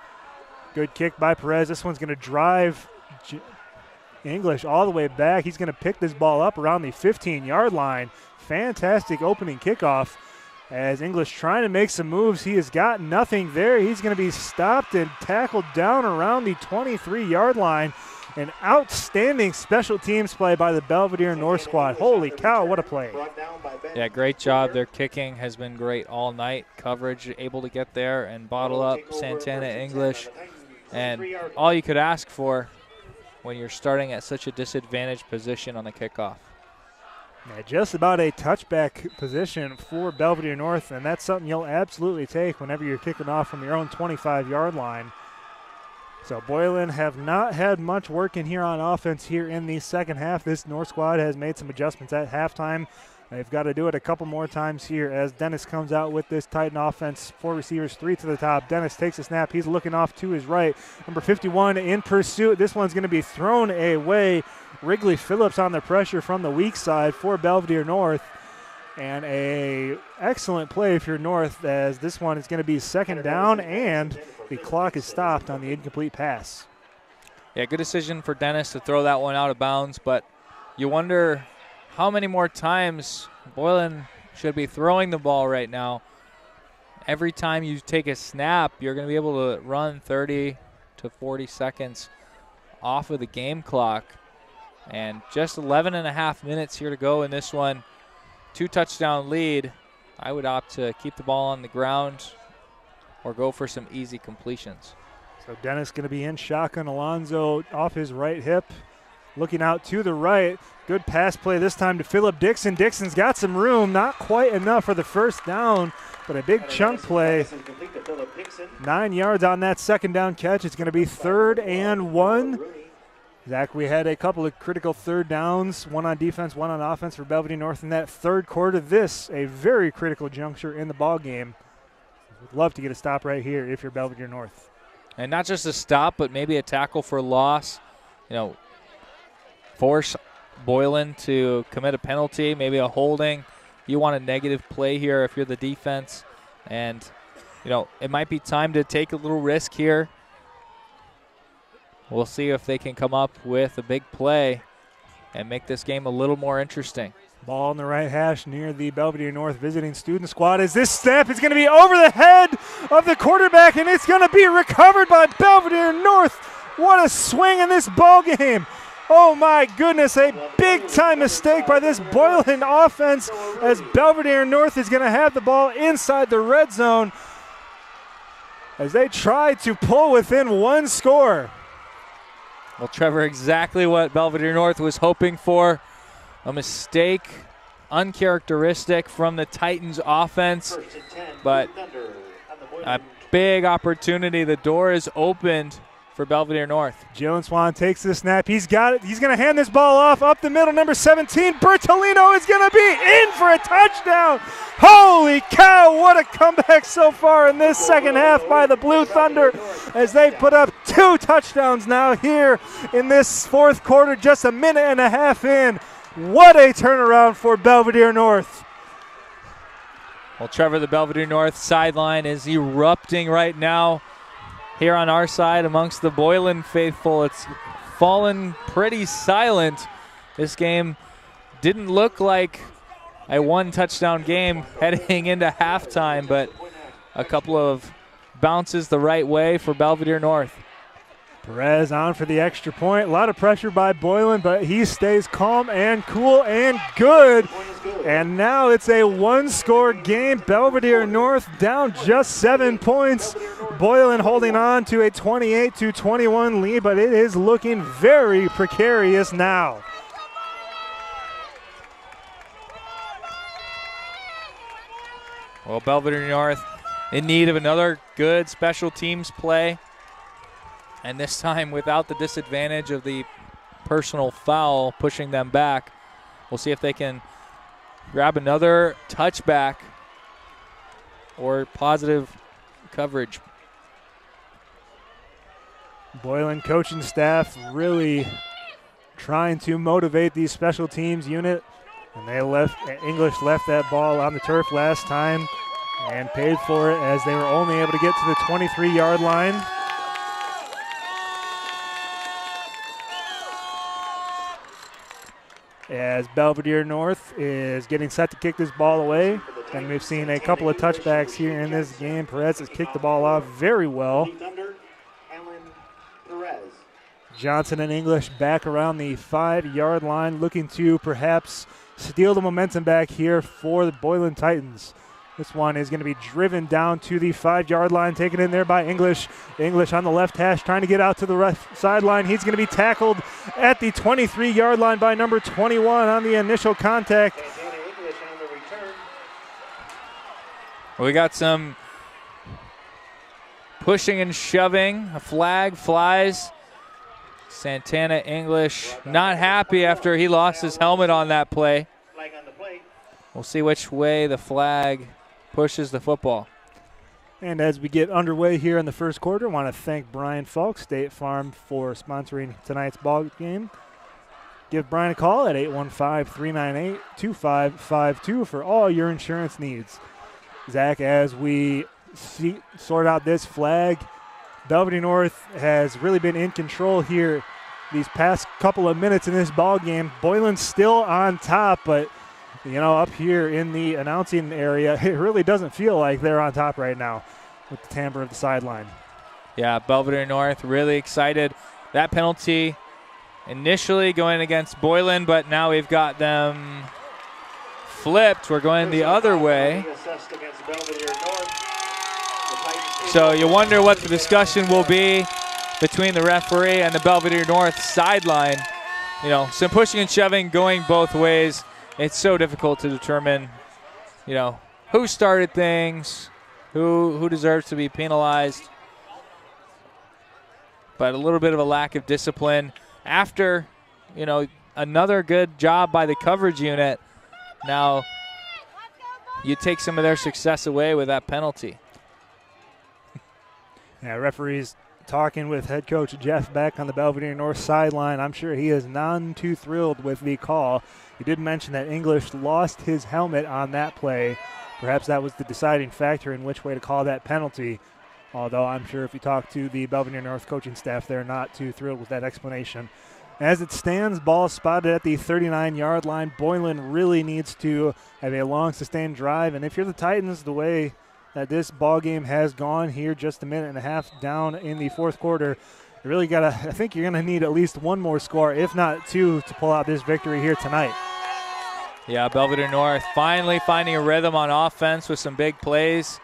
Good kick by Perez. This one's going to drive English all the way back. He's going to pick this ball up around the 15-yard line. Fantastic opening kickoff. As English trying to make some moves, he has got nothing there. He's going to be stopped and tackled down around the 23-yard line. An outstanding special teams play by the Belvidere North squad. Holy cow, what a play. Yeah, great job. Their kicking has been great all night. Coverage able to get there and bottle up Santana English. And all you could ask for when you're starting at such a disadvantaged position on the kickoff. Yeah, just about a touchback position for Belvidere North, and that's something you'll absolutely take whenever you're kicking off from your own 25-yard line. So Boylan have not had much work in here on offense here in the second half. This North squad has made some adjustments at halftime. They've got to do it a couple more times here as Dennis comes out with this Titan offense. 4 receivers, 3 to the top. Dennis takes a snap. He's looking off to his right. Number 51 in pursuit. This one's going to be thrown away. Wrigley Phillips on the pressure from the weak side for Belvidere North. And a excellent play for North as this one is going to be second down and the clock is stopped on the incomplete pass. Yeah, good decision for Dennis to throw that one out of bounds, but you wonder how many more times Boylan should be throwing the ball right now. Every time you take a snap, you're going to be able to run 30 to 40 seconds off of the game clock. And just 11 and a half minutes here to go in this one. 2-touchdown lead. I would opt to keep the ball on the ground or go for some easy completions. So Dennis going to be in shotgun. Alonzo off his right hip. Looking out to the right. Good pass play this time to Philip Dixon. Dixon's got some room. Not quite enough for the first down, but a big chunk play. 9 yards on that second down catch. It's going to be 3rd and 1. Zach, we had a couple of critical third downs, one on defense, one on offense for Belvidere North in that third quarter. This, a very critical juncture in the ball game. Would love to get a stop right here if you're Belvidere North. And not just a stop, but maybe a tackle for loss. You know, force Boylan to commit a penalty, maybe a holding. You want a negative play here if you're the defense. And, you know, it might be time to take a little risk here. We'll see if they can come up with a big play and make this game a little more interesting. Ball on the right hash near the Belvidere North visiting student squad as this snap is going to be over the head of the quarterback, and it's going to be recovered by Belvidere North. What a swing in this ball game. Oh my goodness, a big-time mistake by this Boylan offense as Belvidere North is going to have the ball inside the red zone as they try to pull within one score. Well, Trevor, exactly what Belvidere North was hoping for. A mistake, uncharacteristic from the Titans offense, but a big opportunity. The door is opened for Belvidere North. Joneswan takes the snap. He's got it. He's going to hand this ball off up the middle. Number 17, Bertolino is going to be in for a touchdown. Holy cow, what a comeback so far in this second half by the Blue Thunder as they put up 2 touchdowns now here in this fourth quarter, just a minute and a half in. What a turnaround for Belvidere North. Well, Trevor, the Belvidere North sideline is erupting right now. Here on our side amongst the Boylan faithful, it's fallen pretty silent. This game didn't look like a 1-touchdown game heading into halftime, but a couple of bounces the right way for Belvidere North. Perez on for the extra point. A lot of pressure by Boylan, but he stays calm and cool and good And now it's a one-score game. Belvidere North down just 7 points. Boylan holding on to a 28-21 lead, but it is looking very precarious now. Well, Belvidere North in need of another good special teams play, and this time without the disadvantage of the personal foul pushing them back. We'll see if they can grab another touchback or positive coverage. Boylan coaching staff really trying to motivate these special teams unit. And English left that ball on the turf last time and paid for it as they were only able to get to the 23-yard line. As Belvidere North is getting set to kick this ball away. And we've seen a couple of touchbacks here in this game. Perez has kicked the ball off very well. Johnson and English back around the 5-yard line, looking to perhaps steal the momentum back here for the Boylan Titans. This one is going to be driven down to the 5-yard line, taken in there by English. English on the left hash, trying to get out to the left sideline. He's going to be tackled at the 23-yard line by number 21 on the initial contact. We got some pushing and shoving. A flag flies. Santana English not happy after he lost his helmet on that play. We'll see which way the flag pushes the football. And as we get underway here in the first quarter, I want to thank Brian Faulk State Farm for sponsoring tonight's ball game. Give Brian a call at 815-398-2552 for all your insurance needs. Zach, as we sort out this flag, Belvidere North has really been in control here these past couple of minutes in this ball game. Boylan's still on top, but up here in the announcing area, it really doesn't feel like they're on top right now with the timbre of the sideline. Yeah, Belvidere North really excited. That penalty initially going against Boylan, but now we've got them flipped. We're going the other way. So you wonder what the discussion will be between the referee and the Belvidere North sideline. Some pushing and shoving going both ways. It's so difficult to determine, who started things, who deserves to be penalized. But a little bit of a lack of discipline after, another good job by the coverage unit. Now you take some of their success away with that penalty. Yeah, referees talking with head coach Jeff Beck on the Belvidere North sideline. I'm sure he is none too thrilled with the call. He did mention that English lost his helmet on that play. Perhaps that was the deciding factor in which way to call that penalty. Although I'm sure if you talk to the Belvidere North coaching staff, they're not too thrilled with that explanation. As it stands, ball spotted at the 39-yard line. Boylan really needs to have a long, sustained drive. And if you're the Titans, the way that this ball game has gone here, just a minute and a half down in the fourth quarter, you really I think you're going to need at least one more score, if not two, to pull out this victory here tonight. Yeah, Belvidere North finally finding a rhythm on offense with some big plays.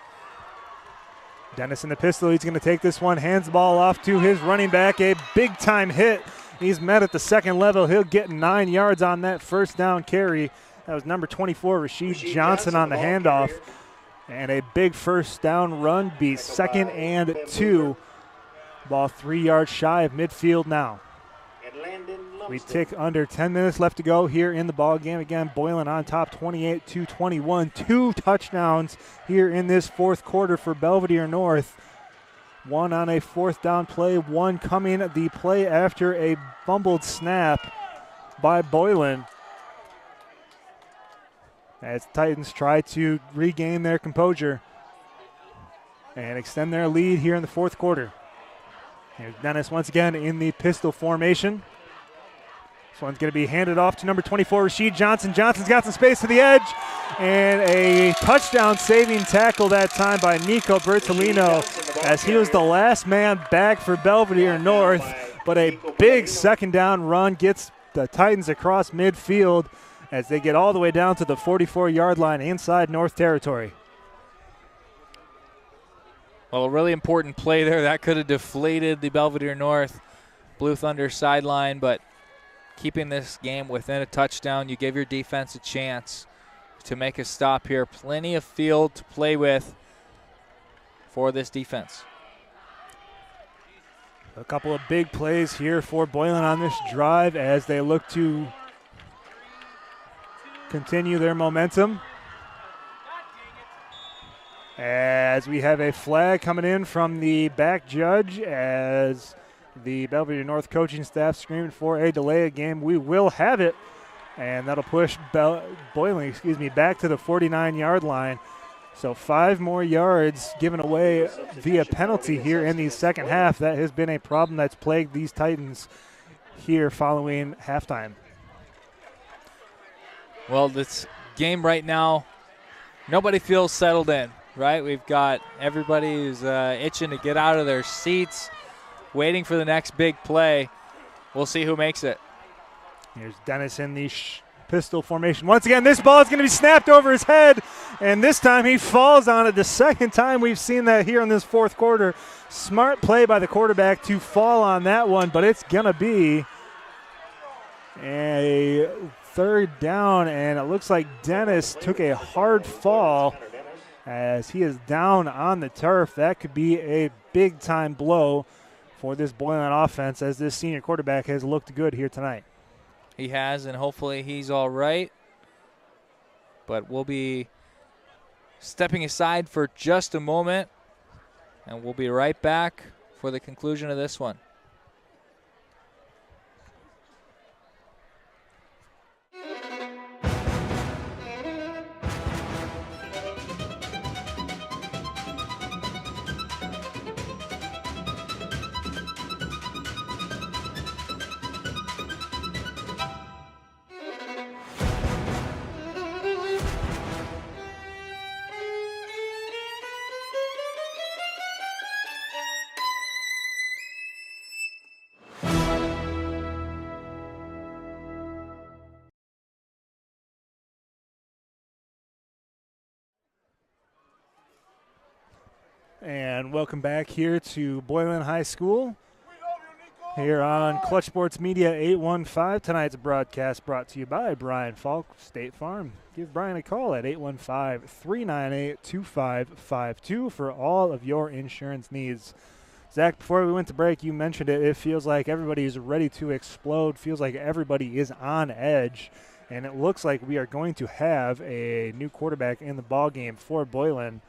Dennis in the pistol, he's going to take this one, hands the ball off to his running back, a big-time hit. He's met at the second level. He'll get 9 yards on that first down carry. That was number 24, Rasheed Johnson on the handoff. And a big first down run, be 2nd and 2. Ball 3 yards shy of midfield now. We tick under 10 minutes left to go here in the ball game. Again, Boylan on top 28-21. 2 touchdowns here in this fourth quarter for Belvidere North. One on a fourth down play, one coming the play after a fumbled snap by Boylan. As Titans try to regain their composure and extend their lead here in the fourth quarter. Here's Dennis once again in the pistol formation. This one's going to be handed off to number 24, Rasheed Johnson. Johnson's got some space to the edge. And a touchdown-saving tackle that time by Nico Bertolino, as he was the last man back for Belvidere North. But a big second down run gets the Titans across midfield. as they get all the way down to the 44-yard line inside North territory. Well, a really important play there. That could have deflated the Belvidere North Blue Thunder sideline, but keeping this game within a touchdown, you give your defense a chance to make a stop here. Plenty of field to play with for this defense. A couple of big plays here for Boylan on this drive as they look to continue their momentum. As we have a flag coming in from the back judge as the Belvidere North coaching staff screaming for a delay of game. We will have it, and that'll push Boylan back to the 49-yard line. So 5 more yards given away via penalty here in the second half. That has been a problem that's plagued these Titans here following halftime. Well, this game right now, nobody feels settled in, right? We've got everybody who's itching to get out of their seats, waiting for the next big play. We'll see who makes it. Here's Dennis in the pistol formation. Once again, this ball is going to be snapped over his head, and this time he falls on it. The second time we've seen that here in this fourth quarter. Smart play by the quarterback to fall on that one, but it's going to be a third down, and it looks like Dennis took a hard fall as he is down on the turf. That could be a big-time blow for this Boylan offense, as this senior quarterback has looked good here tonight. He has, and hopefully he's all right. But we'll be stepping aside for just a moment, and we'll be right back for the conclusion of this one. And welcome back here to Boylan High School here on Clutch Sports Media 815. Tonight's broadcast brought to you by Brian Faulk State Farm. Give Brian a call at 815-398-2552 for all of your insurance needs. Zach, before we went to break, you mentioned it. It feels like everybody is ready to explode. Feels like everybody is on edge. And it looks like we are going to have a new quarterback in the ballgame for Boylan.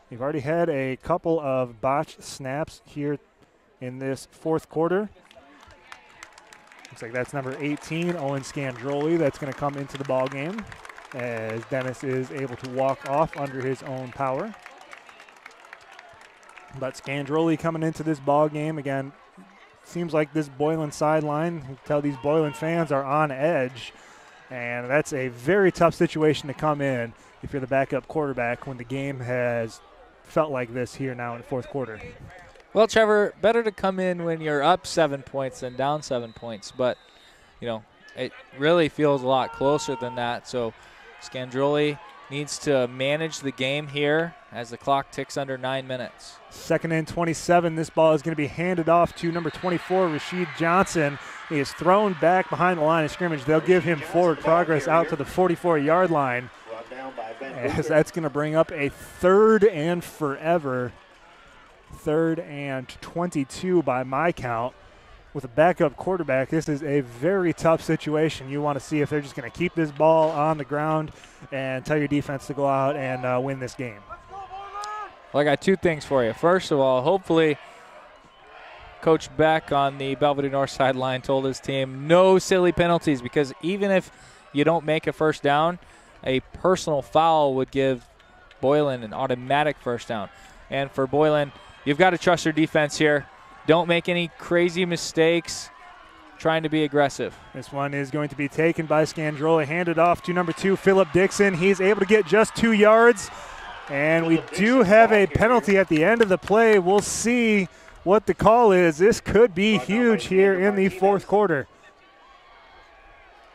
We've already had a couple of botched snaps here in this fourth quarter. Looks like that's number 18, Owen Scandroli, that's going to come into the ball game as Dennis is able to walk off under his own power. But Scandroli coming into this ball game again. Seems like this Boylan sideline, you can tell these Boylan fans are on edge, and that's a very tough situation to come in if you're the backup quarterback when the game has felt like this here now in the fourth quarter. Well, Trevor, better to come in when you're up 7 points than down 7 points. But, you know, it really feels a lot closer than that. So Scandroli needs to manage the game here as the clock ticks under 9 minutes. 2nd and 27. This ball is going to be handed off to number 24, Rashid Johnson. He is thrown back behind the line of scrimmage. They'll give him forward progress out to the 44-yard line, as that's going to bring up a 3rd and forever. 3rd and 22 by my count. With a backup quarterback, this is a very tough situation. You want to see if they're just going to keep this ball on the ground and tell your defense to go out and win this game. Well, I got 2 things for you. First of all, hopefully Coach Beck on the Belvidere North sideline told his team no silly penalties, because even if you don't make a first down, a personal foul would give Boylan an automatic first down. And for Boylan, you've got to trust your defense here. Don't make any crazy mistakes trying to be aggressive. This one is going to be taken by Scandroli, handed off to number 2, Philip Dixon. He's able to get just 2 yards, and we do have a penalty at the end of the play. We'll see what the call is. This could be huge here in the fourth quarter.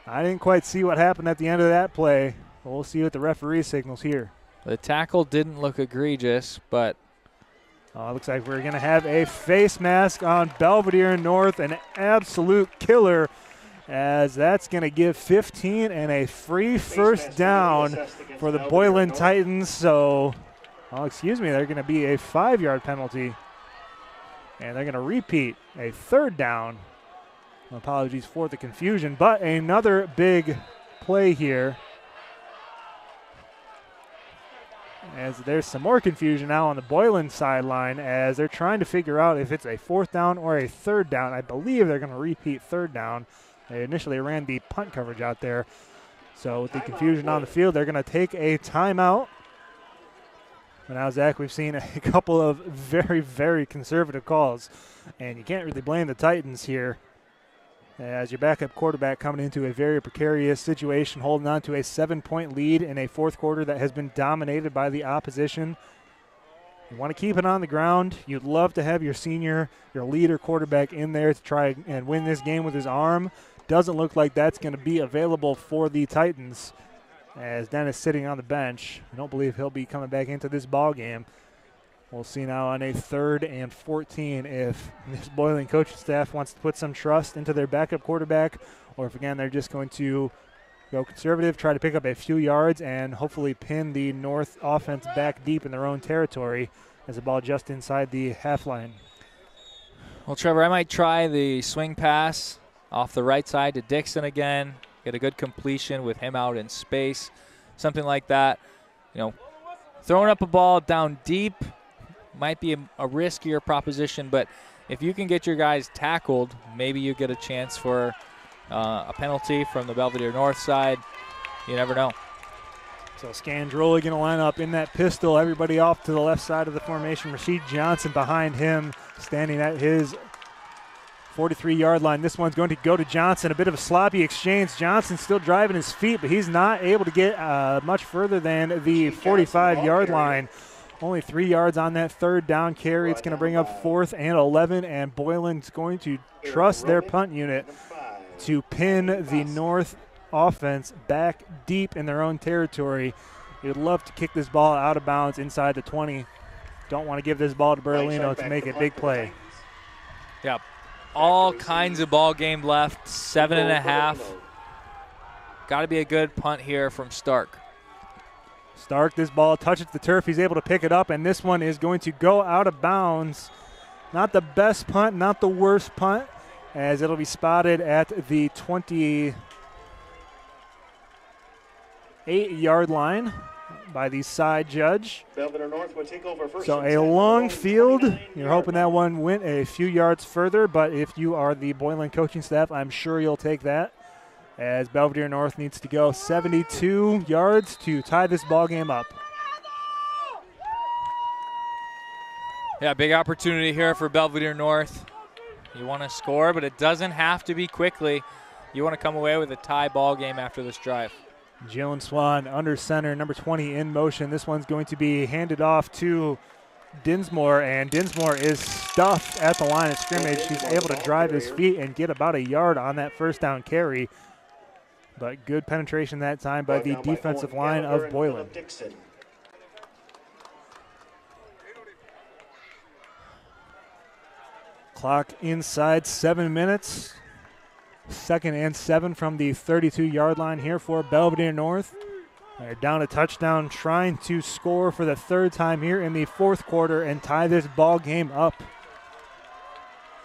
I didn't quite see what happened at the end of that play. We'll see what the referee signals here. The tackle didn't look egregious, but Looks like we're going to have a face mask on Belvidere North, an absolute killer, as that's going to give 15 and a free first down for the Boylan Titans. So, excuse me, they're going to be a 5-yard penalty, and they're going to repeat a third down. Apologies for the confusion, but another big play here. As there's some more confusion now on the Boylan sideline as they're trying to figure out if it's a 4th down or a 3rd down. I believe they're going to repeat 3rd down. They initially ran the punt coverage out there. So with the confusion on the field, they're going to take a timeout. And now, Zach, we've seen a couple of very, very conservative calls. And you can't really blame the Titans here, as your backup quarterback coming into a very precarious situation, holding on to a 7-point lead in a 4th quarter that has been dominated by the opposition. You want to keep it on the ground. You'd love to have your senior, your leader quarterback in there to try and win this game with his arm. Doesn't look like that's going to be available for the Titans, as Dennis sitting on the bench. I don't believe he'll be coming back into this ball game. We'll see now on a 3rd and 14 if this Boylan coaching staff wants to put some trust into their backup quarterback, or if, again, they're just going to go conservative, try to pick up a few yards, and hopefully pin the North offense back deep in their own territory as the ball just inside the half line. Well, Trevor, I might try the swing pass off the right side to Dixon again, get a good completion with him out in space, something like that. You know, throwing up a ball down deep might be a riskier proposition, but if you can get your guys tackled, maybe you get a chance for a penalty from the Belvidere North side. You never know. So Scandroli going to line up in that pistol. Everybody off to the left side of the formation. Rasheed Johnson behind him, standing at his 43-yard line. This one's going to go to Johnson. A bit of a sloppy exchange. Johnson still driving his feet, but he's not able to get much further than the 45-yard line. Only 3 yards on that 3rd down carry. It's going to bring up 4th and 11, and Boylan's going to trust their punt unit to pin the North offense back deep in their own territory. You'd love to kick this ball out of bounds inside the 20. Don't want to give this ball to Berlino to make a big play. Yeah, all kinds of ball game left, 7.5. Got to be a good punt here from Stark. Stark, this ball touches the turf. He's able to pick it up, and this one is going to go out of bounds. Not the best punt, not the worst punt, as it'll be spotted at the 28-yard line by the side judge. Belvidere North will take over first. So a long field. You're hoping that one went a few yards further, but if you are the Boylan coaching staff, I'm sure you'll take that, as Belvidere North needs to go 72 yards to tie this ball game up. Yeah, big opportunity here for Belvidere North. You want to score, but it doesn't have to be quickly. You want to come away with a tie ball game after this drive. Jalen Swan under center, number 20 in motion. This one's going to be handed off to Dinsmore, and Dinsmore is stuffed at the line of scrimmage. He's able to drive his feet and get about a yard on that 1st down carry. But good penetration that time by the defensive line of Boylan. Clock inside 7 minutes. 2nd and 7 from the 32-yard line here for Belvidere North. They're down a touchdown, trying to score for the 3rd time here in the 4th quarter and tie this ball game up.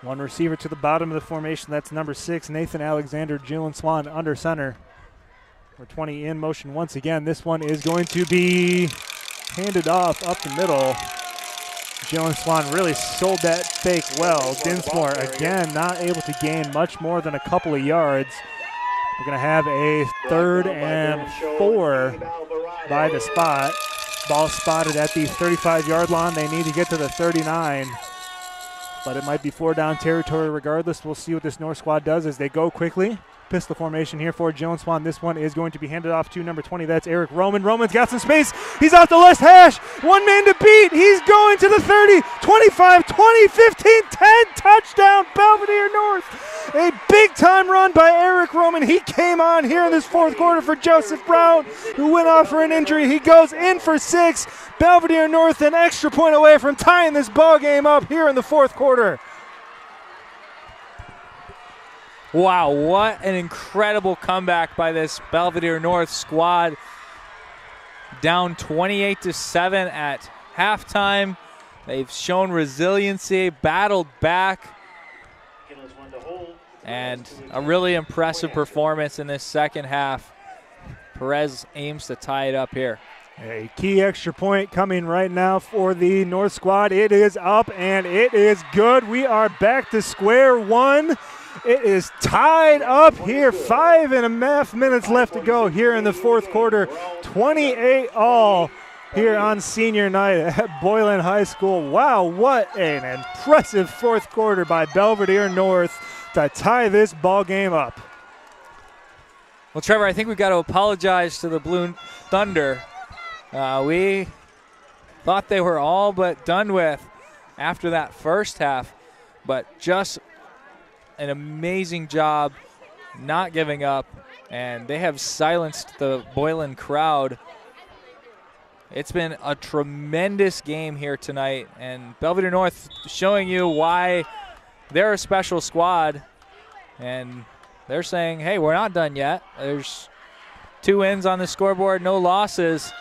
One receiver to the bottom of the formation. That's number 6, Nathan Alexander. Jalen Swan under center. Number 20 in motion once again. This one is going to be handed off up the middle. Jalen Swan really sold that fake well. Dinsmore, again, not able to gain much more than a couple of yards. We're going to have a 3rd and 4 by the spot. Ball spotted at the 35-yard line. They need to get to the 39. But it might be 4 down territory regardless. We'll see what this North squad does as they go quickly. pistol formation here for Jones Swan. This one is going to be handed off to number 20. That's Eric Roman. Roman's got some space. He's off the left hash. One man to beat. He's going to the 30, 25, 20, 15, 10. Touchdown, Belvidere North. A big-time run by Eric Roman. He came on here in this fourth quarter for Joseph Brown, who went off for an injury. He goes in for 6. Belvidere North an extra point away from tying this ball game up here in the fourth quarter. Wow, what an incredible comeback by this Belvidere North squad. Down 28-7 at halftime. They've shown resiliency, battled back, and a really impressive performance in this second half. Perez aims to tie it up here. A key extra point coming right now for the North squad. It is up and it is good. We are back to square one. It is tied up here. 5.5 minutes left to go here in the fourth quarter. 28 all here on senior night at Boylan High School. Wow, what an impressive fourth quarter by Belvidere North to tie this ball game up. Well, Trevor, I think we've got to apologize to the Blue Thunder. We thought they were all but done with after that first half, but just an amazing job not giving up, and they have silenced the Boylan crowd. It's been a tremendous game here tonight, and Belvidere North showing you why they're a special squad, and they're saying, hey, we're not done yet. There's 2 wins on the scoreboard, no losses.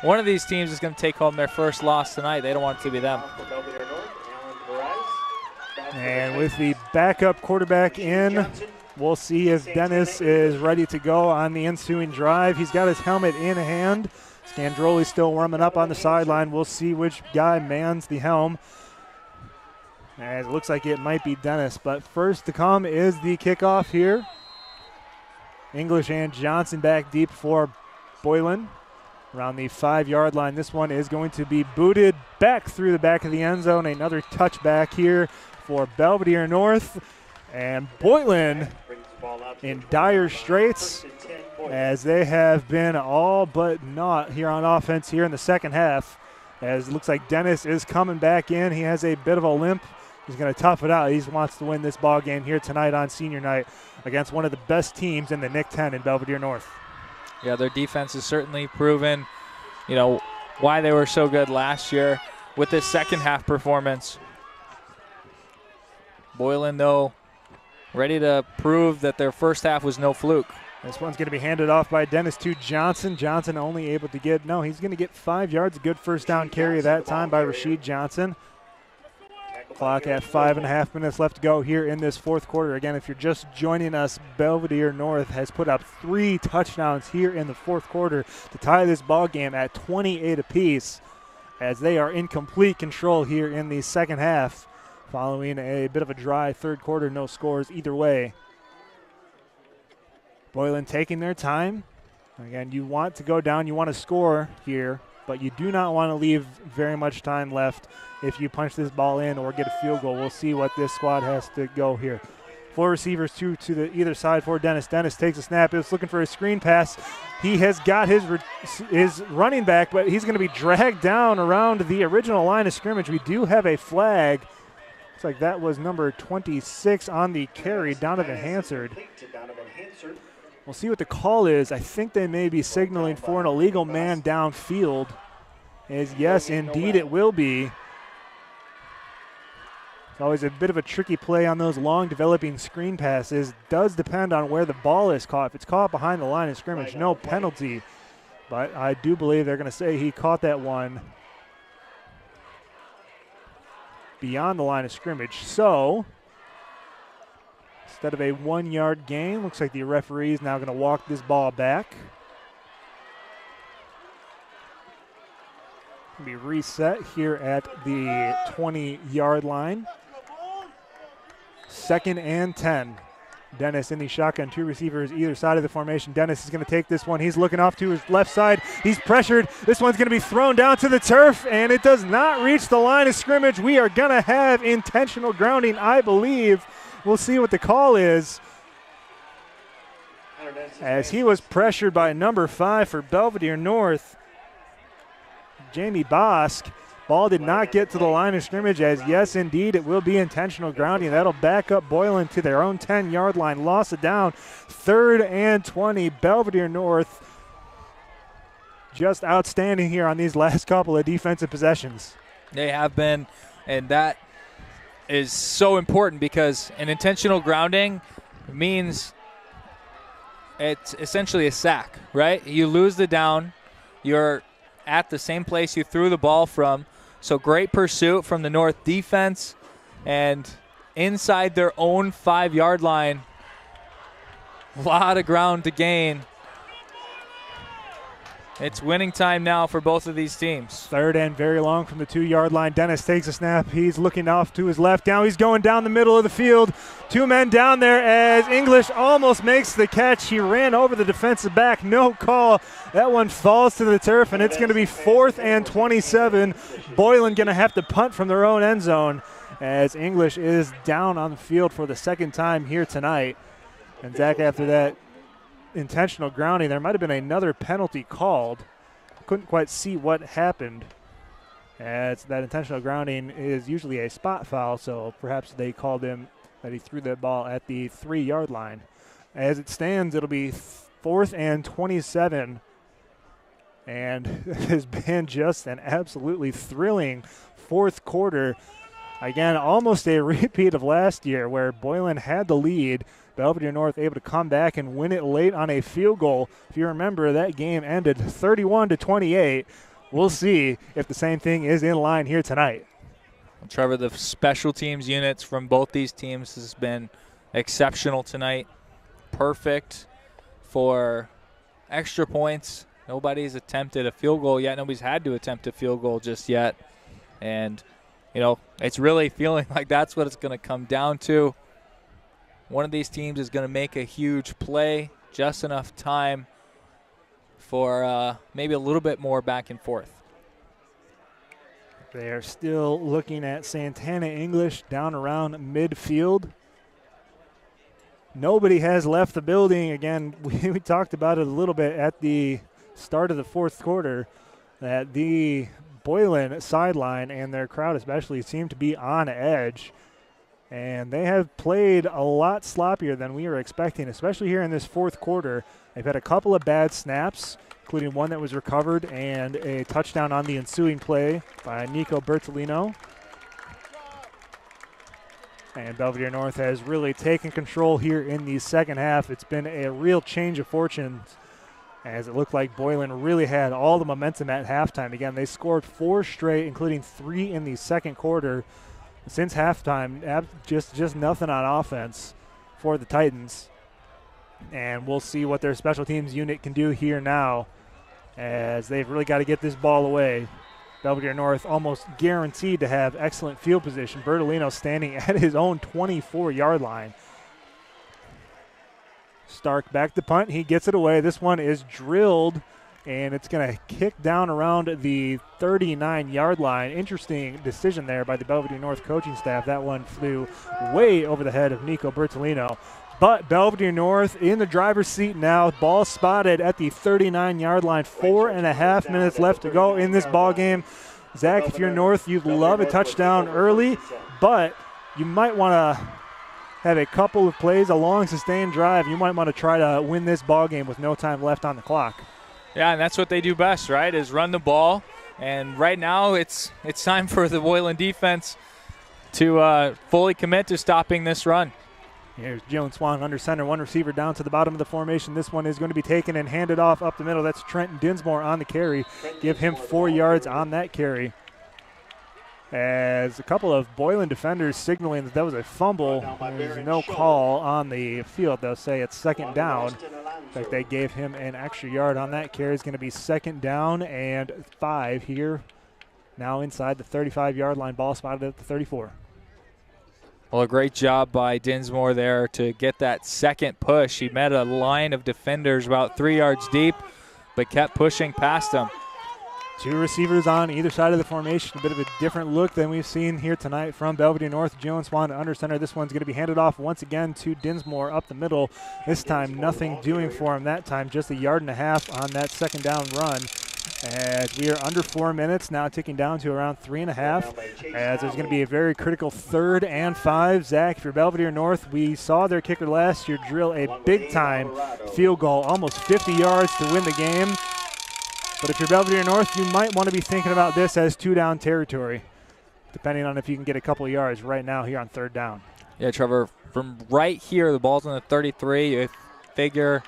One of these teams is going to take home their first loss tonight. They don't want it to be them. And with the backup quarterback in, we'll see if Dennis is ready to go on the ensuing drive. He's got his helmet in hand. Scandroli's still warming up on the sideline. We'll see which guy mans the helm. And it looks like it might be Dennis. But first to come is the kickoff here. English and Johnson back deep for Boylan. Around the 5-yard line. This one is going to be booted back through the back of the end zone. Another touchback here for Belvidere North. And Boylan in dire straits, as they have been all but not here on offense here in the second half. As it looks like Dennis is coming back in. He has a bit of a limp. He's going to tough it out. He wants to win this ball game here tonight on senior night against one of the best teams in the NIC-10 in Belvidere North. Yeah, their defense has certainly proven, why they were so good last year with this second half performance. Boylan, though, ready to prove that their first half was no fluke. This one's going to be handed off by Dennis to Johnson. Johnson only able to get, he's going to get 5 yards. A good first down carry that time by Rasheed Johnson. Clock at 5.5 minutes left to go here in this fourth quarter. Again, if you're just joining us, Belvidere North has put up 3 touchdowns here in the fourth quarter to tie this ball game at 28 apiece, as they are in complete control here in the second half, following a bit of a dry third quarter, no scores either way. Boylan taking their time. Again, you want to go down, you want to score here, but you do not want to leave very much time left if you punch this ball in or get a field goal. We'll see what this squad has to go here. 4 receivers, 2 to the either side for Dennis. Dennis takes a snap. Is looking for a screen pass. He has got his running back, but he's going to be dragged down around the original line of scrimmage. We do have a flag. Looks like that was number 26 on the carry, Donovan Hansard. We'll see what the call is. I think they may be signaling for an illegal man downfield. Yes, indeed it will be. It's always a bit of a tricky play on those long developing screen passes. Does depend on where the ball is caught. If it's caught behind the line of scrimmage, no penalty. But I do believe they're going to say he caught that one beyond the line of scrimmage. So instead of a 1-yard gain, looks like the referee is now going to walk this ball back. Be reset here at the 20-yard line. 2nd and 10. Dennis in the shotgun, 2 receivers either side of the formation. Dennis is going to take this one. He's looking off to his left side. He's pressured. This one's going to be thrown down to the turf, and it does not reach the line of scrimmage. We are going to have intentional grounding, I believe. We'll see what the call is. as he was pressured by number 5 for Belvidere North, Jamie Bosk. Ball did not get to the line of scrimmage, as yes, indeed, it will be intentional grounding. That'll back up Boylan to their own 10-yard line. Loss it down, 3rd and 20. Belvidere North just outstanding here on these last couple of defensive possessions. They have been, and that is so important because an intentional grounding means it's essentially a sack, right? You lose the down, you're at the same place you threw the ball from. So great pursuit from the North defense, and inside their own 5-yard line, a lot of ground to gain. It's winning time now for both of these teams. 3rd and very long from the 2-yard line. Dennis takes a snap. He's looking off to his left. Now he's going down the middle of the field. 2 men down there as English almost makes the catch. He ran over the defensive back. No call. That one falls to the turf, and it's going to be 4th and 27. Boylan going to have to punt from their own end zone as English is down on the field for the 2nd time here tonight. And Zach, after that intentional grounding, there might have been another penalty called. Couldn't quite see what happened, as that intentional grounding is usually a spot foul, so perhaps they called him that he threw that ball at the 3-yard line. As it stands, it'll be 4th and 27, and it has been just an absolutely thrilling 4th quarter. Again, almost a repeat of last year where Boylan had the lead. Belvidere North able to come back and win it late on a field goal. If you remember, that game ended 31-28. We'll see if the same thing is in line here tonight. Trevor, the special teams units from both these teams has been exceptional tonight. Perfect for extra points. Nobody's attempted a field goal yet. Nobody's had to attempt a field goal just yet. And, you know, it's really feeling like that's what it's going to come down to. One of these teams is going to make a huge play, just enough time for maybe a little bit more back and forth. They are still looking at Santana English down around midfield. Nobody has left the building. Again, we talked about it a little bit at the start of the 4th quarter, that the Boylan sideline and their crowd especially seem to be on edge. And they have played a lot sloppier than we were expecting, especially here in this 4th quarter. They've had a couple of bad snaps, including one that was recovered and a touchdown on the ensuing play by Nico Bertolino. And Belvidere North has really taken control here in the second half. It's been a real change of fortunes, as it looked like Boylan really had all the momentum at halftime. Again, they scored 4 straight, including 3 in the second quarter. Since halftime, just nothing on offense for the Titans. And we'll see what their special teams unit can do here now, as they've really got to get this ball away. Belvidere North almost guaranteed to have excellent field position. Bertolino standing at his own 24-yard line. Stark back to punt. He gets it away. This one is drilled, and it's going to kick down around the 39-yard line. Interesting decision there by the Belvidere North coaching staff. That one flew way over the head of Nico Bertolino. But Belvidere North in the driver's seat now. Ball spotted at the 39-yard line. 4.5 minutes left to go in this ball game. Zach, if you're North, you'd love a touchdown early, but you might want to have a couple of plays, a long sustained drive. You might want to try to win this ball game with no time left on the clock. Yeah, and that's what they do best, right, is run the ball. And right now it's time for the Boylan defense to fully commit to stopping this run. Here's Jones Swan under center, one receiver down to the bottom of the formation. This one is going to be taken and handed off up the middle. That's Trenton Dinsmore on the carry. Give him 4 yards on that carry. As a couple of Boylan defenders signaling that was a fumble. There's no call on the field. They'll say it's second down. In fact, they gave him an extra yard on that carry. It's going to be second down and 5 here. Now inside the 35-yard line. Ball spotted at the 34. Well, a great job by Dinsmore there to get that second push. He met a line of defenders about 3 yards deep, but kept pushing past them. Two receivers on either side of the formation. A bit of a different look than we've seen here tonight from Belvidere North. Jalen Swan under center. This one's going to be handed off once again to Dinsmore up the middle. This time nothing doing for him that time. Just a yard and a half on that second down run. As we are under 4 minutes, now ticking down to around 3.5. As there's going to be a very critical 3rd and 5. Zach, if you're Belvidere North, we saw their kicker last year drill a big-time field goal, almost 50 yards to win the game. But if you're Belvidere North, you might want to be thinking about this as 2-down territory, depending on if you can get a couple of yards right now here on 3rd down. Yeah, Trevor, from right here, the ball's on the 33. You figure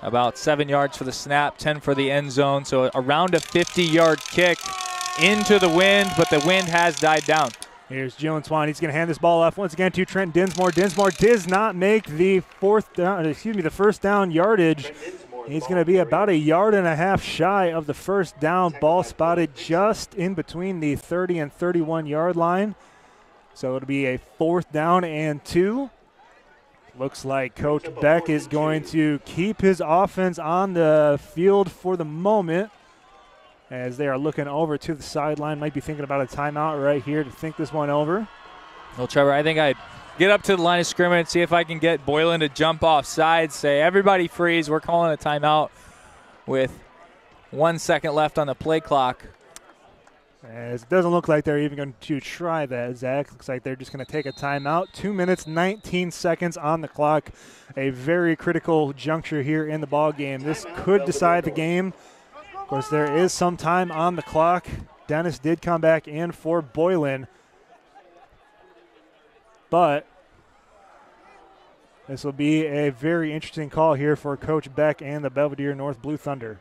about 7 yards for the snap, 10 for the end zone. So around a 50-yard kick into the wind, but the wind has died down. Here's Jalen Swan. He's going to hand this ball off once again to Trent Dinsmore. Dinsmore does not make the the first down yardage. He's going to be about a yard and a half shy of the first down. Ball spotted just in between the 30 and 31-yard line. So it'll be a 4th down and 2. Looks like Coach Beck is going to keep his offense on the field for the moment as they are looking over to the sideline. Might be thinking about a timeout right here to think this one over. Well, Trevor, I think I'd get up to the line of scrimmage, see if I can get Boylan to jump off sides, say, everybody freeze, we're calling a timeout with 1 second left on the play clock. As it doesn't look like they're even going to try that, Zach. Looks like they're just going to take a timeout. 2 minutes, 19 seconds on the clock. A very critical juncture here in the ball game. This could decide the game. Of course, there is some time on the clock. Dennis did come back in for Boylan. But this will be a very interesting call here for Coach Beck and the Belvidere North Blue Thunder.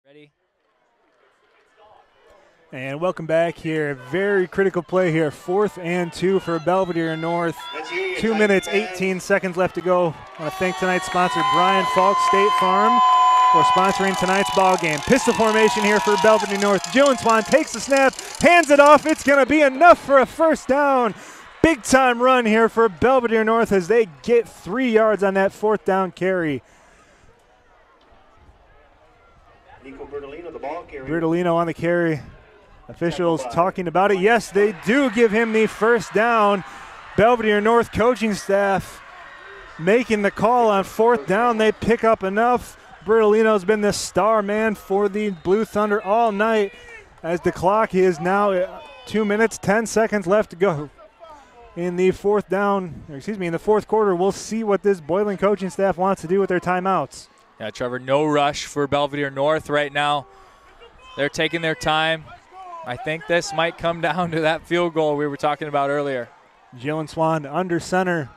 Ready? And welcome back here. Very critical play here. 4th and 2 for Belvidere North. 2 minutes, 18 seconds left to go. I want to thank tonight's sponsor, Brian Faulk State Farm, for sponsoring tonight's ball game. Pistol formation here for Belvidere North. Jalen Swan takes the snap, hands it off. It's going to be enough for a first down. Big time run here for Belvidere North as they get 3 yards on that 4th down carry. Bertolino on the carry. Officials talking about it. Yes, they do give him the first down. Belvidere North coaching staff making the call on 4th down. They pick up enough. Bertolino's been the star man for the Blue Thunder all night as the clock is now 2 minutes, 10 seconds left to go. In the 4th down, in the 4th quarter, we'll see what this Boylan coaching staff wants to do with their timeouts. Yeah, Trevor, no rush for Belvidere North right now. They're taking their time. I think this might come down to that field goal we were talking about earlier. Jalen Swan under center.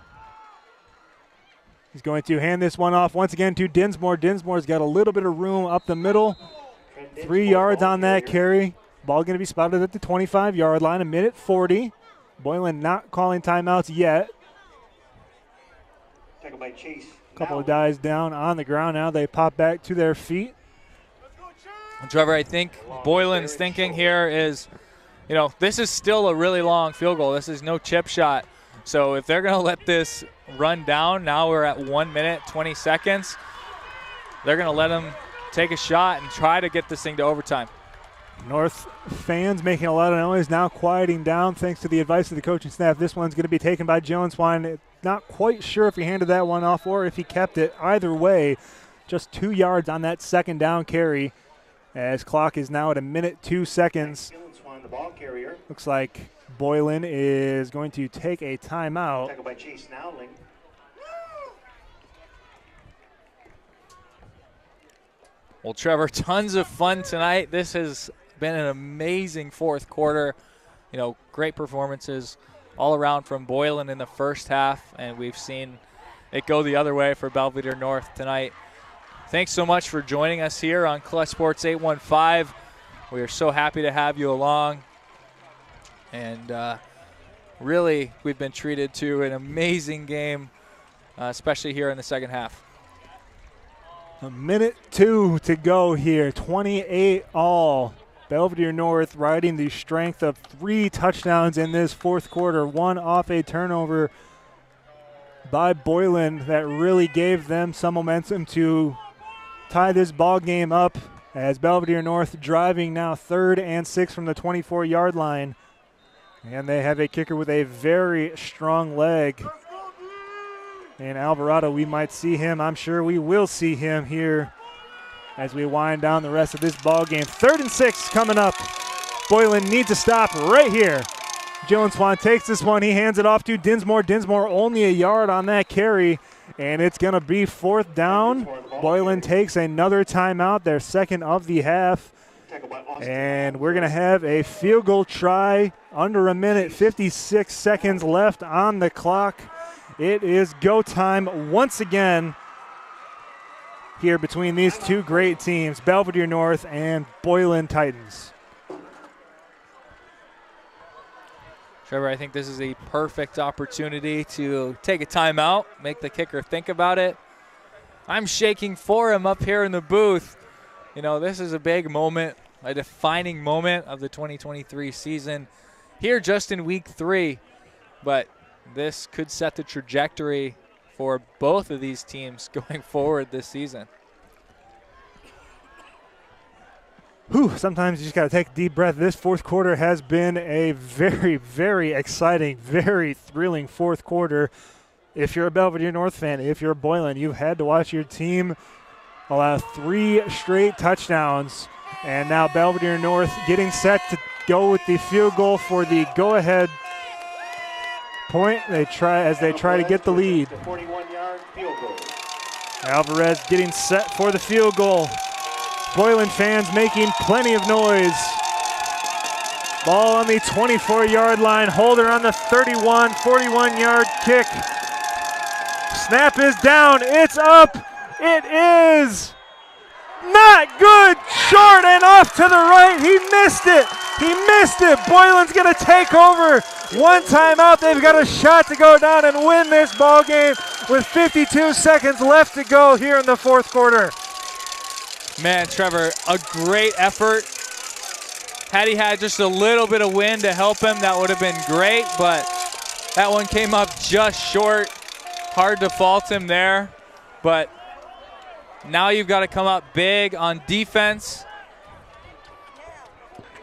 He's going to hand this one off once again to Dinsmore. Dinsmore's got a little bit of room up the middle. 3 yards on that carry. Ball going to be spotted at the 25-yard line, 1:40. Boylan not calling timeouts yet. Taken by Chase. Couple of guys down on the ground now. They pop back to their feet. Trevor, I think Boylan's thinking here is, this is still a really long field goal. This is no chip shot. So if they're going to let this run down, now we're at 1 minute, 20 seconds. They're going to let them take a shot and try to get this thing to overtime. North fans making a lot of noise, now quieting down thanks to the advice of the coaching staff. This one's going to be taken by Jalen Swan. Not quite sure if he handed that one off or if he kept it. Either way, just 2 yards on that 2nd down carry as clock is now at 1:02. Jalen Swan, the ball carrier. Looks like Boylan is going to take a timeout. Tackled by Chase Nowling. Well, Trevor, tons of fun tonight. This has been an amazing 4th quarter. Great performances all around from Boylan in the first half, and we've seen it go the other way for Belvidere North tonight. Thanks so much for joining us here on Clutch Sports 815. We are so happy to have you along. And really, we've been treated to an amazing game, especially here in the second half. A minute 2 to go here, 28-all. Belvidere North riding the strength of 3 touchdowns in this fourth quarter, 1 off a turnover by Boylan that really gave them some momentum to tie this ball game up, as Belvidere North driving now 3rd and 6 from the 24-yard line. And they have a kicker with a very strong leg. And Alvarado, we might see him. I'm sure we will see him here as we wind down the rest of this ball game. 3rd and 6 coming up. Boylan needs to stop right here. Jalen Swan takes this one. He hands it off to Dinsmore. Dinsmore only a yard on that carry, and it's going to be 4th down. Boylan takes another timeout, their second of the half. And we're going to have a field goal try under a minute, 56 seconds left on the clock. It is go time once again here between these two great teams, Belvidere North and Boylan Titans. Trevor, I think this is a perfect opportunity to take a timeout, make the kicker think about it. I'm shaking for him up here in the booth. You know, this is a big moment, a defining moment of the 2023 season here just in week 3. But this could set the trajectory for both of these teams going forward this season. Whew, sometimes you just got to take a deep breath. This fourth quarter has been a very, very exciting, very thrilling fourth quarter. If you're a Belvidere North fan, if you're a Boylan, you've had to watch your team allow 3 straight touchdowns. And now Belvidere North getting set to go with the field goal for the go-ahead point. They try to get the lead. 41-yard field goal. Alvarez getting set for the field goal. Boylan fans making plenty of noise. Ball on the 24-yard line. Holder on the 31, 41-yard kick. Snap is down. It's up. It is not good. Short and off to the right. He missed it. He missed it. Boylan's going to take over. 1 timeout. They've got a shot to go down and win this ball game with 52 seconds left to go here in the fourth quarter. Man, Trevor, a great effort. Had he had just a little bit of wind to help him, that would have been great, but that one came up just short. Hard to fault him there, but now you've got to come up big on defense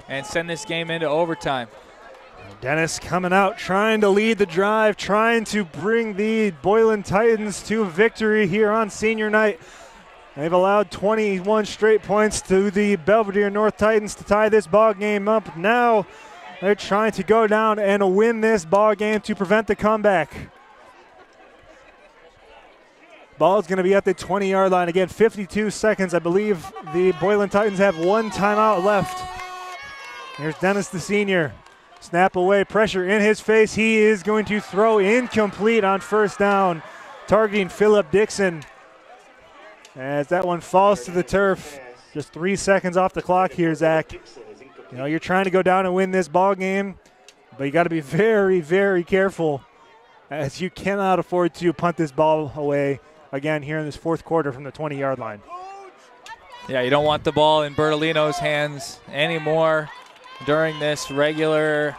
and send this game into overtime. Dennis coming out, trying to lead the drive, trying to bring the Boylan Titans to victory here on senior night. They've allowed 21 straight points to the Belvidere North Titans to tie this ball game up. Now they're trying to go down and win this ball game to prevent the comeback. Ball is going to be at the 20-yard line. Again, 52 seconds. I believe the Boylan Titans have 1 timeout left. Here's Dennis, the senior. Snap away, pressure in his face. He is going to throw incomplete on first down, targeting Phillip Dixon. As that one falls to the turf. Just 3 seconds off the clock here, Zach. You know, you're trying to go down and win this ball game, but you got to be very, very careful, as you cannot afford to punt this ball away again here in this fourth quarter from the 20-yard line. Yeah, you don't want the ball in Bertolino's hands anymore during this regular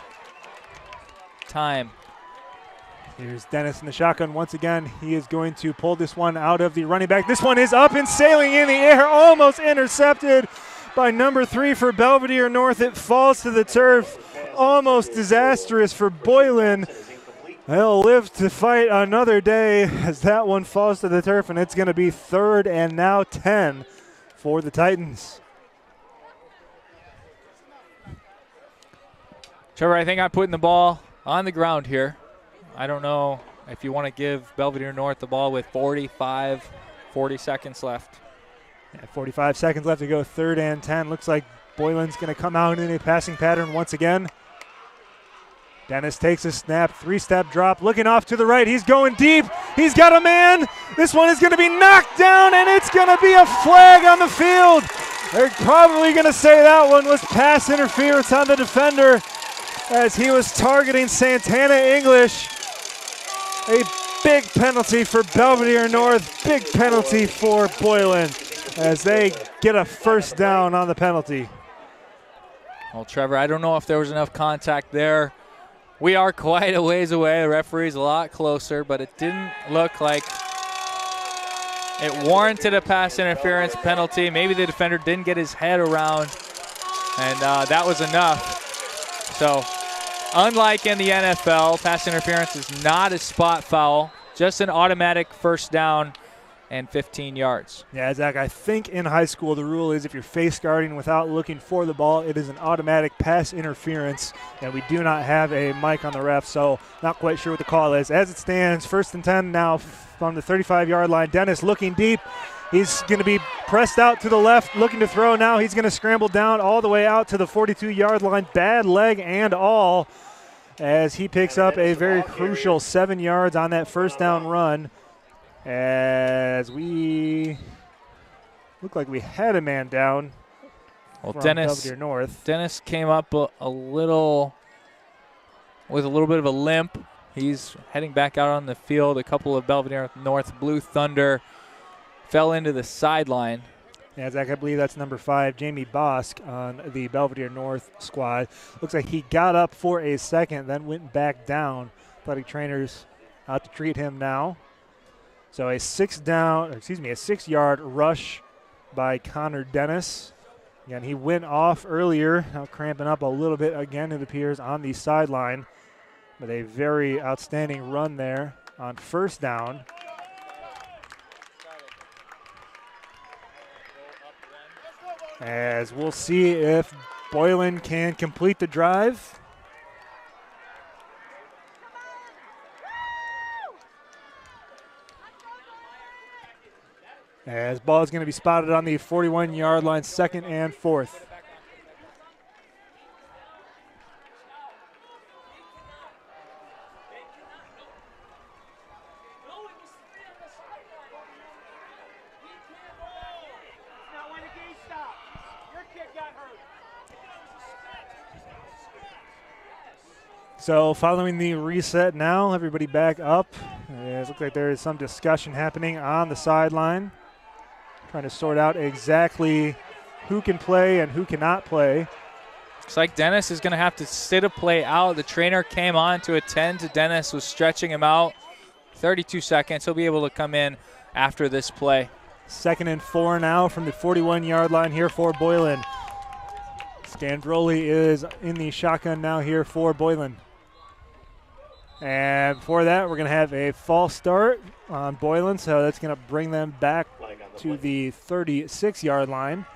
time. Here's Dennis in the shotgun once again. He is going to pull this one out of the running back. This one is up and sailing in the air, almost intercepted by number 3 for Belvidere North. It falls to the turf, almost disastrous for Boylan. They'll live to fight another day as that one falls to the turf, and it's going to be 3rd and now 10 for the Titans. Trevor, I think I'm putting the ball on the ground here. I don't know if you want to give Belvidere North the ball with 40 seconds left. Yeah, 45 seconds left to go, 3rd and 10. Looks like Boylan's going to come out in a passing pattern once again. Dennis takes a snap, 3-step drop, looking off to the right. He's going deep. He's got a man. This one is going to be knocked down, and it's going to be a flag on the field. They're probably going to say that one was pass interference on the defender as he was targeting Santana English. A big penalty for Belvidere North, big penalty for Boylan as they get a first down on the penalty. Well, Trevor, I don't know if there was enough contact there. We are quite a ways away. The referee's a lot closer, but it didn't look like it warranted a pass interference penalty. Maybe the defender didn't get his head around, and that was enough. So, unlike in the NFL, pass interference is not a spot foul, just an automatic first down and 15 yards. Yeah, Zach, I think in high school the rule is if you're face guarding without looking for the ball, it is an automatic pass interference, and we do not have a mic on the ref, so not quite sure what the call is. As it stands, 1st and 10 now from the 35-yard line. Dennis looking deep. He's going to be pressed out to the left, looking to throw now. He's going to scramble down all the way out to the 42-yard line, bad leg and all, as he picks up a very crucial 7 yards on that first down run. As we look like we had a man down. Well, Belvidere North. Dennis came up a little with a little bit of a limp. He's heading back out on the field. A couple of Belvidere North Blue Thunder fell into the sideline. Yeah, Zach, I believe that's number 5, Jamie Bosk on the Belvidere North squad. Looks like he got up for a second, then went back down. Athletic trainers out to treat him now. So a 6-yard rush by Connor Dennis. Again, he went off earlier, now cramping up a little bit again, it appears, on the sideline. But a very outstanding run there on first down. As we'll see if Boylan can complete the drive. As ball is going to be spotted on the 41-yard line, 2nd and 4th. So following the reset now, everybody back up. It looks like there is some discussion happening on the sideline, trying to sort out exactly who can play and who cannot play. Looks like Dennis is going to have to sit a play out. The trainer came on to attend to Dennis, was stretching him out. 32 seconds. He'll be able to come in after this play. 2nd and 4 now from the 41-yard line here for Boylan. Scandroli is in the shotgun now here for Boylan. And before that, we're going to have a false start on Boylan, so that's going to bring them back to the 36-yard line.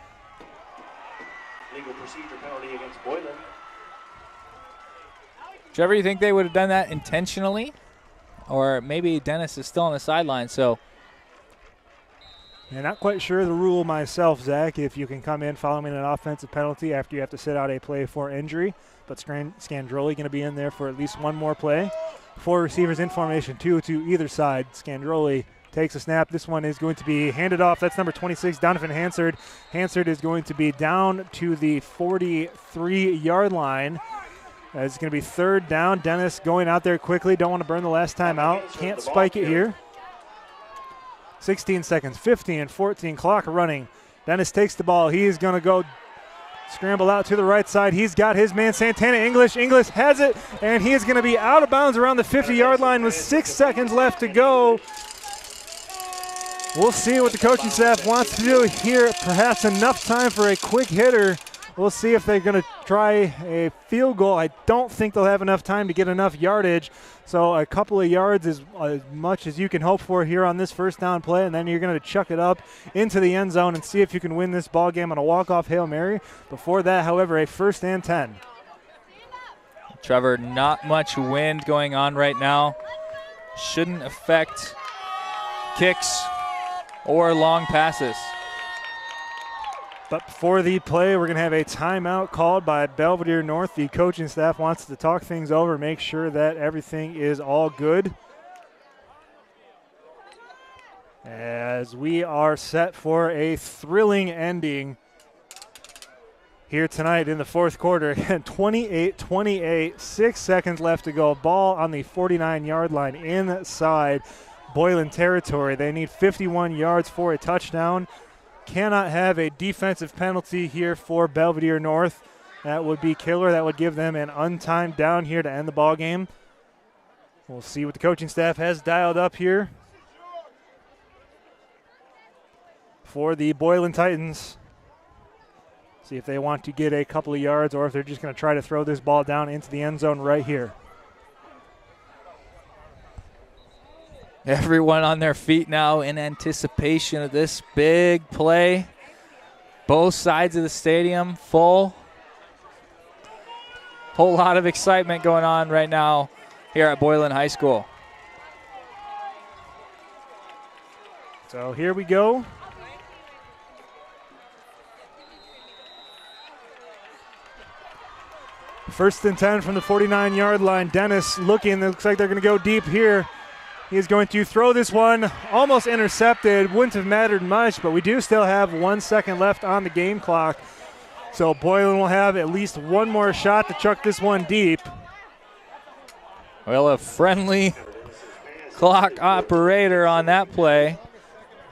Legal procedure penalty against Boylan. Trevor, you think they would have done that intentionally? Or maybe Dennis is still on the sideline, so. Yeah, not quite sure the rule myself, Zach, if you can come in following an offensive penalty after you have to sit out a play for injury. But Scandroli going to be in there for at least one more play. 4 receivers in formation, 2 to either side. Scandroli takes a snap. This one is going to be handed off. That's number 26, Donovan Hansard. Hansard is going to be down to the 43-yard line. It's going to be 3rd down. Dennis going out there quickly. Don't want to burn the last time out. Can't spike it here. 16 seconds, 15, 14, clock running. Dennis takes the ball. He is going to go scramble out to the right side. He's got his man Santana English. English has it, and he is going to be out of bounds around the 50-yard line with 6 seconds left to go. We'll see what the coaching staff wants to do here. Perhaps enough time for a quick hitter. We'll see if they're going to try a field goal. I don't think they'll have enough time to get enough yardage. So a couple of yards is as much as you can hope for here on this first down play, and then you're going to chuck it up into the end zone and see if you can win this ball game on a walk-off Hail Mary. Before that, however, a 1st and 10. Trevor, not much wind going on right now. Shouldn't affect kicks or long passes. But before the play, we're going to have a timeout called by Belvidere North. The coaching staff wants to talk things over, make sure that everything is all good, as we are set for a thrilling ending here tonight in the fourth quarter. 28-28, 6 seconds left to go. Ball on the 49-yard line inside Boylan territory. They need 51 yards for a touchdown. Cannot have a defensive penalty here for Belvidere North. That would be killer. That would give them an untimed down here to end the ball game. We'll see what the coaching staff has dialed up here for the Boylan Titans. See if they want to get a couple of yards or if they're just going to try to throw this ball down into the end zone right here. Everyone on their feet now in anticipation of this big play. Both sides of the stadium full. Whole lot of excitement going on right now here at Boylan High School. So here we go. First and 10 from the 49-yard line. Dennis looking. It looks like they're going to go deep here. He is going to throw this one, almost intercepted. Wouldn't have mattered much, but we do still have 1 second left on the game clock. So Boylan will have at least one more shot to chuck this one deep. Well, a friendly clock operator on that play.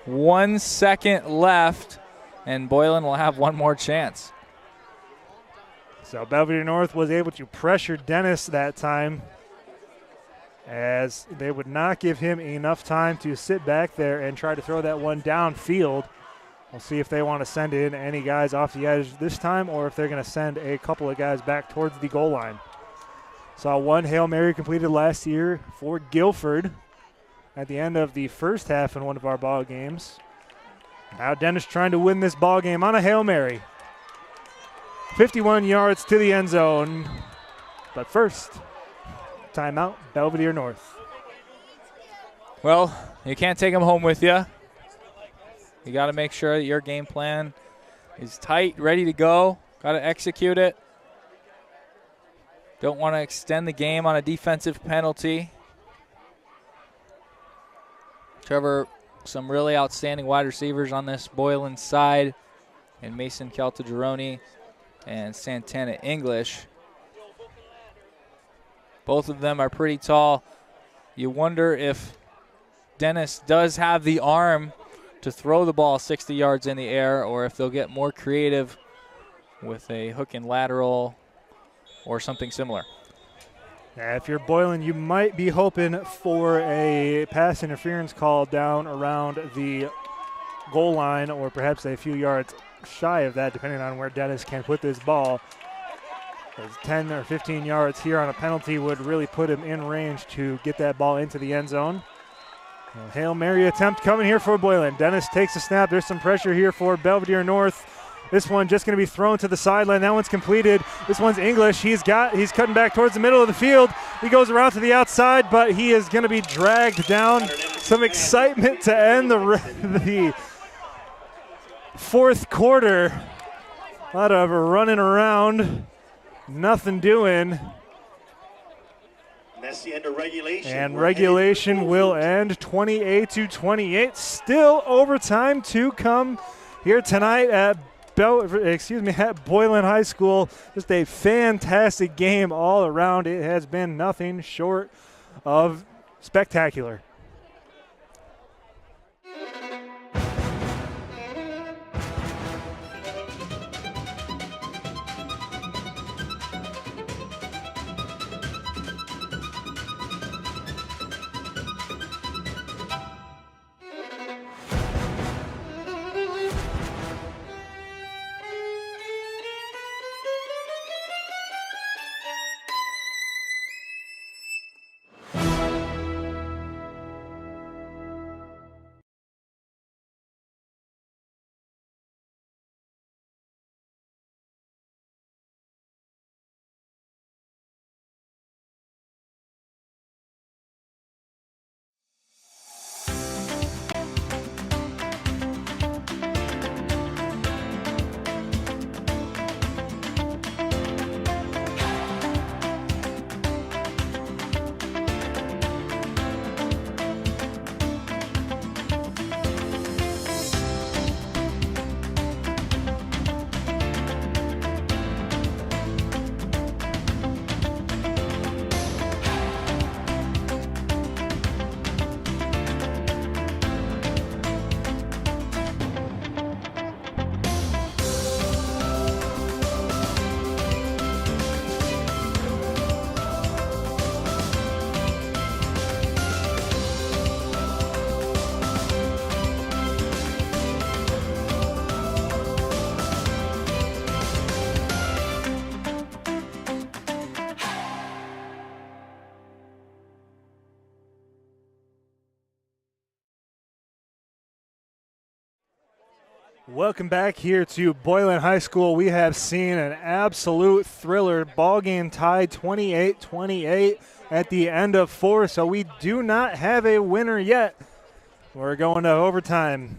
1 second left, and Boylan will have one more chance. So Belvidere North was able to pressure Dennis that time, as they would not give him enough time to sit back there and try to throw that one downfield. We'll see if they want to send in any guys off the edge this time or if they're going to send a couple of guys back towards the goal line. Saw one Hail Mary completed last year for Guilford at the end of the first half in one of our ball games. Now Dennis trying to win this ball game on a Hail Mary. 51 yards to the end zone. But first, timeout, Belvidere North. Well, you can't take them home with you. You got to make sure that your game plan is tight, ready to go. Got to execute it. Don't want to extend the game on a defensive penalty. Trevor, some really outstanding wide receivers on this Boylan side, and Mason Caltagirone and Santana English. Both of them are pretty tall. You wonder if Dennis does have the arm to throw the ball 60 yards in the air, or if they'll get more creative with a hook and lateral or something similar. Yeah, if you're Boylan, you might be hoping for a pass interference call down around the goal line, or perhaps a few yards shy of that, depending on where Dennis can put this ball. As 10 or 15 yards here on a penalty would really put him in range to get that ball into the end zone. A Hail Mary attempt coming here for Boylan. Dennis takes a snap. There's some pressure here for Belvidere North. This one just going to be thrown to the sideline. That one's completed. This one's English. He's cutting back towards the middle of the field. He goes around to the outside, but he is going to be dragged down. Some excitement to end the fourth quarter. A lot of running around, nothing doing. That's the end of regulation. And regulation will end 28-28. Still overtime to come here tonight at Boylan High School. Just a fantastic game all around. It has been nothing short of spectacular. Welcome back here to Boylan High School. We have seen an absolute thriller. Ball game tied 28-28 at the end of 4, so we do not have a winner yet. We're going to overtime.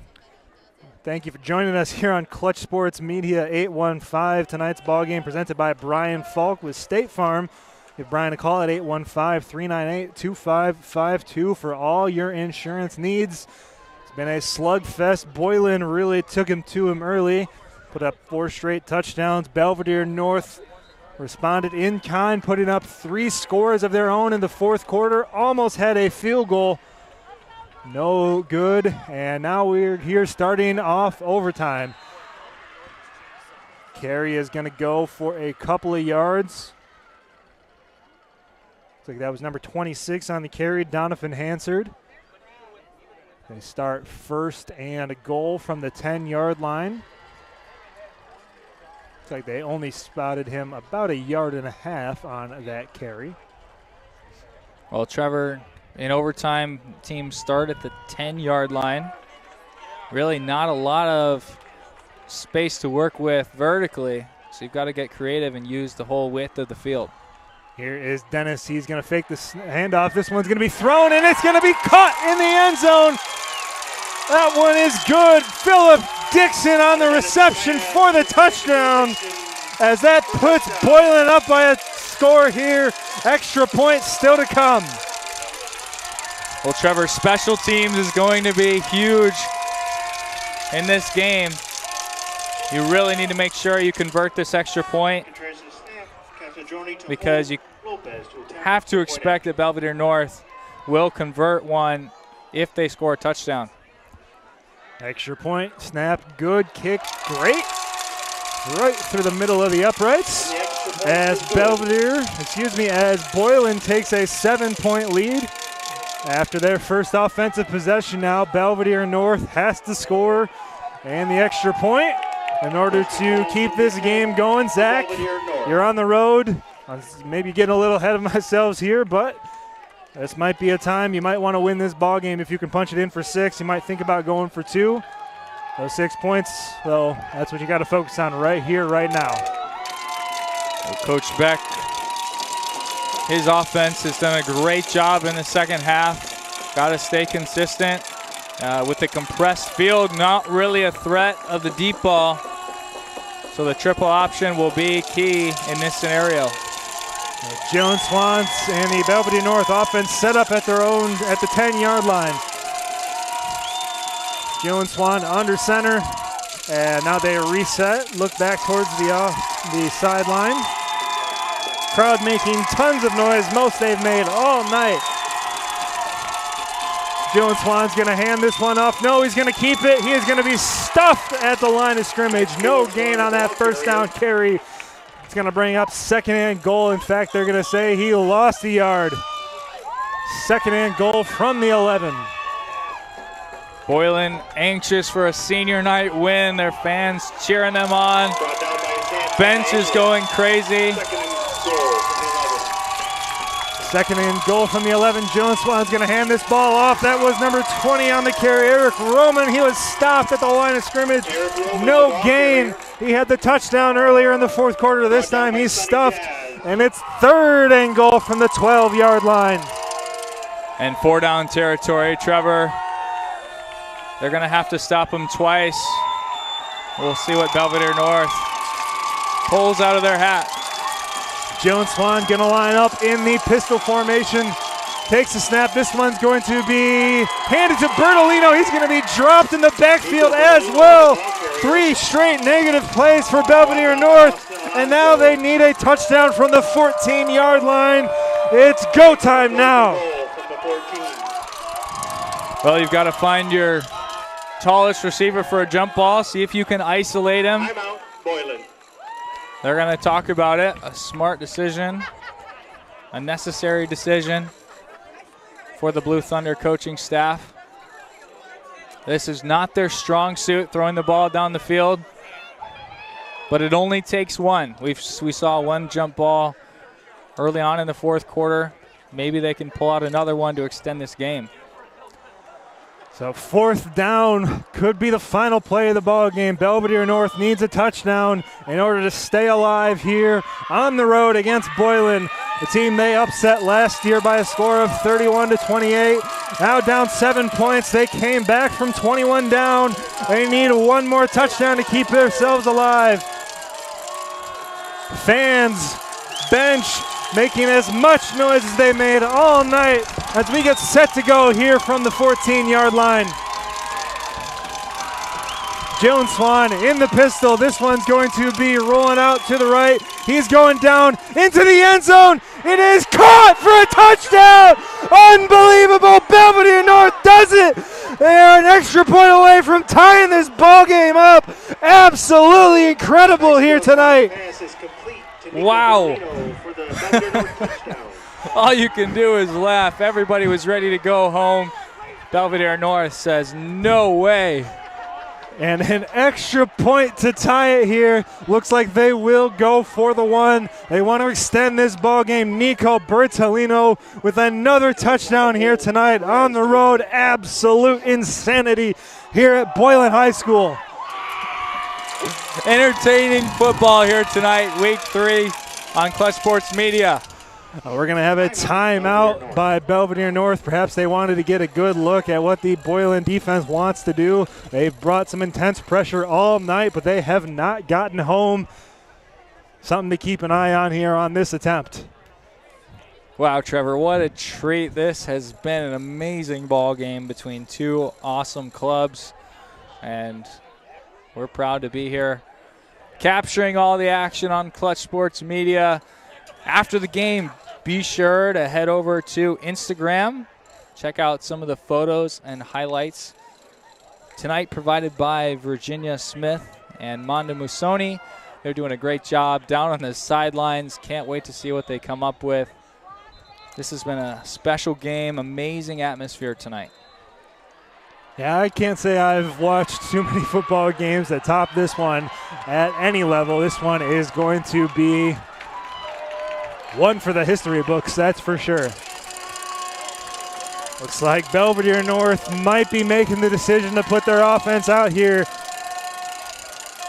Thank you for joining us here on Clutch Sports Media 815. Tonight's ball game presented by Brian Faulk with State Farm. Give Brian a call at 815-398-2552 for all your insurance needs. It's been a slugfest. Boylan really took him to him early, put up 4 straight touchdowns. Belvidere North responded in kind, putting up 3 scores of their own in the fourth quarter. Almost had a field goal. No good. And now we're here starting off overtime. Carey is going to go for a couple of yards. Looks like that was number 26 on the carry, Donovan Hansard. They start first and a goal from the 10-yard line. Looks like they only spotted him about 1.5 yards on that carry. Well, Trevor, in overtime, teams start at the 10-yard line. Really not a lot of space to work with vertically, so you've got to get creative and use the whole width of the field. Here is Dennis. He's going to fake the handoff. This one's going to be thrown, and it's going to be caught in the end zone. That one is good. Philip Dixon on the reception for the touchdown, as that puts Boylan up by a score here. Extra points still to come. Well, Trevor, special teams is going to be huge in this game. You really need to make sure you convert this extra point, because you have to expect that Belvidere North will convert one if they score a touchdown. Extra point, snap, good, kick, great. Right through the middle of the uprights as Boylan takes a 7-point lead. After their first offensive possession now, Belvidere North has to score and the extra point in order to keep this game going. Zach, you're on the road. I'm maybe getting a little ahead of myself here, but this might be a time you might want to win this ball game. If you can punch it in for 6, you might think about going for 2. Those 6 points, though, that's what you got to focus on right here, right now. Well, Coach Beck, his offense has done a great job in the second half. Got to stay consistent. With the compressed field, not really a threat of the deep ball. So the triple option will be key in this scenario. Jones Swans and the Belvidere North offense set up at their own at the 10-yard line. Jones Swan under center, and now they reset. Look back towards the sideline. Crowd making tons of noise, most they've made all night. Jones Swan's going to hand this one off. No, he's going to keep it. He is going to be stuffed at the line of scrimmage. No gain on that first down carry. It's going to bring up second and goal. In fact, they're going to say he lost a yard. Second and goal from the 11. Boylan anxious for a senior night win. Their fans cheering them on. Bench is going crazy. Second and goal from the 11. Jones Swan's going to hand this ball off. That was number 20 on the carry, Eric Roman. He was stopped at the line of scrimmage. No gain. He had the touchdown earlier in the fourth quarter. This time he's stuffed, and it's third and goal from the 12-yard line. And 4-down territory, Trevor. They're going to have to stop him twice. We'll see what Belvidere North pulls out of their hat. Jones Swan going to line up in the pistol formation. Takes the snap. This one's going to be handed to Bertolino. He's going to be dropped in the backfield as well. 3 straight negative plays for Belvidere North. And now they need a touchdown from the 14-yard line. It's go time now. Well, you've got to find your tallest receiver for a jump ball. See if you can isolate him. They're going to talk about it. A smart decision, a necessary decision for the Blue Thunder coaching staff. This is not their strong suit, throwing the ball down the field, but it only takes one. We saw one jump ball early on in the fourth quarter. Maybe they can pull out another one to extend this game. So 4th down could be the final play of the ball game. Belvidere North needs a touchdown in order to stay alive here on the road against Boylan, the team they upset last year by a score of 31-28. Now down 7 points. They came back from 21 down. They need one more touchdown to keep themselves alive. Fans, bench, making as much noise as they made all night as we get set to go here from the 14-yard line. Jones Swan in the pistol. This one's going to be rolling out to the right. He's going down into the end zone. It is caught for a touchdown. Unbelievable. Belvidere North does it. They are an extra point away from tying this ball game up. Absolutely incredible here tonight. Wow. All you can do is laugh. Everybody was ready to go home. Belvidere North says, no way. And an extra point to tie it here. Looks like they will go for the one. They want to extend this ball game. Nico Bertolino with another touchdown here tonight on the road. Absolute insanity here at Boylan High School. Entertaining football here tonight, week 3 on Clutch Sports Media. We're going to have a timeout by Belvidere North. Perhaps they wanted to get a good look at what the Boylan defense wants to do. They've brought some intense pressure all night, but they have not gotten home. Something to keep an eye on here on this attempt. Wow, Trevor, what a treat. This has been an amazing ball game between two awesome clubs, and we're proud to be here capturing all the action on Clutch Sports Media. After the game, be sure to head over to Instagram. Check out some of the photos and highlights. Tonight provided by Virginia Smith and Monda Musoni. They're doing a great job down on the sidelines. Can't wait to see what they come up with. This has been a special game, amazing atmosphere tonight. Yeah, I can't say I've watched too many football games that top this one at any level. This one is going to be one for the history books, that's for sure. Looks like Belvidere North might be making the decision to put their offense out here.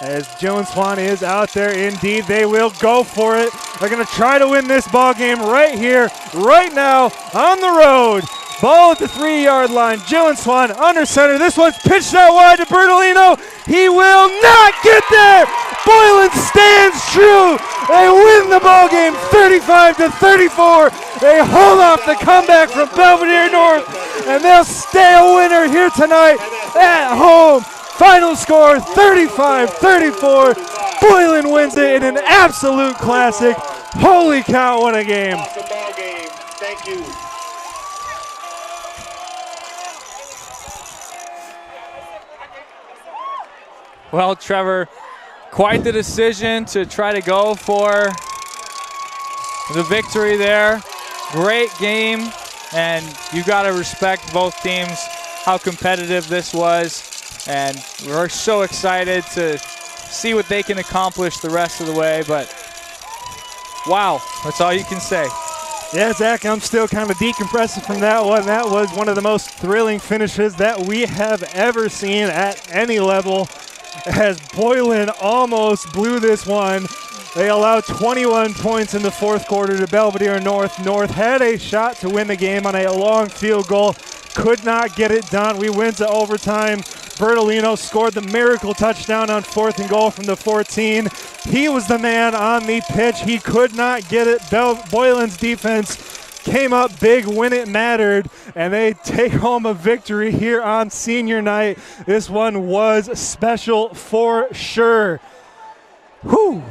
As Jones Swan is out there, indeed, they will go for it. They're going to try to win this ball game right here, right now, on the road. Ball at the 3-yard line. Jones Swan under center. This one's pitched out wide to Bertolino. He will not get there. Boylan stands true. They win the ball game 35-34. They hold off the comeback from Belvidere North, and they'll stay a winner here tonight at home. Final score 35-34. Boylan wins it in an absolute classic. Holy cow, what a game. Awesome ball game. Thank you. Well, Trevor, quite the decision to try to go for the victory there. Great game, and you got to respect both teams, how competitive this was. And we're so excited to see what they can accomplish the rest of the way. But, wow, that's all you can say. Yeah, Zach, I'm still kind of decompressing from that one. That was one of the most thrilling finishes that we have ever seen at any level, as Boylan almost blew this one. They allowed 21 points in the fourth quarter to Belvidere North. North had a shot to win the game on a long field goal. Could not get it done. We went to overtime. Bertolino scored the miracle touchdown on 4th and goal from the 14. He was the man on the pitch. He could not get it. Boylan's defense came up big when it mattered, and they take home a victory here on senior night. This one was special for sure. Whew.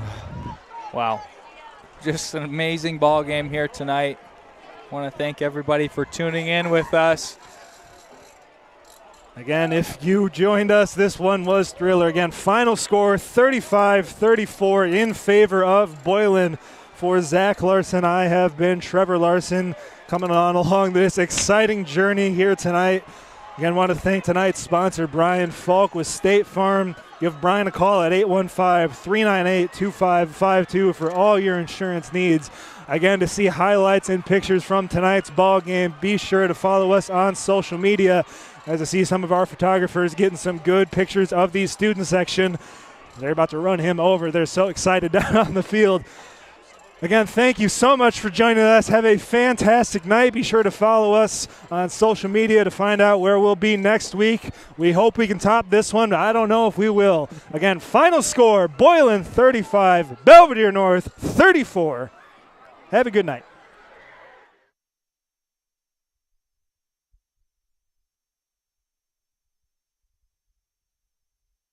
Wow. Just an amazing ball game here tonight. I want to thank everybody for tuning in with us. Again, if you joined us, this one was thriller. Again, final score 35-34 in favor of Boylan. For Zach Larson, I have been Trevor Larson, coming on along this exciting journey here tonight. Again, want to thank tonight's sponsor, Brian Faulk with State Farm. Give Brian a call at 815-398-2552 for all your insurance needs. Again, to see highlights and pictures from tonight's ball game, be sure to follow us on social media as I see some of our photographers getting some good pictures of the student section. They're about to run him over. They're so excited down on the field. Again, thank you so much for joining us. Have a fantastic night. Be sure to follow us on social media to find out where we'll be next week. We hope we can top this one, but I don't know if we will. Again, final score, Boylan 35, Belvidere North 34. Have a good night.